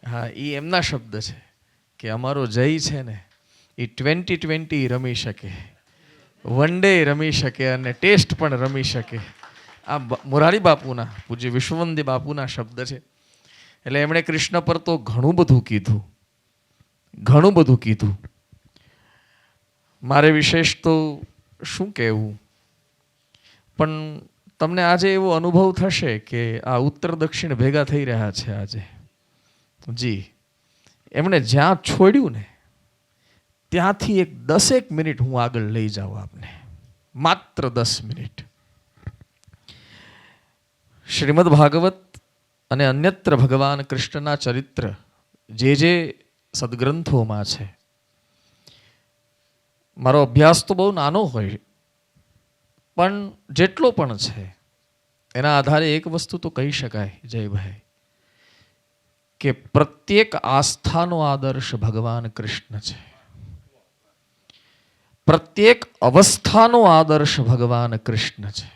હા એ એમના શબ્દ છે કે અમારો જય છે ને એ 2020 રમી શકે, વન ડે રમી શકે અને ટેસ્ટ પણ રમી શકે. આ મોરારી બાપુના, પૂજ્ય વિશ્વવંદી બાપુના શબ્દ છે. એટલે એમણે કૃષ્ણ પર તો ઘણું બધું કીધું, ઘણું બધું કીધું. મારે વિશેષ તો શું કહેવું, પણ તમને આજે એવો અનુભવ થશે કે આ ઉત્તર દક્ષિણ ભેગા થઈ રહ્યા છે આજે. જી, એમણે જ્યાં છોડ્યું ને ત્યાંથી એક 10 મિનિટ હું આગળ લઈ જાઉં આપને, માત્ર 10 મિનિટ. શ્રીમદ ભાગવત અને અન્યત્ર ભગવાન કૃષ્ણના ચરિત્ર જે સદગ્રંથોમાં છે, મારો અભ્યાસ તો બહુ નાનો હોય પણ જેટલો પણ છે એના આધારે એક વસ્તુ તો કહી શકાય જયભાઈ, કે પ્રત્યેક આસ્થાનો આદર્શ ભગવાન કૃષ્ણ છે. પ્રત્યેક અવસ્થાનો આદર્શ ભગવાન કૃષ્ણ છે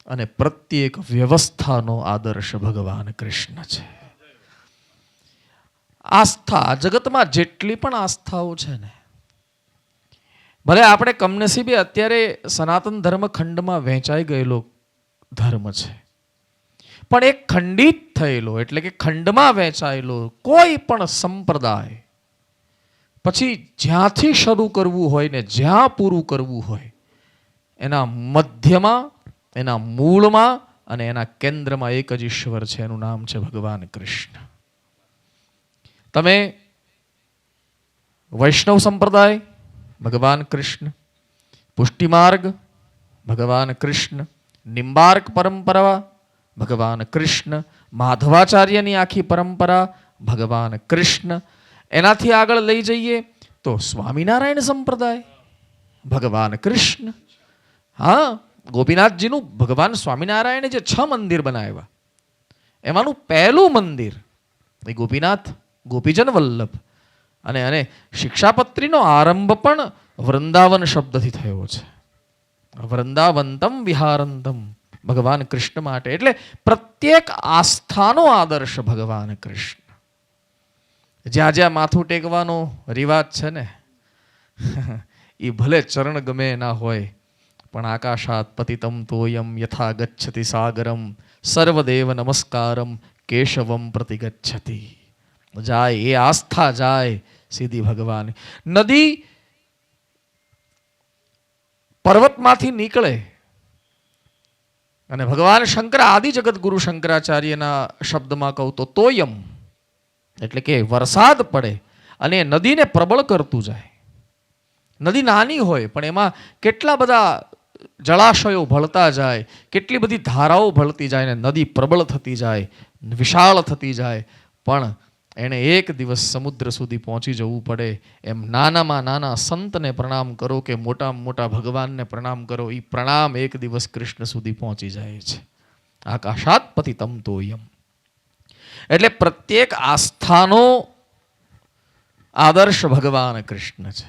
અને પ્રત્યેક વ્યવસ્થાનો આદર્શ ભગવાન કૃષ્ણ છે. આસ્થા, જગતમાં જેટલી પણ આસ્થાઓ છે ને, ભલે આપણે કમનસીબે અત્યારે સનાતન ધર્મ ખંડમાં વહેંચાઈ ગયેલો ધર્મ છે, પણ એક ખંડિત થયેલો એટલે કે ખંડમાં વહેંચાયેલો કોઈ પણ સંપ્રદાય પછી જ્યાંથી શરૂ કરવું હોય ને જ્યાં પૂરું કરવું હોય એના મધ્યમાં, એના મૂળમાં અને એના કેન્દ્રમાં એક જ ઈશ્વર છે, એનું નામ છે ભગવાન કૃષ્ણ. તમે વૈષ્ણવ સંપ્રદાય ભગવાન કૃષ્ણ, પુષ્ટિમાર્ગ ભગવાન કૃષ્ણ, નિંબાર્ક પરંપરા ભગવાન કૃષ્ણ, માધવાચાર્યની આખી પરંપરા ભગવાન કૃષ્ણ, એનાથી આગળ લઈ જઈએ તો સ્વામિનારાયણ સંપ્રદાય ભગવાન કૃષ્ણ. હા, ગોપીનાથજીનું ભગવાન સ્વામિનારાયણે જે 6 મંદિર બનાવ્યા એમાંનું પહેલું મંદિર એ ગોપીનાથ, ગોપીજન વલ્લભ. અને શિક્ષાપત્રીનો આરંભ પણ વૃંદાવન શબ્દથી થયો છે. વૃંદાવંતમ વિહારંતમ ભગવાન કૃષ્ણ માટે. એટલે પ્રત્યેક આસ્થાનો આદર્શ ભગવાન કૃષ્ણ. જ્યાં જ્યાં માથું ટેકવાનો રિવાજ છે ને એ ભલે ચરણ ગમે ના હોય, પણ આકાશાત પતિતમ તોયમ યથા ગચ્છતિ સાગરમ સર્વદેવ નમસ્કારમ કેશવમ પ્રતિગચ્છતિ. જાય એ આસ્થા જાય સીધી ભગવાન. નદી પર્વતમાંથી નીકળે અને ભગવાન શંકર, આદિ જગત ગુરુ શંકરાચાર્યના શબ્દમાં કહું તો તોયમ એટલે કે વરસાદ પડે અને નદીને પ્રબળ કરતું જાય. નદી નાની હોય પણ એમાં કેટલા બધા જળાશયો ભળતા જાય, કેટલી બધી ધારાઓ ભળતી જાય ને નદી પ્રબળ થતી જાય, વિશાળ થતી જાય. પણ એણે એક દિવસ સમુદ્ર સુધી પહોંચી જવું પડે. એમ નાનામાં નાના સંતને પ્રણામ કરો કે મોટામાં મોટા ભગવાનને પ્રણામ કરો, એ પ્રણામ એક દિવસ કૃષ્ણ સુધી પહોંચી જાય છે. આકાશાત પતિતમ તોયમ. એટલે પ્રત્યેક આસ્થાનો આદર્શ ભગવાન કૃષ્ણ છે.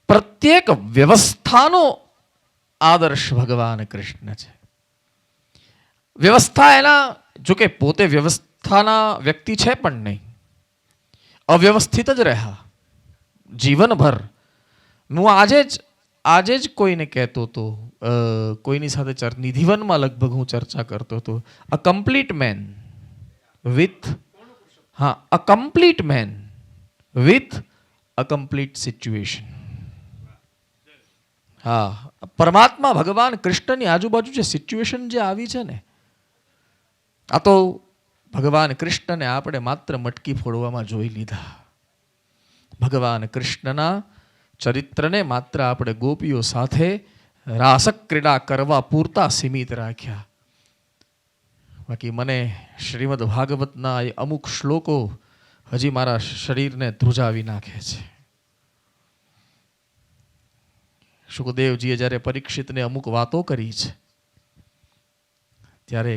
પ્રત્યેક વ્યવસ્થાનો આદર્શ ભગવાન કૃષ્ણ છે. વ્યવસ્થા એના, જો કે પોતે વ્યવસ્થાના વ્યક્તિ છે પણ નહીં, અવ્યવસ્થિત જ રહ્યા જીવનભર. હું આજે જ કોઈને કહેતો હતો, કોઈની સાથે નિધિવનમાં લગભગ હું ચર્ચા કરતો હતો. અ complete main with a complete main with a complete situation. હા, પરમાત્મા ભગવાન કૃષ્ણની આજુબાજુ જે સિચ્યુએશન જે આવી છે ને, આ તો ભગવાન કૃષ્ણને આપણે માત્ર મટકી ફોડવામાં જોઈ લીધા. ભગવાન કૃષ્ણના ચરિત્રને માત્ર આપણે ગોપીઓ સાથે રાસક ક્રીડા કરવા પૂરતા સીમિત રાખ્યા. બાકી મને શ્રીમદ ભાગવતના એ અમુક શ્લોકો હજી મારા શરીરને ધ્રુજાવી નાખે છે. સુખદેવજીએ જ્યારે પરીક્ષિતને અમુક વાતો કરી છે ત્યારે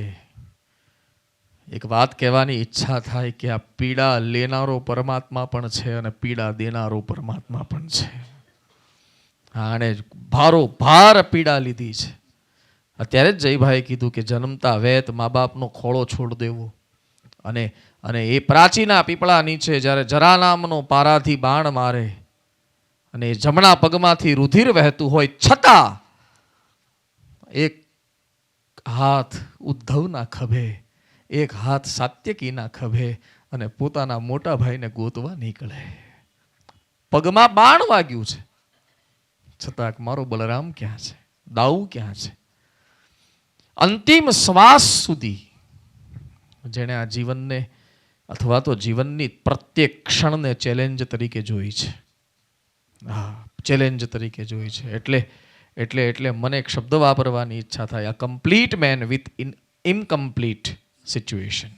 એક વાત કહેવાની ઈચ્છા થાય કે આ પીડા લેનારો પરમાત્મા પણ છે અને પીડા દેનારો પરમાત્મા પણ છે. આણે ભાર પીડા લીધી છે. અત્યારે જ જયભાઈ કીધું કે જન્મતા વેત મા બાપનો ખોળો છોડ દેવો અને એ પ્રાચીના પીપળા નીચે જ્યારે જરા નામનો પારાથી બાણ મારે અને એ જમણા પગમાંથી રુધિર વહેતું હોય છતાં એક હાથ ઉદ્ધવના ખભે, એક હાથ સાત્યકીના ખભે અને પોતાના મોટા ભાઈને ગોતવા નીકળે. પગમાં બાણ વાગ્યું છે છતાં મારો બલરામ ક્યાં છે, દાઉ ક્યાં છે? અંતિમ શ્વાસ સુધી જેણે આ જીવનને અથવા તો જીવનની પ્રત્યેક ક્ષણને ચેલેન્જ તરીકે જોઈ છે. હા, ચેલેન્જ તરીકે જોઈ છે. એટલે મને એક શબ્દ વાપરવાની ઈચ્છા થાય, આ complete main with incomplete situation.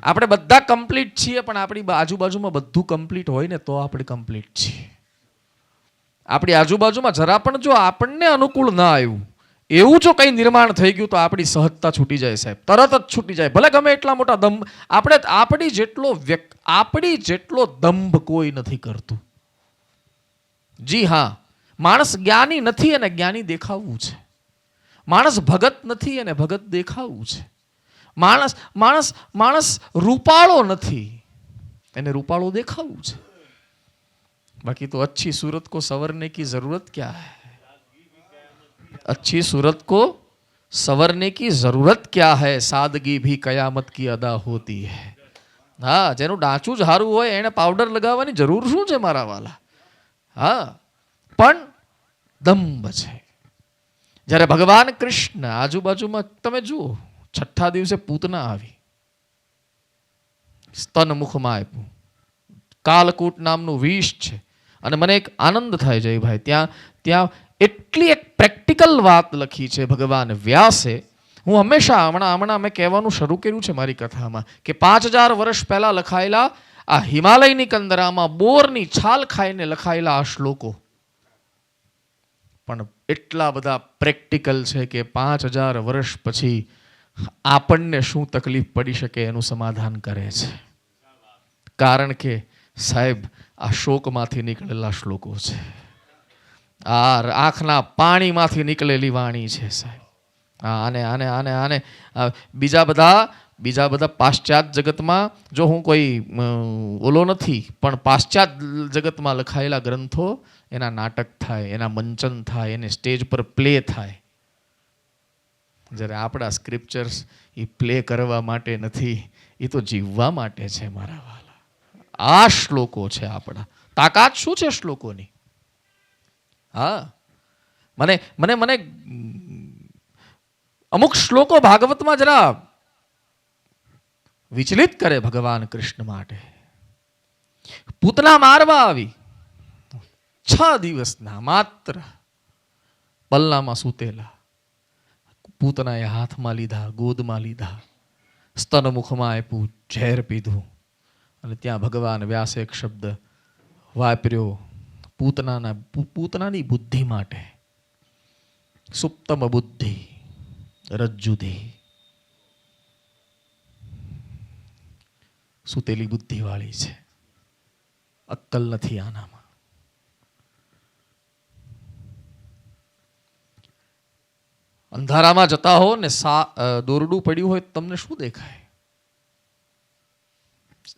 આપણે બધા કમ્પ્લીટ છીએ પણ આપણી આજુબાજુમાં બધું કમ્પ્લીટ હોય ને તો આપણે કમ્પ્લીટ છીએ. આપણી આજુબાજુમાં જરા પણ જો આપણને અનુકૂળ ના આવ્યું એવું જો કંઈ નિર્માણ થઈ ગયું તો આપણી સહજતા છૂટી જાય સાહેબ, તરત જ છૂટી જાય. ભલે ગમે એટલા મોટા દંભ આપણી જેટલો દંભ કોઈ નથી કરતું. જી હા, માણસ જ્ઞાની નથી અને જ્ઞાની દેખાવું છે. માણસ ભગત નથી અને ભગત દેખાવું છે. માણસ રૂપાળો નથી એને રૂપાળો દેખાવું છે. બાકી તો अच्छी सूरत को संवरने की जरूरत क्या है? अच्छी सूरत को संवरने की जरूरत क्या है? सादगी भी कयामत की अदा होती है. હા, જેનું ડાચું જ હારું હોય એને પાવડર લગાવવાની જરૂર શું છે મારા વાલા? હા, પણ દંભ છે. જ્યારે ભગવાન કૃષ્ણ આજુબાજુમાં તમે જુઓ, છઠ્ઠા દિવસે પૂતના આવી, સ્તન મુખમાં આપ્યું, કાલકૂટ નામનું વિષ છે. અને મને એક આનંદ થાય જયભાઈ, ત્યાં એટલી એક પ્રેક્ટિકલ વાત લખી છે ભગવાન વ્યાસે. હું હંમેશા હમણાં મેં કહેવાનું શરૂ કર્યું છે મારી કથામાં કે 5000 વર્ષ પહેલા લખાયેલા આ હિમાલયની કંદરામાં બોરની છાલ ખાઈને લખાયેલા આ શ્લોકો પણ એટલા બધા પ્રેક્ટિકલ છે કે 5000 વર્ષ પછી આપણને શું તકલીફ પડી શકે એનું સમાધાન કરે છે. કારણ કે સાહેબ આ શોકમાંથી નીકળેલા શ્લોકો છે, આ આંખના પાણીમાંથી નીકળેલી વાણી છે સાહેબ. આને બીજા બધા પાશ્ચાત્ય જગતમાં, જો હું કોઈ ઓલો નથી, પણ પાશ્ચાત્ય જગતમાં લખાયેલા ગ્રંથો એના નાટક થાય, એના મંચન થાય, એને સ્ટેજ પર પ્લે થાય. જ્યારે આપણા સ્ક્રિપ્ચર્સ એ પ્લે કરવા માટે નથી, એ તો જીવવા માટે છે મારા વાલા. આ શ્લોકો છે આપણા. તાકાત શું છે શ્લોકોની? હા, મને અમુક શ્લોકો ભાગવતમાં જરા વિચલિત કરે ભગવાન કૃષ્ણ માટે. પૂતના મારવા આવી, 6 દિવસના માત્ર પલ્લામાં સૂતેલા પૂતનાએ હાથમાં લીધા, ગોદમાં લીધા, સ્તન મુખમાં આપ્યું, ઝેર પીધું. અને ત્યાં ભગવાન વ્યાસે એક શબ્દ વાપર્યો પૂતનાની બુદ્ધિ માટે, સુપ્તમ બુદ્ધિ રજ્જુધી. સુતેલી બુદ્ધિ વાળી છે, અક્કલ નથી આનામાં. અંધારામાં જતા હો ને દોરડું પડ્યું હોય તમને શું દેખાય?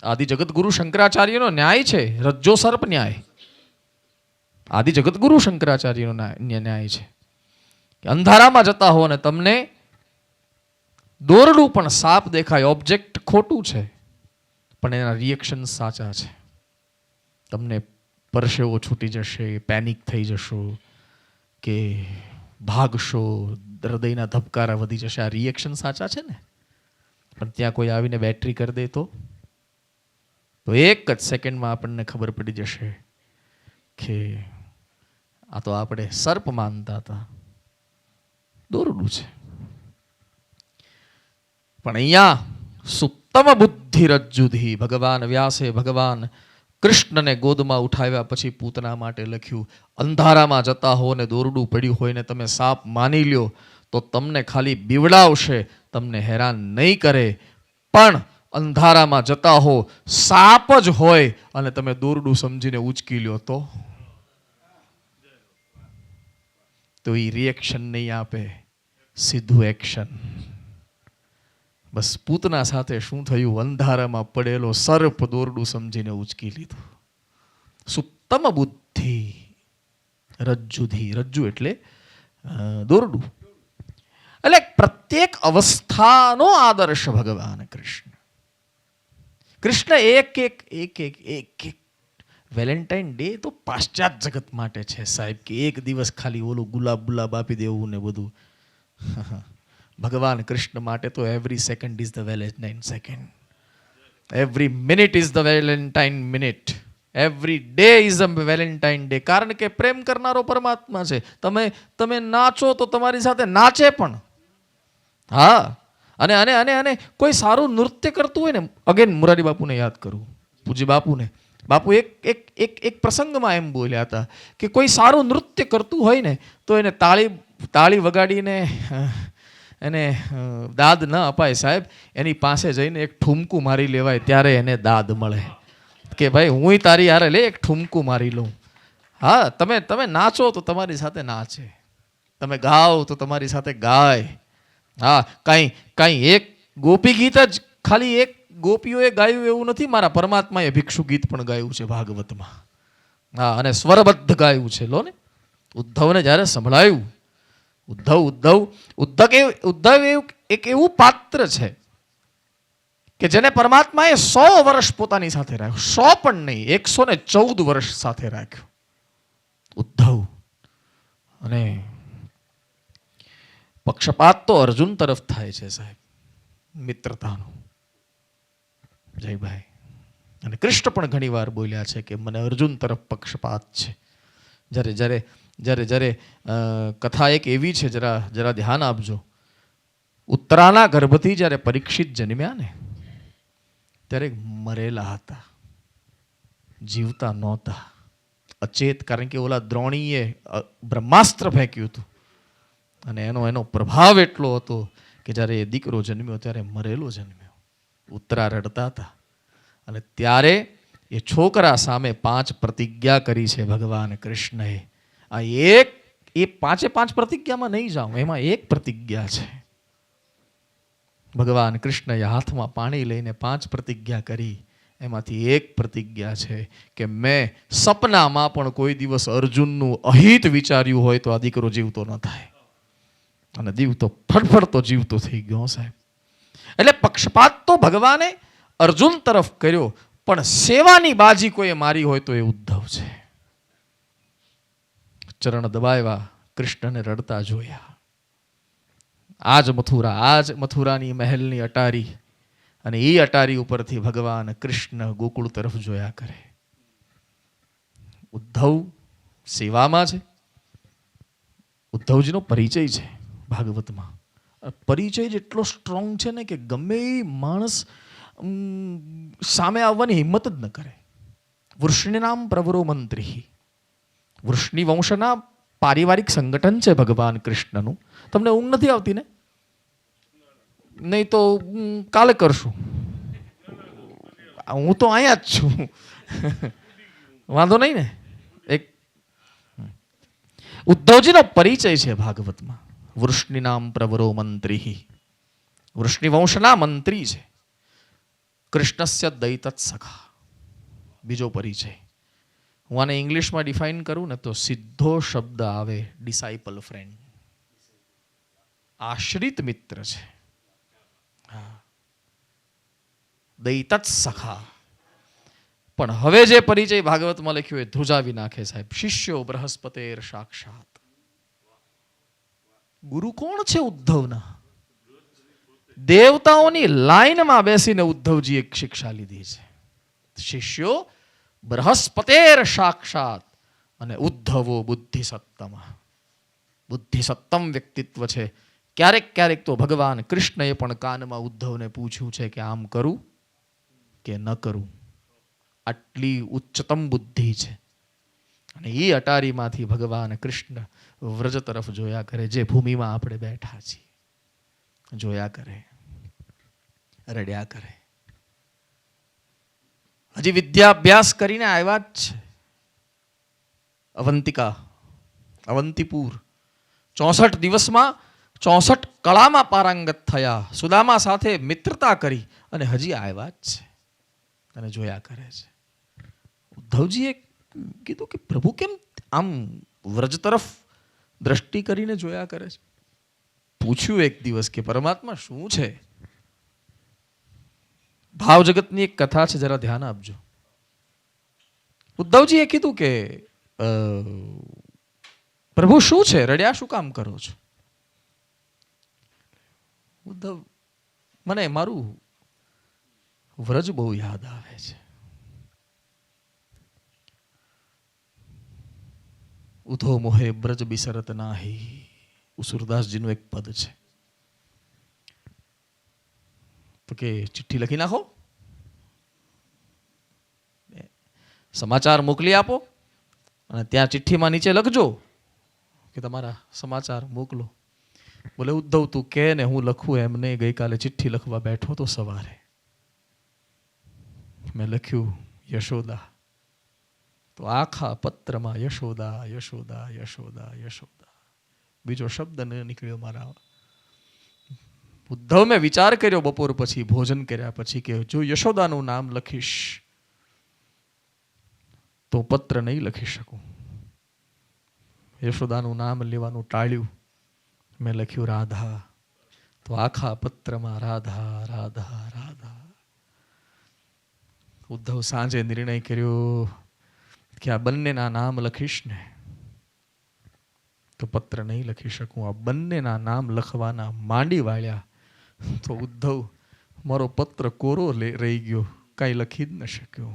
આદિ જગતગુરુ શંકરાચાર્યનો ન્યાય છે, રજ્જો સર્પ ન્યાય. આદિ જગતગુરુ શંકરાચાર્યનો ન્યાય છે કે અંધારામાં જતા હો ને તમને દોરડું પણ સાપ દેખાય, ઓબ્જેક્ટ ખોટું છે પણ એના રિએક્શન સાચા છે. તમને પરસેવો છૂટી જશે, પેનિક થઈ જશો કે ભાગશો, હૃદયના ધબકારા વધી જશે, આ રિએક્શન સાચા છે ને. પણ ત્યાં કોઈ આવીને બેટરી કરી દે તો એક જ સેકન્ડમાં આપણને ખબર પડી જશે કે આ તો આપણે સર્પ માનતા હતા, દોરડું છે. પણ અહીંયા સુપ્તમ બુદ્ધિ રજ્જુધી ભગવાન વ્યાસે ભગવાન કૃષ્ણને ગોદમાં ઉઠાવ્યા પછી પૂતના માટે લખ્યું, અંધારામાં જતા હો ને દોરડું પડ્યું હોય ને તમે સાપ માની લ્યો તો તમને ખાલી બીવડાવશે, તમને હેરાન નહીં કરે, પણ અંધારામાં જતા હો, સાપ જ હોય અને તમે દોરડું સમજીને ઉચકી લ્યો તો એ રિએક્શન નહીં આપે, સીધું એક્શન. બસ પૂતના સાથે શું થયું? અંધારામાં પડેલો સર્પ દોરડું સમજીને ઉચકી લીધું. સુત્તમ બુદ્ધિ રજ્જુધી. રજ્જુ એટલે દોરડું. એટલે પ્રત્યેક અવસ્થાનો આદર્શ ભગવાન કૃષ્ણ. કૃષ્ણ એક વેલેન્ટાઇન ડે તો પાશ્ચાત જગત માટે છે સાહેબ, કે એક દિવસ ખાલી ઓલું ગુલાબ આપી દેવું ને બધું. ભગવાન કૃષ્ણ માટે તો every second is the Valentine second, every minute is the Valentine minute, every day is a Valentine day. કારણ કે પ્રેમ કરનારો પરમાત્મા છે. તમે નાચો તો તમારી સાથે નાચે પણ. હા, અને અને અને અને કોઈ સારું નૃત્ય કરતું હોય ને, અગેન મોરારી બાપુને યાદ કરું, પૂજ્ય બાપુને. બાપુ એક પ્રસંગમાં એમ બોલ્યા હતા કે કોઈ સારું નૃત્ય કરતું હોય ને તો એને તાળી વગાડીને એને દાદ ન અપાય સાહેબ, એની પાસે જઈને એક ઠુમકું મારી લેવાય, ત્યારે એને દાદ મળે. કે ભાઈ હું તારી હારે લે એક ઠુમકું મારી લઉં. હા, તમે નાચો તો તમારી સાથે નાચે, તમે ગાઓ તો તમારી સાથે ગાય. હા, કાંઈ એક ગોપી ગીત જ ખાલી એક ગોપીઓએ ગાયું એવું નથી, મારા પરમાત્માએ ભિક્ષુ ગીત પણ ગાયું છે ભાગવતમાં. હા, અને સ્વરબદ્ધ ગાયું છે. લો ને, ઉદ્ધવને જ્યારે સંભળાયું, ઉદ્ધવ એક એવું પાત્ર છે કે જેને પરમાત્માએ 100 વર્ષ પોતાની સાથે રાખ્યો. 100 પણ નહીં, 114 વર્ષ સાથે રાખ્યો ઉદ્ધવ. અને પક્ષપાત તો અર્જુન તરફ થાય છે સાહેબ, મિત્રતાનો. જયભાઈ અને કૃષ્ણ પણ ઘણી વાર બોલ્યા છે કે મને અર્જુન તરફ પક્ષપાત છે. જ્યારે કથા એક એવી છે, જરા ધ્યાન આપજો. ઉત્તરાના ગર્ભથી જ્યારે પરીક્ષિત જન્મ્યા ને ત્યારે મરેલા હતા, જીવતા નહોતા, અચેત. કારણ કે ઓલા દ્રોણીએ બ્રહ્માસ્ત્ર ફેંક્યું હતું અને એનો પ્રભાવ એટલો હતો કે જ્યારે એ દીકરો જન્મ્યો ત્યારે મરેલો જન્મ્યો. ઉત્તરા રડતા હતા અને ત્યારે એ છોકરા સામે 5 પ્રતિજ્ઞા કરી છે ભગવાન કૃષ્ણએ. આ એ 5 પ્રતિજ્ઞામાં નહીં જાઉં, એમાં એક પ્રતિજ્ઞા છે. ભગવાન કૃષ્ણએ હાથમાં પાણી લઈને 5 પ્રતિજ્ઞા કરી. એમાંથી એક પ્રતિજ્ઞા છે કે મેં સપનામાં પણ કોઈ દિવસ અર્જુનનું અહિત વિચાર્યું હોય તો આ દીકરો જીવતો ન થાય. અને દીવતો ફડફડતો જીવતો થઈ ગયો સાહેબ. એટલે પક્ષપાત તો ભગવાને અર્જુન તરફ કર્યો, પણ સેવાની બાજી કોઈ મારી હોય તો એ ઉદ્ધવ છે. ચરણ દબાવ્યા, કૃષ્ણને રડતા જોયા. આજ મથુરાની મહેલની અટારી, અને એ અટારી ઉપરથી ભગવાન કૃષ્ણ ગોકુળ તરફ જોયા કરે. ઉદ્ધવ સેવામાં છે. ઉદ્ધવજીનો પરિચય છે ભાગવતમાં. પરિચય જ એટલો સ્ટ્રોંગ છે ને કે ગમે એ માણસ સામે આવવાની હિંમત જ ન કરે. વૃષ્ણિનામ પ્રવરો મંત્રી. વૃષ્ણિ વંશના પારિવારિક સંગઠન છે ભગવાન કૃષ્ણનું. તમને ઊંઘ નથી આવતી ને? નહીં તો કાલે કરશું. હું તો અહીંયા જ છું, વાંધો નહીં ને. એક ઉદ્ધવજીનો પરિચય છે ભાગવતમાં. વૃષ્ણિનામ પ્રવરો મંત્રી, વૃષ્ણિ વંશના મંત્રી છે. કૃષ્ણસ્ય દૈતત સખા, બીજો પરિચય. હું આને ઇંગ્લિશમાં ડિફાઇન કરું ને તો સીધો શબ્દ આવે ડિસાઇપલ ફ્રેન્ડ, આશ્રિત મિત્ર છે. દૈતત સખા. પણ હવે જે પરિચય ભાગવતમાં લખ્યો એ ધ્રુજાવી નાખે સાહેબ. શિષ્યો બૃહસ્પતેર સાક્ષાત. ગુરુ કોણ છે ઉદ્ધવના? દેવતાઓની લાઈનમાં બેસીને ઉદ્ધવજી એક શિક્ષા લીધી છે. શિષ્યો બૃહસ્પતેર સાક્ષાત અને ઉદ્ધવો બુદ્ધિસત્તમ. બુદ્ધિસત્તમ વ્યક્તિત્વ છે. ક્યારેક તો ભગવાન કૃષ્ણએ પણ કાનમાં ઉદ્ધવને પૂછ્યું છે કે આમ કરું કે ન કરું. આટલી ઉચ્ચતમ બુદ્ધિ છે. અને એ અટારીમાંથી ભગવાન કૃષ્ણ વ્રજ તરફ જોયા કરે, જે ભૂમિમાં આપણે બેઠા છીએ, જોયા કરે. રડ્યા કરે. હજી વિદ્યાભ્યાસ કરીને આવ્યા જ છે. અવંતિપુર 64 દિવસમાં 64 કળામાં પારંગત થયા. સુદામા સાથે મિત્રતા કરી અને હજી આવ્યા જ છે અને જોયા કરે છે. ઉદ્ધવજીએ કીધું કે પ્રભુ કેમ આમ વ્રજ તરફ દ્રષ્ટિ કરીને જોયા કરે છે. પૂછ્યું એક દિવસ કે પરમાત્મા શું છે? ભાવ જગતની એક કથા છે, જરા ધ્યાન આપજો. ઉદ્ધવજીએ કીધું કે પ્રભુ શું છે? રડ્યા શું કામ કરો છો? ઉદ્ધવ, મને મારું વ્રજ બહુ યાદ આવે છે. ઉધો મોહે બ્રજ બિસરત નાહી, સુરદાસજીનું એક પદ છે. તો કે ચિઠ્ઠી લખી નાખો, સમાચાર મોકલી આપો અને ત્યાં ચિઠ્ઠીમાં નીચે લખજો કે તમારા સમાચાર મોકલો. બોલે ઉદ્ધવ તું કે ને હું લખું એમ નહીં. ગઈકાલે ચિઠ્ઠી લખવા બેઠો તો સવારે મેં લખ્યું યશોદા, તો આખા પત્રમાં યશોદા યશોદા યશોદા યશોદા, બીજો શબ્દ ન નીકળ્યો મારા. ઉદ્ધવ મેં વિચાર કર્યો બપોર પછી, ભોજન કર્યા પછી, કે જો યશોદાનું નામ લખીશ તો પત્ર નહીં લખી શકું. યશોદાનું નામ લેવાનું ટાળ્યું. મેં લખ્યું રાધા, તો આખા પત્રમાં રાધા રાધા રાધા. ઉદ્ધવ સાંજે નિર્ણય કર્યો કે આ બંનેના નામ લખીશ ને તો પત્ર નહીં લખી શકું. આ બંનેના નામ લખવાના માંડી વાળ્યા તો ઉદ્ધવ મારો પત્ર કોરો રહી ગયો, કઈ લખી જ ન શક્યો.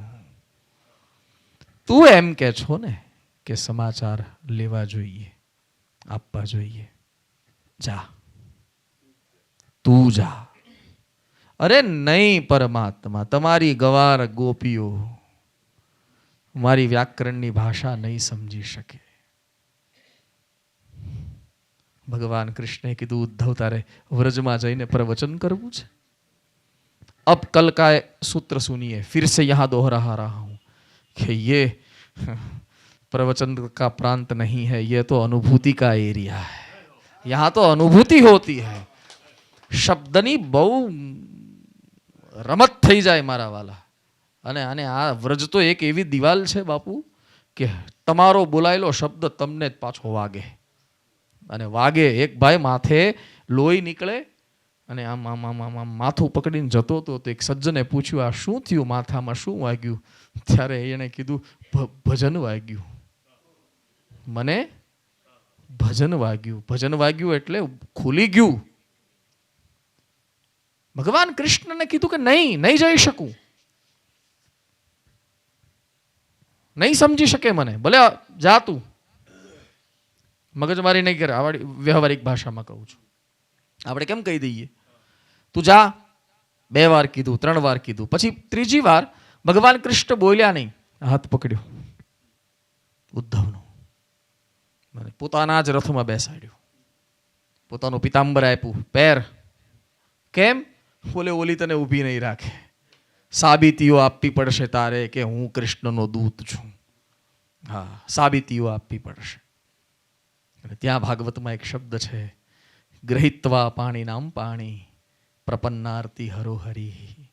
તું એમ કે છો ને કે સમાચાર લેવા જોઈએ, આપવા જોઈએ, જા, તું જા. અરે નહીં પરમાત્મા, તમારી ગવાર ગોપીઓ મારી વ્યાકરણની ભાષા નહીં સમજી શકે. ભગવાન કૃષ્ણે કીધું ઉદ્ધવ તારે વ્રજમાં જઈને પ્રવચન કરવું છે. अब कल का सूत्र सुनिए, फिर से यहाँ दोहरा रहा हूं कि ये प्रवचन का प्रांत नहीं है, ये तो अनुभूति का एरिया है. यहाँ तो अनुभूति होती है. શબ્દની બહુ રમત થઈ જાય મારા વાલા. અને આ વ્રજ તો એક એવી દિવાલ છે બાપુ કે તમારો બોલાયેલો શબ્દ તમને જ પાછો વાગે. અને વાગે, એક ભાઈ માથે લોહી નીકળે અને આમ આમ આમ આમ આમ માથું પકડીને જતો હતો. તો એક સજ્જને પૂછ્યું આ શું થયું, માથામાં શું વાગ્યું? ત્યારે એણે કીધું ભજન વાગ્યું, મને ભજન વાગ્યું. ભજન વાગ્યું એટલે ખુલી ગયું. ભગવાન કૃષ્ણને કીધું કે નહીં જઈ શકું, નહીં સમજી શકે મને, ભલે જા તું. મગજમારી નહીં કરે, આવડી વ્યવહારિક ભાષામાં કહું છું. આપણે કેમ કહી દઈએ તું જા. 2 વાર કીધું, 3 વાર કીધું, પછી ત્રીજી વાર ભગવાન કૃષ્ણ બોલ્યા નહીં. હાથ પકડ્યો ઉદ્ધવનો, મને પોતાના જ રથમાં બેસાડ્યો, પોતાનું પિતાંબર આપ્યું, પહેર. કેમ? બોલે ઓલી તને ઊભી નહીં રાખે, સાબિતીઓ આપવી પડશે તારે કે હું કૃષ્ણનો દૂત છું. હા, સાબિતીઓ આપવી પડશે. અને ત્યાં ભાગવતમાં એક શબ્દ છે, ગ્રહિત્વા પાણી નામ પાણી પ્રપન્નાર્તી હરોહરી.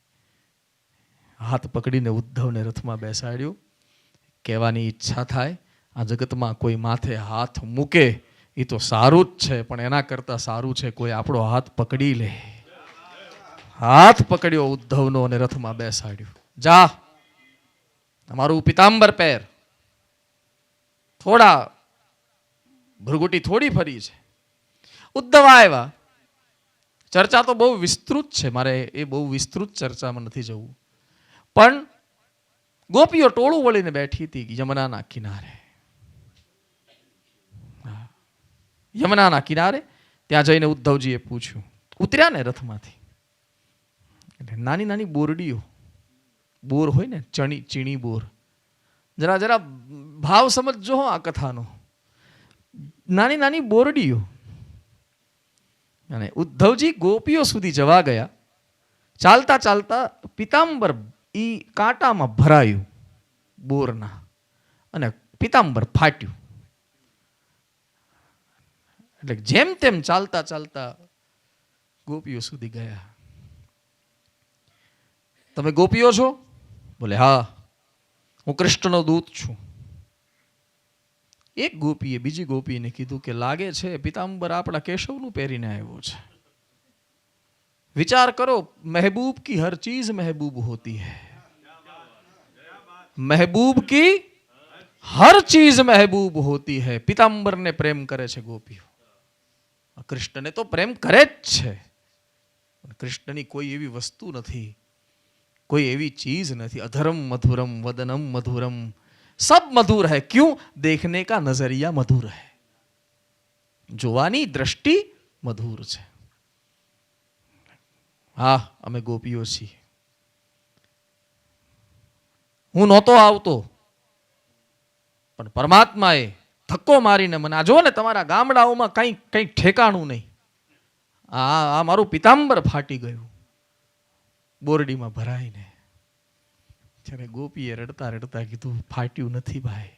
હાથ પકડીને ઉદ્ધવને રથમાં બેસાડ્યો. કહેવાની ઈચ્છા થાય આ જગતમાં કોઈ માથે હાથ મૂકે એ તો સારું જ છે, પણ એના કરતા સારું છે કોઈ આપણો હાથ પકડી લે. હાથ પકડ્યો ઉદ્ધવનો અને રથમાં બેસાડ્યો. જા, અમારું પિતાંબર પહેર. થોડા ભૃગુટી થોડી ફરી છે. ઉદ્ધવ આવ્યા. ચર્ચા તો બહુ વિસ્તૃત છે, મારે એ બહુ વિસ્તૃત ચર્ચામાં નથી જવું. પણ ગોપીઓ ટોળું વળીને બેઠી હતી યમુનાના કિનારે. યમુનાના કિનારે ત્યાં જઈને ઉદ્ધવજીએ પૂછ્યું. ઉતર્યા ને રથમાંથી, એટલે નાની નાની બોરડીઓ, બોર હોય ને, ચીણી બોર. જરા ભાવ સમજજો આ કથાનો. નાની નાની બોરડીઓ. અને ઉદ્ધવજી ગોપીઓ સુધી જવા ગયા ચાલતા ચાલતા પિતાંબર ઈ કાંટામાં ભરાયું બોરના, અને પિતાંબર ફાટ્યું. એટલે જેમ તેમ ચાલતા ચાલતા ગોપીઓ સુધી ગયા. તમે ગોપીઓ છો? બોલે હા, હું કૃષ્ણનો દૂત છું. એક ગોપીએ બીજી ગોપીને કીધું કે લાગે છે પિતાંબર આપણા કેશવનું પહેરીને આવ્યો છે. विचार करो, महबूब की हर चीज महबूब होती है. महबूब की हर चीज महबूब होती है. पीतांबर ने प्रेम करे છે ગોપીઓ. કૃષ્ણને તો પ્રેમ કરે જ છે. કૃષ્ણની કોઈ એવી વસ્તુ નથી, કોઈ એવી ચીज નથી. अधरम मधुरम वदनम मधुरम, सब मधुर है. क्यों? देखने का नजरिया मधुर है, જોવાની દ્રષ્ટિ મધુર છે. હા, અમે ગોપીઓ છીએ. હું નહોતો આવતો, પણ પરમાત્માએ ધક્કો મારીને મને, આ જો ને તમારા ગામડાઓમાં કંઈ ઠેકાણું નહીં, આ મારું પિતાંબર ફાટી ગયું બોરડીમાં ભરાઈને. ત્યારે ગોપીએ રડતા રડતા કીધું, ફાટ્યું નથી ભાઈ,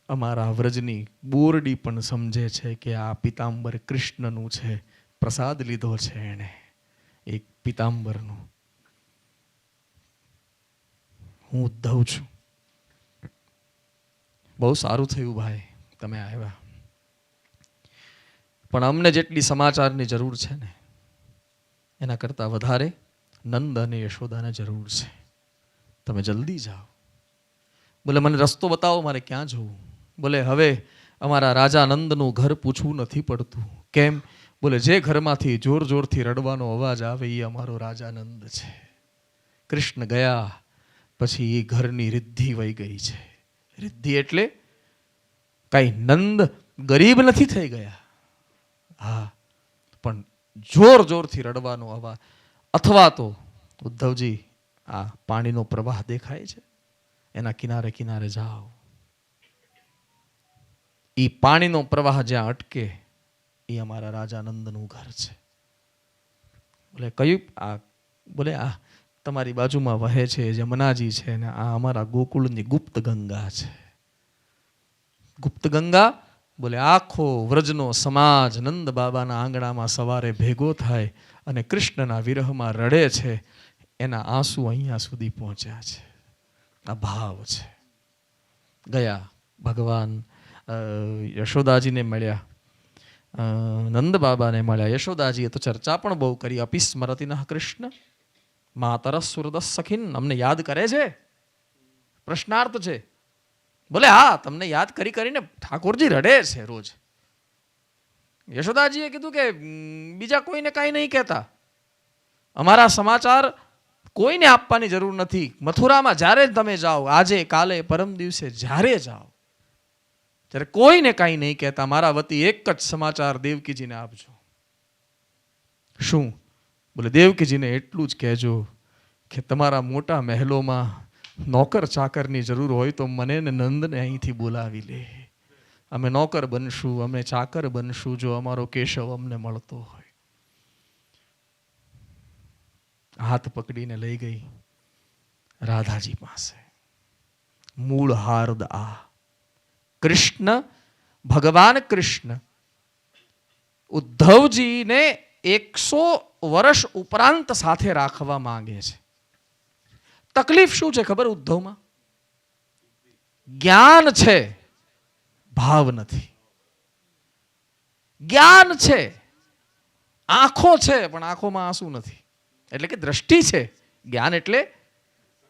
અમારા વ્રજની બોરડી પણ સમજે છે કે આ પિતાંબર કૃષ્ણનું છે. પ્રસાદ લીધો છે એણે એક પિતાંબરનું. હું ઉદ્ધવ છું. બહુ સારું થયું ભાઈ તમે આવ્યા, પણ અમને જેટલી સમાચારની જરૂર છે ને એના કરતાં વધારે નંદ અને યશોદાને જરૂર છે. તમે જલ્દી જાઓ. બોલે મને રસ્તો બતાવો, મારે ક્યાં જવું? બોલે હવે અમારા રાજા નંદનું ઘર પૂછવું નથી પડતું. કેમ? બોલે જે ઘરમાંથી જોર જોરથી રડવાનો અવાજ આવે એ અમારો રાજા નંદ છે. કૃષ્ણ ગયા પછી એ ઘરની રિદ્ધિ વહી ગઈ છે. રિદ્ધિ એટલે કઈ નંદ ગરીબ નથી થઈ ગયા, હા, પણ જોર જોરથી રડવાનો અવાજ. અથવા તો ઉદ્ધવજી આ પાણીનો પ્રવાહ દેખાય છે, એના કિનારે કિનારે જાઓ. એ પાણીનો પ્રવાહ જ્યાં અટકે એ અમારા રાજા નંદનું ઘર છે. બોલે કયું? આ બોલે આ તમારી બાજુમાં વહે છે જમનાજી છે ને આ અમારા ગોકુળની ગુપ્ત ગંગા છે. ગુપ્ત ગંગા? બોલે આખો વ્રજનો સમાજ નંદ બાબાના આંગણામાં સવારે ભેગો થાય અને કૃષ્ણના વિરહમાં રડે છે. એના આંસુ અહીંયા સુધી પહોંચ્યા છે. આ ભાવ છે. ગયા ભગવાન યશોદાજીને મળ્યા, નંદ બાબાને મળ્યા. યશોદાજીએ તો ચર્ચા પણ બહુ કરી. અપિસ્મરતિનઃ કૃષ્ણ માતરઃ સુરદઃ સખીન. અમને યાદ કરે છે? પ્રશ્નાર્થ છે. બોલે હા, તમને યાદ કરી કરીને ઠાકોરજી રડે છે રોજ. યશોદાજીએ કીધું કે બીજા કોઈને કાંઈ નહીં કહેતા, અમારા સમાચાર કોઈને આપવાની જરૂર નથી. મથુરામાં જ્યારે તમે જાઓ, આજે કાલે પરમ દિવસે જ્યારે જાઓ, ત્યારે કોઈને કાંઈ નહીં કહેતા. મારા વતી એક જ સમાચાર દેવકીજીને આપજો. શું? બોલે દેવકીજીને એટલું જ કહેજો કે તમારા મોટા મહેલોમાં નોકર ચાકરની જરૂર હોય તો મને ને નંદને અહીંથી બોલાવી લે. અમે નોકર બનશું, અમે ચાકર બનશું જો અમારો કેશવ અમને મળતો હોય. હાથ પકડીને લઈ ગઈ રાધાજી પાસે. મૂળ હાર્દ આ કૃષ્ણ, ભગવાન કૃષ્ણ ઉદ્ધવજીને 100 વર્ષ ઉપરાંત સાથે રાખવા માંગે છે. તકલીફ શું છે ખબર? ઉદ્ધવમાં જ્ઞાન છે, ભાવ નથી. જ્ઞાન છે, આંખો છે, પણ આંખોમાં આંસુ નથી. એટલે કે દ્રષ્ટિ છે. જ્ઞાન એટલે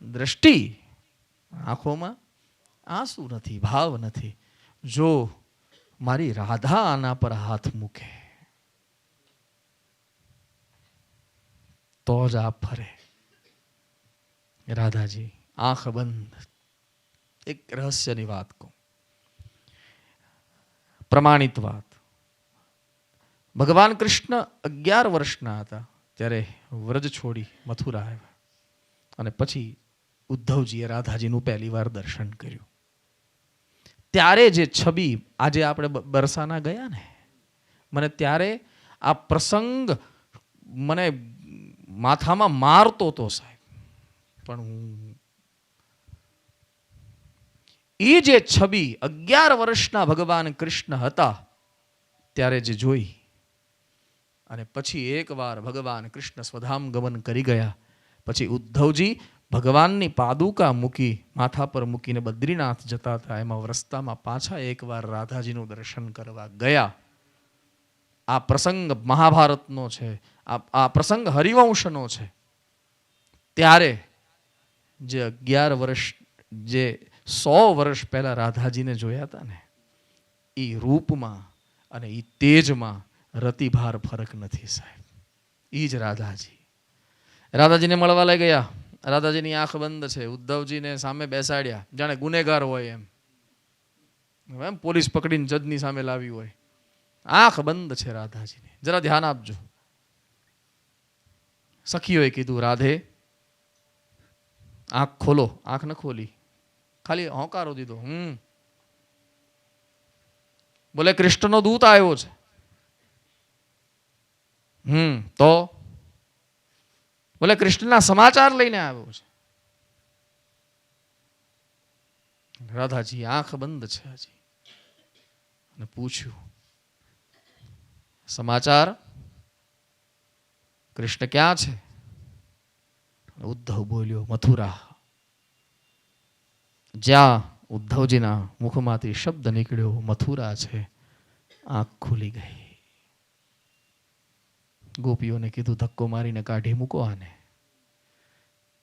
દ્રષ્ટિ, આંખોમાં આંસુ નથી, ભાવ નથી. જો મારી રાધા આના પર હાથ મૂકે તો જ આ ફરે. રાધાજી આંખ બંધ. એક રહસ્યની વાત કહું, પ્રમાણિત વાત. ભગવાન કૃષ્ણ 11 વર્ષના હતા ત્યારે વ્રજ છોડી મથુરા આવ્યા અને પછી ઉદ્ધવજીએ રાધાજીનું પહેલી વાર દર્શન કર્યું. ત્યારે જે છબી, આજે આપણે બરસાના ગયા ને, મને ત્યારે આ પ્રસંગ મને માથામાં મારતો તો સાહેબ, પણ હું એ જે છબી 11 વર્ષના ભગવાન કૃષ્ણ હતા ત્યારે જે જોઈ, અને પછી એકવાર ભગવાન કૃષ્ણ સ્વધામ ગમન કરી ગયા પછી ઉદ્ધવજી ભગવાનની પાદુકા મૂકી માથા પર મૂકીને બદ્રીનાથ જતા હતા. એમાં રસ્તામાં પાછા એકવાર રાધાજીનું દર્શન કરવા ગયા. આ પ્રસંગ મહાભારતનો છે, આ પ્રસંગ હરિવંશનો છે. ત્યારે જે 11 વર્ષ, જે 100 વર્ષ પહેલા રાધાજીને જોયા હતા ને, એ રૂપમાં અને એ તેજમાં રતિભાર ફરક નથી સાહેબ. એ જ રાધાજી. રાધાજીને મળવા લઈ ગયા. રાધાજીની આંખ બંધ છે. ઉદ્ધવજીને સામે બેસાડ્યા જાણે ગુનેગાર હોય એમ, પોલીસ પકડીને જજની સામે લાવી હોય. આંખ બંધ છે રાધાજીની. જરા ધ્યાન આપજો. સખીઓએ કીધું, રાધે આંખ ખોલો. આંખ ન ખોલી, ખાલી હોંકારો દીધો. બોલે કૃષ્ણનો દૂત આવ્યો છે. તો બોલે કૃષ્ણના સમાચાર લઈને આવ્યો છે. રાધાજી આંખ બંધ છે હજી, અને પૂછ્યું, સમાચાર કૃષ્ણ ક્યાં છે? ઉદ્ધવ બોલ્યો, મથુરા. જ્યાં ઉદ્ધવજીના મુખમાંથી શબ્દ નીકળ્યો મથુરા છે, આંખ ખુલી ગઈ. ગોપીઓને કીધું, ધક્કો મારીને કાઢી મૂકો આને.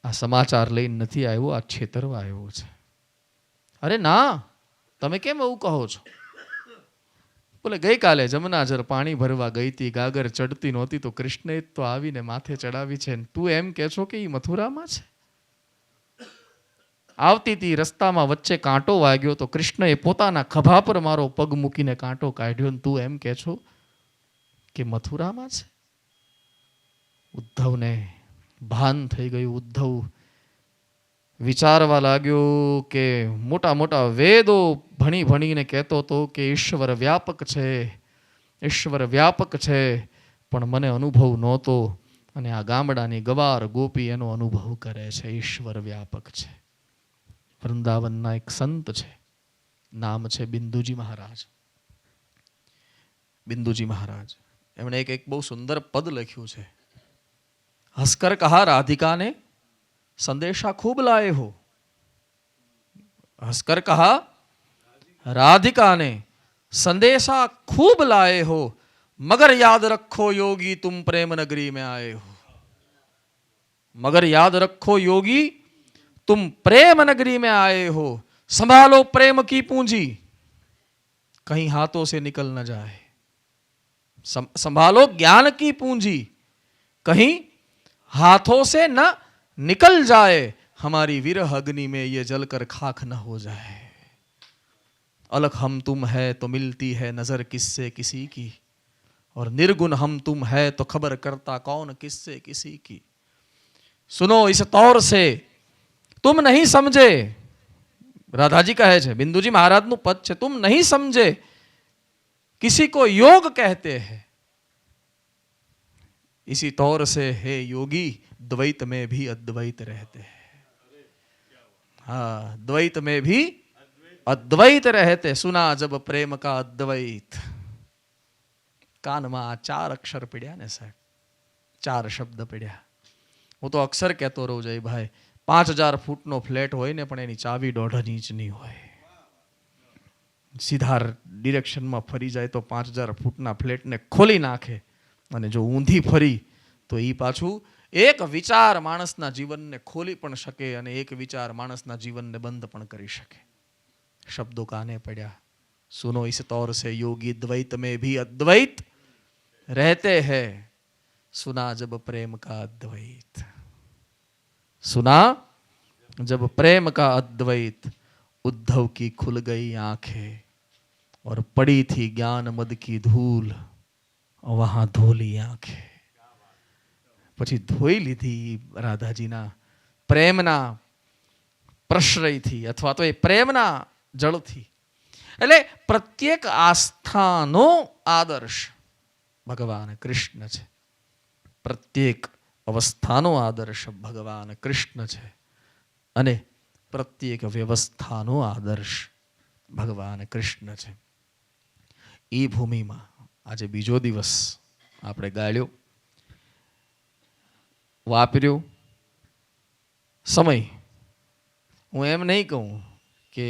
આ સમાચાર લઈને નથી આવ્યો, આ છેતરવા આવ્યો છે. અરે ના, તમે કેમ એવું કહો છો? બોલે ગઈકાલે જમનાજર પાણી ભરવા ગઈ હતી, ગાગર ચડતી નહોતી તો કૃષ્ણએ તો આવીને માથે ચડાવી છે. તું એમ કે છો કે એ મથુરામાં છે? આવતી હતી, રસ્તામાં વચ્ચે કાંટો વાગ્યો તો કૃષ્ણએ પોતાના ખભા પર મારો પગ મૂકીને કાંટો કાઢ્યો. તું એમ કે છો કે મથુરામાં છે? ઉદ્ધવને ભાન થઈ ગયું. ઉદ્ધવ વિચારવા લાગ્યો કે મોટા મોટા વેદો ભણી ભણીને કહેતો હતો કે ઈશ્વર વ્યાપક છે, ઈશ્વર વ્યાપક છે, પણ મને અનુભવ નહોતો. અને આ ગામડાની ગવાર ગોપી એનો અનુભવ કરે છે, ઈશ્વર વ્યાપક છે. વૃંદાવનના એક સંત છે, નામ છે બિંદુજી મહારાજ. બિંદુજી મહારાજ એમણે એક બહુ સુંદર પદ લખ્યું છે. હસકર કહા રાધિકા ને संदेशा खूब लाए हो. हंसकर कहा राधिका ने संदेशा खूब लाए हो, मगर याद रखो योगी तुम प्रेम नगरी में आए हो. मगर याद रखो योगी तुम प्रेम नगरी में आए हो. संभालो प्रेम की पूंजी कहीं हाथों से निकल न जाए. संभालो ज्ञान की पूंजी कहीं हाथों से न निकल जाए. हमारी विरह अग्नि में ये जलकर खाक न हो जाए. अलग हम तुम है तो मिलती है नजर किससे किसी की, और निर्गुण हम तुम है तो खबर करता कौन किससे किसी की. सुनो इस तौर से तुम नहीं समझे. राधाजी कहे छे, बिंदुजी महाराज नु पद छे, तुम नहीं समझे किसी को योग कहते हैं. इसी तौर से हे योगी द्वैत में भी अद्वैत रहते हैं. हाँ, द्वैत में भी अद्वैत रहते. सुना जब प्रेम का अद्वैत. कान में 4 अक्षर पड्या ने साहब, 4 शब्द पड्या. હું તો અક્ષર કહેતો રહું જય ભાઈ. 5000 ફૂટનો ફ્લેટ હોય ને પણ એની ચાવી 1.5 ઇંચની હોય. સીધા ડિરેક્શનમાં ફરી જાય તો 5000 ફૂટના ફ્લેટને ખોલી નાખે, અને જો ઊંધી ફરી તો એ પાછું એક વિચાર માણસના જીવનને ખોલી પણ શકે અને એક વિચાર માણસના જીવનને બંધ પણ કરી શકે. શબ્દો કાને પડ્યા. સુનો इस तौर से योगी द्वैत में भी अद्वैत रहते हैं. सुना जब प्रेम का अद्वैत. सुना जब प्रेम का अद्वैत. उद्धव की खुल गई आंखें और पड़ी थी ज्ञान मद की धूल, वहां धोली आंखें. પછી ધોઈ લીધી રાધાજીના પ્રેમના પ્રશ્રયથી અથવા તો એ પ્રેમના જળથી. એટલે પ્રત્યેક આસ્થાનો આદર્શ ભગવાન કૃષ્ણ છે. પ્રત્યેક અવસ્થાનો આદર્શ ભગવાન કૃષ્ણ છે અને પ્રત્યેક વ્યવસ્થાનો આદર્શ ભગવાન કૃષ્ણ છે. એ ભૂમિમાં આજે બીજો દિવસ આપણે ગાળ્યો, વાપર્યો સમય. હું એમ નહીં કહું કે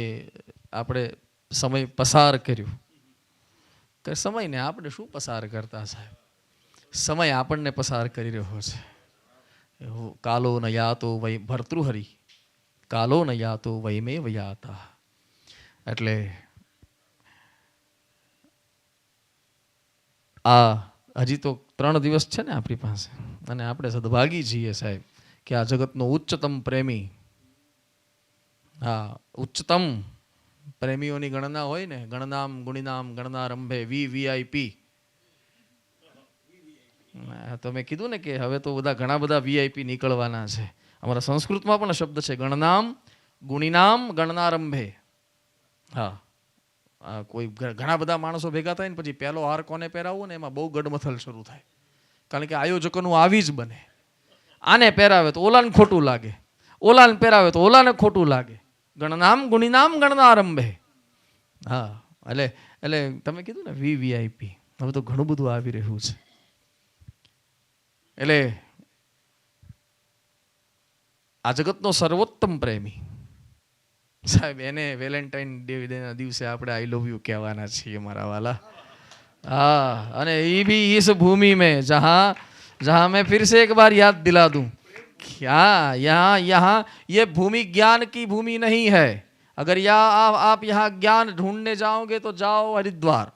આપણે સમય પસાર કર્યો, કે સમયને આપણે શું પસાર કરતા સાહેબ, સમય આપણને પસાર કરી રહ્યો છે. કાલો ન યાતો વય ભર્તૃહરિ, કાલો ન યાતો વયમે વયાતા. એટલે આ હજી તો 3 દિવસ છે ને આપણી પાસે, અને આપણે સદભાગી છીએ સાહેબ કે આ જગતનો ઉચ્ચતમ પ્રેમી, હા ઉચ્ચતમ પ્રેમીઓની ગણના હોય ને, ગણનામ ગુણિનામ ગણનારંભે VIP. તો મેં કીધું ને કે હવે તો ઘણા બધા VIP નીકળવાના છે. અમારા સંસ્કૃતમાં પણ શબ્દ છે ગણનામ ગુણિનામ ગણનારંભે. હા, કોઈ ઘણા બધા માણસો ભેગા થાય ને પછી પહેલો હાર કોને પહેરાવવો ને એમાં બહુ ગડમથલ શરૂ થાય, કારણ કે આયોજકોનું આવી જ બને. આને પહેરાવે તો ઓલાને ખોટું લાગે, ઓલાને પહેરાવે તો ઓલાને ખોટું લાગે. ગણનામ ગુણિનામ ગણનારંભે. હા, એટલે તમે કીધું ને VIP, હવે તો ઘણું બધું આવી રહ્યું છે. એટલે આ જગતનો સર્વોત્તમ પ્રેમી સાહેબ, એને વેલેન્ટાઇન ડેના દિવસે આપણે આઈ લવ યુ કહેવાના છીએ મારા વાલા. हाँ, अने ये भी इस भूमि में जहाँ मैं फिर से एक बार याद दिला दूं, क्या यहाँ ये भूमि ज्ञान की भूमि नहीं है. अगर आप यहाँ ज्ञान ढूंढने जाओगे तो जाओ हरिद्वार,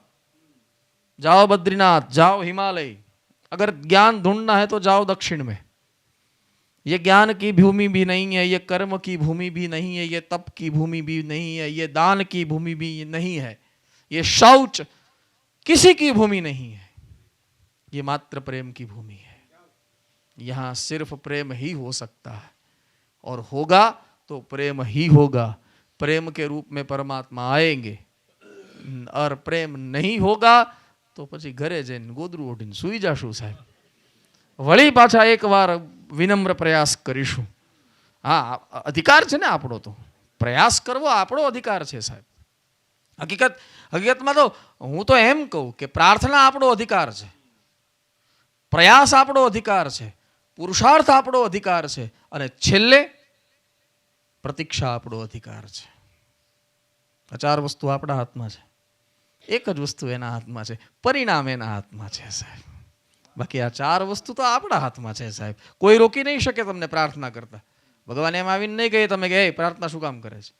जाओ बद्रीनाथ, जाओ हिमालय. अगर ज्ञान ढूंढना है तो जाओ दक्षिण में. ये ज्ञान की भूमि भी नहीं है, ये कर्म की भूमि भी नहीं है, ये तप की भूमि भी नहीं है, ये दान की भूमि भी नहीं है, ये शौच किसी की भूमि नहीं है. ये मात्र प्रेम की भूमि है. यहाँ सिर्फ प्रेम ही हो सकता है, और होगा तो प्रेम ही होगा. प्रेम के रूप में परमात्मा आएंगे, और प्रेम नहीं होगा तो પછી ઘરે જઈને ગોદરું ઓઢીને સૂઈ જાશું સાહેબ. વળી પાછા એકવાર વિનમ્ર પ્રયાસ કરીશું. હા, અધિકાર છે ને આપણો, તો પ્રયાસ કરવો આપણો અધિકાર છે સાહેબ. હકીકતમાં તો હું તો એમ કહું કે પ્રાર્થના આપણો અધિકાર છે, પ્રયાસ આપણો અધિકાર છે, પુરુષાર્થ આપણો અધિકાર છે, અને છેલ્લે પ્રતીક્ષા આપણો અધિકાર છે. આ 4 વસ્તુ આપણા હાથમાં છે. એક જ વસ્તુ એના હાથમાં છે, પરિણામ એના હાથમાં છે સાહેબ. બાકી આ 4 વસ્તુ તો આપણા હાથમાં છે સાહેબ. કોઈ રોકી નહીં શકે તમને પ્રાર્થના કરતા. ભગવાન એમ આવીને નહીં કહે તમે કે પ્રાર્થના શું કામ કરે છે.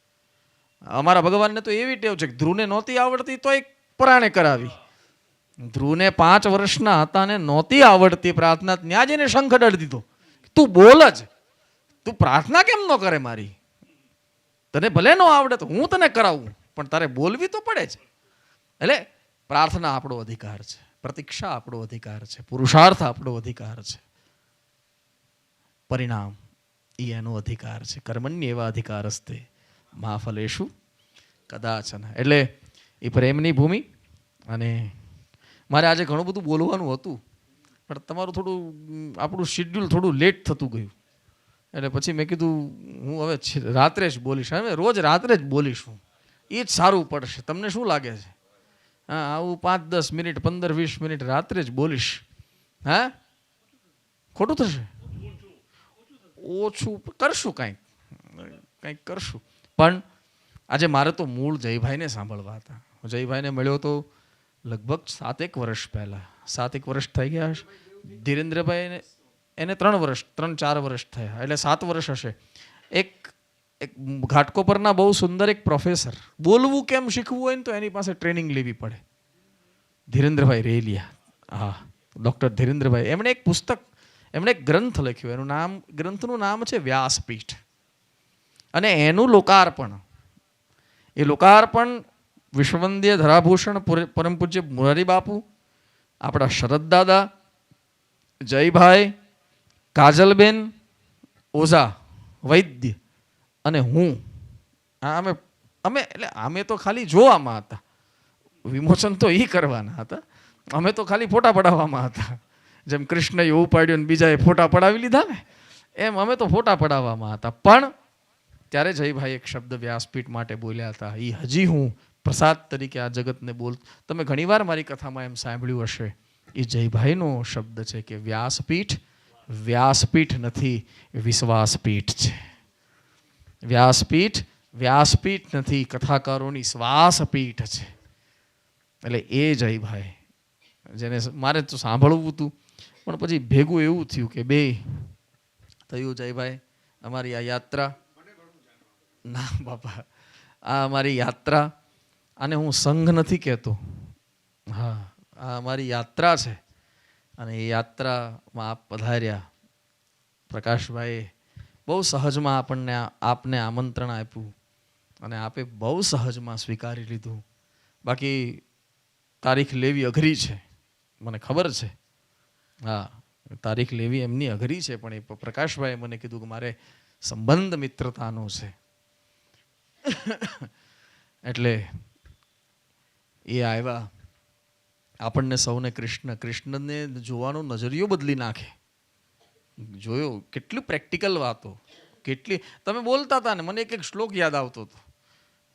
અમારા ભગવાનને તો એવી ટેવ છે કે ધ્રુવને નહોતી આવડતી તો એક પરાણે કરાવી. ધ્રુવને 5 વર્ષના હતા ને નહોતી આવડતી પ્રાર્થના, ત્યાં જઈને શંખ અડાડી દીધો. તું બોલ જ, તું પ્રાર્થના કેમ ન કરે મારી? તને ભલે ન આવડે તો હું તને કરાવું, પણ તારે બોલવી તો પડે જ. એટલે પ્રાર્થના આપણો અધિકાર છે, પ્રતીક્ષા આપણો અધિકાર છે, પુરુષાર્થ આપણો અધિકાર છે, પરિણામ એ એનો અધિકાર છે. કર્મણ્ય એવા અધિકાર હસ્તે મા ફલેષુ કદાચન. એટલે એ પ્રેમની ભૂમિ. અને મારે આજે ઘણું બધું બોલવાનું હતું, પણ તમારું થોડું આપણું શેડ્યુલ થોડું લેટ થતું ગયું, એટલે પછી મેં કીધું હું હવે રાત્રે જ બોલીશ. હવે રોજ રાત્રે જ બોલીશું, એ જ સારું પડશે. તમને શું લાગે છે? હા, આવું 5-10 મિનિટ 15-20 મિનિટ રાત્રે જ બોલીશ. હા, ખોટું થશે? ઓછું કરશું, કંઈક કરશું. પણ આજે મારે તો મૂળ જયભાઈને સાંભળવા હતા. જયભાઈને મળ્યો તો લગભગ 7-1 વર્ષ પહેલા. 7-1 વર્ષ થઈ ગયા હશે. ધીરેન્દ્રભાઈને એને 3-4 વર્ષ થયા, એટલે 7 વર્ષ હશે. એક ઘાટકોપરના બહુ સુંદર એક પ્રોફેસર, બોલવું કેમ શીખવું હોય ને તો એની પાસે ટ્રેનિંગ લેવી પડે. ધીરેન્દ્રભાઈ રેલિયા, હા, ડૉક્ટર ધીરેન્દ્રભાઈ. એમણે એક પુસ્તક, એમણે એક ગ્રંથ લખ્યો. ગ્રંથનું નામ છે વ્યાસપીઠ. અને એનું લોકાર્પણ, એ લોકાર્પણ વિશ્વવંદ્ય ધરાભૂષણ પરમ પૂજ્ય મોરારી બાપુ, આપણા શરદ દાદા, જયભાઈ, કાજલબેન ઓઝા વૈદ્ય અને હું, અમે તો ખાલી જોવામાં હતા. વિમોચન તો એ કરવાના હતા, અમે તો ખાલી ફોટા પડાવવામાં હતા. જેમ કૃષ્ણએ ઉપાડ્યું ને બીજાએ ફોટા પડાવી લીધા ને, એમ અમે તો ફોટા પડાવવામાં હતા. પણ ત્યારે જયભાઈ એક શબ્દ વ્યાસપીઠ માટે બોલ્યા હતા, એ હજી હું પ્રસાદ તરીકે આ જગતને બોલ. તમે ઘણીવાર મારી કથામાં એમ સાંભળ્યું હશે, એ જયભાઈનો શબ્દ છે કે વ્યાસપીઠ વ્યાસપીઠ નથી, વિશ્વાસપીઠ છે. વ્યાસપીઠ વ્યાસપીઠ નથી, કથાકારોની શ્વાસપીઠ છે. એટલે એ જયભાઈ જેને મારે તો સાંભળવું હતું, પણ પછી ભેગું એવું થયું કે બે થયું. જયભાઈ અમારી આ યાત્રા, ના બાપા, આ અમારી યાત્રા, આને હું સંઘ નથી કહેતો, હા આ અમારી યાત્રા છે. અને એ યાત્રામાં આપ પધાર્યા. પ્રકાશભાઈએ બહુ સહજમાં આપને આમંત્રણ આપ્યું અને આપે બહુ સહજમાં સ્વીકારી લીધું. બાકી તારીખ લેવી અઘરી છે, મને ખબર છે. હા, તારીખ લેવી એમની અઘરી છે, પણ એ પ્રકાશભાઈએ મને કીધું કે મારે સંબંધ મિત્રતાનો છે. એટલે એ આવ્યા. આપણને સૌને કૃષ્ણને જોવાનો નજરિયો બદલી નાખે. જોયો કેટલી પ્રેક્ટિકલ વાતો, કેટલી તમે બોલતા હતા ને, મને એક શ્લોક યાદ આવતો હતો.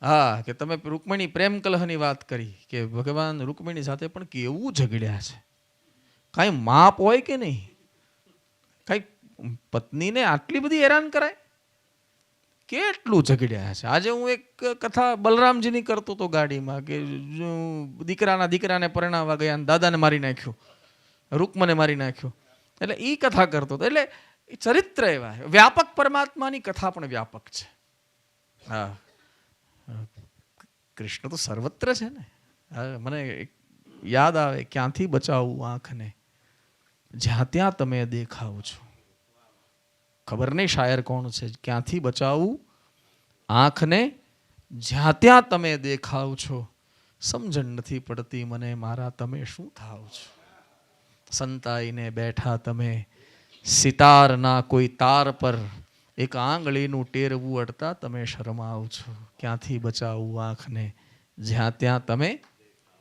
હા, કે તમે રૂકમિણી પ્રેમ કલહની વાત કરી કે ભગવાન રૂકમિણી સાથે પણ કેવું ઝઘડ્યા છે. કાંઈ માપ હોય કે નહીં? કાંઈ પત્નીને આટલી બધી હેરાન કરાય? કેટલું ઝઘડ્યા છે. આજે હું એક કથા બલરામજીની કરતો હતો ગાડીમાં, કે દીકરાને પરણાવવા ગયા અને દાદાને મારી નાખ્યો, રૂકમને મારી નાખ્યો. એટલે એ કથા કરતો હતો. એટલે એ ચરિત્ર એવા વ્યાપક, પરમાત્માની કથા પણ વ્યાપક છે. હા, કૃષ્ણ તો સર્વત્ર છે ને. મને યાદ આવે, ક્યાંથી બચાવું આંખને, જ્યાં ત્યાં તમે દેખાવ છો. ખબર નહીં શાયર કોણ છે. ક્યાંથી બચાવું આંખને, જ્યાં ત્યાં તમે દેખાવ છો. સમજણ નથી પડતી મને મારા, તમે શું થાવ છો. સંતાઈને બેઠા તમે, સિતારના કોઈ તાર પર એક આંગળીનું ટેરવું અડતા તમે શરમાવ છો. ક્યાંથી બચાવું આંખને, જ્યાં ત્યાં તમે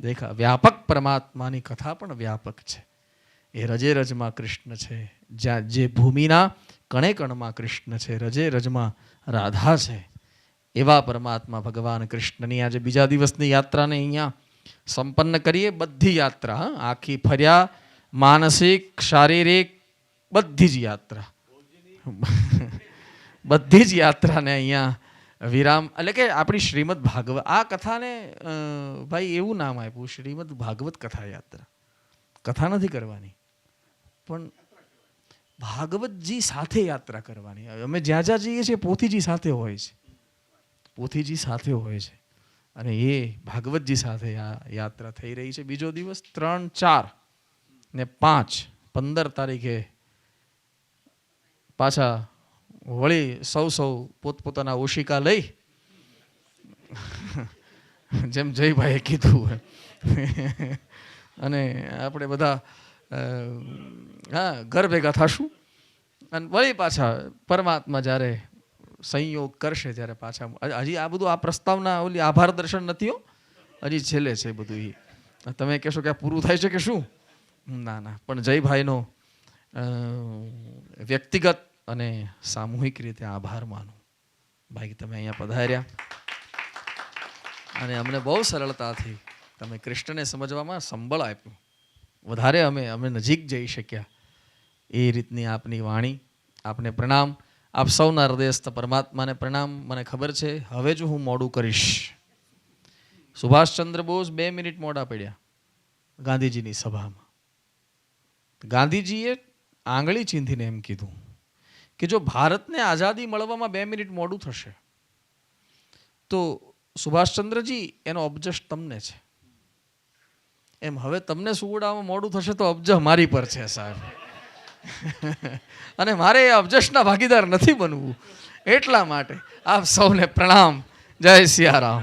દેખા. વ્યાપક પરમાત્માની કથા પણ વ્યાપક છે. એ રજે રજમાં કૃષ્ણ છે. જ્યાં જે ભૂમિના કણે કણમાં કૃષ્ણ છે, રજે રજમાં રાધા છે. એવા પરમાત્મા ભગવાન કૃષ્ણની આજે બીજા દિવસની યાત્રાને અહીંયા સંપન્ન કરીએ. બધી યાત્રા આખી ફર્યા, માનસિક, શારીરિક, બધી જ યાત્રા, બધી જ યાત્રાને અહીંયા વિરામ. એટલે કે આપણી શ્રીમદ ભાગવત આ કથાને ભાઈ એવું નામ આપ્યું, શ્રીમદ ભાગવત કથા યાત્રા. કથા નથી કરવાની, પણ ભાગવતજી સાથે યાત્રા કરવાની. અમે જ્યાં જ્યાં જઈએ છીએ પોથીજી સાથે હોય છે, પોથીજી સાથે હોય છે. અને એ ભાગવતજી સાથે આ યાત્રા થઈ રહી છે. બીજો દિવસ 3, 4 ને 5, 15 તારીખે પાછા વળી સૌ પોતપોતાના ઓશિકા લઈ, જેમ જયભાઈએ કીધું, અને આપણે બધા ઘર ભેગા થશું. અને વળી પાછા પરમાત્મા જ્યારે સંયોગ કરશે ત્યારે પાછા. હજી આ બધું આ પ્રસ્તાવના ઓલી આભાર દર્શન નથી હો, હજી છેલ્લે છે બધું. એ તમે કહેશો કે આ પૂરું થાય છે કે શું? ના ના, પણ જયભાઈનો વ્યક્તિગત અને સામૂહિક રીતે આભાર માનું. ભાઈ તમે અહીંયા પધાર્યા અને અમને બહુ સરળતાથી તમે કૃષ્ણને સમજવામાં સંબળ આપ્યું. વધારે અમે નજીક જઈ શક્યા. એ રીતની આપની વાણી, આપને પ્રણામ. આપ સૌના હૃદયસ્થ પરમાત્માને પ્રણામ. મને ખબર છે હવે જો હું મોડું કરીશ. સુભાષચંદ્ર બોઝ 2 મિનિટ મોડા પડ્યા ગાંધીજીની સભામાં. ગાંધીજીએ આંગળી ચીંધીને એમ કીધું કે જો ભારતને આઝાદી મળવામાં 2 મિનિટ મોડું થશે તો સુભાષચંદ્રજી એનો અબજશ તમને છે. એમ હવે તમને સુવડાવવામાં મોડું થશે તો અબજ મારી પર છે સાહેબ. અને મારે એ અબજશના ભાગીદાર નથી બનવું. એટલા માટે આપ સૌને પ્રણામ. જય સિયારામ.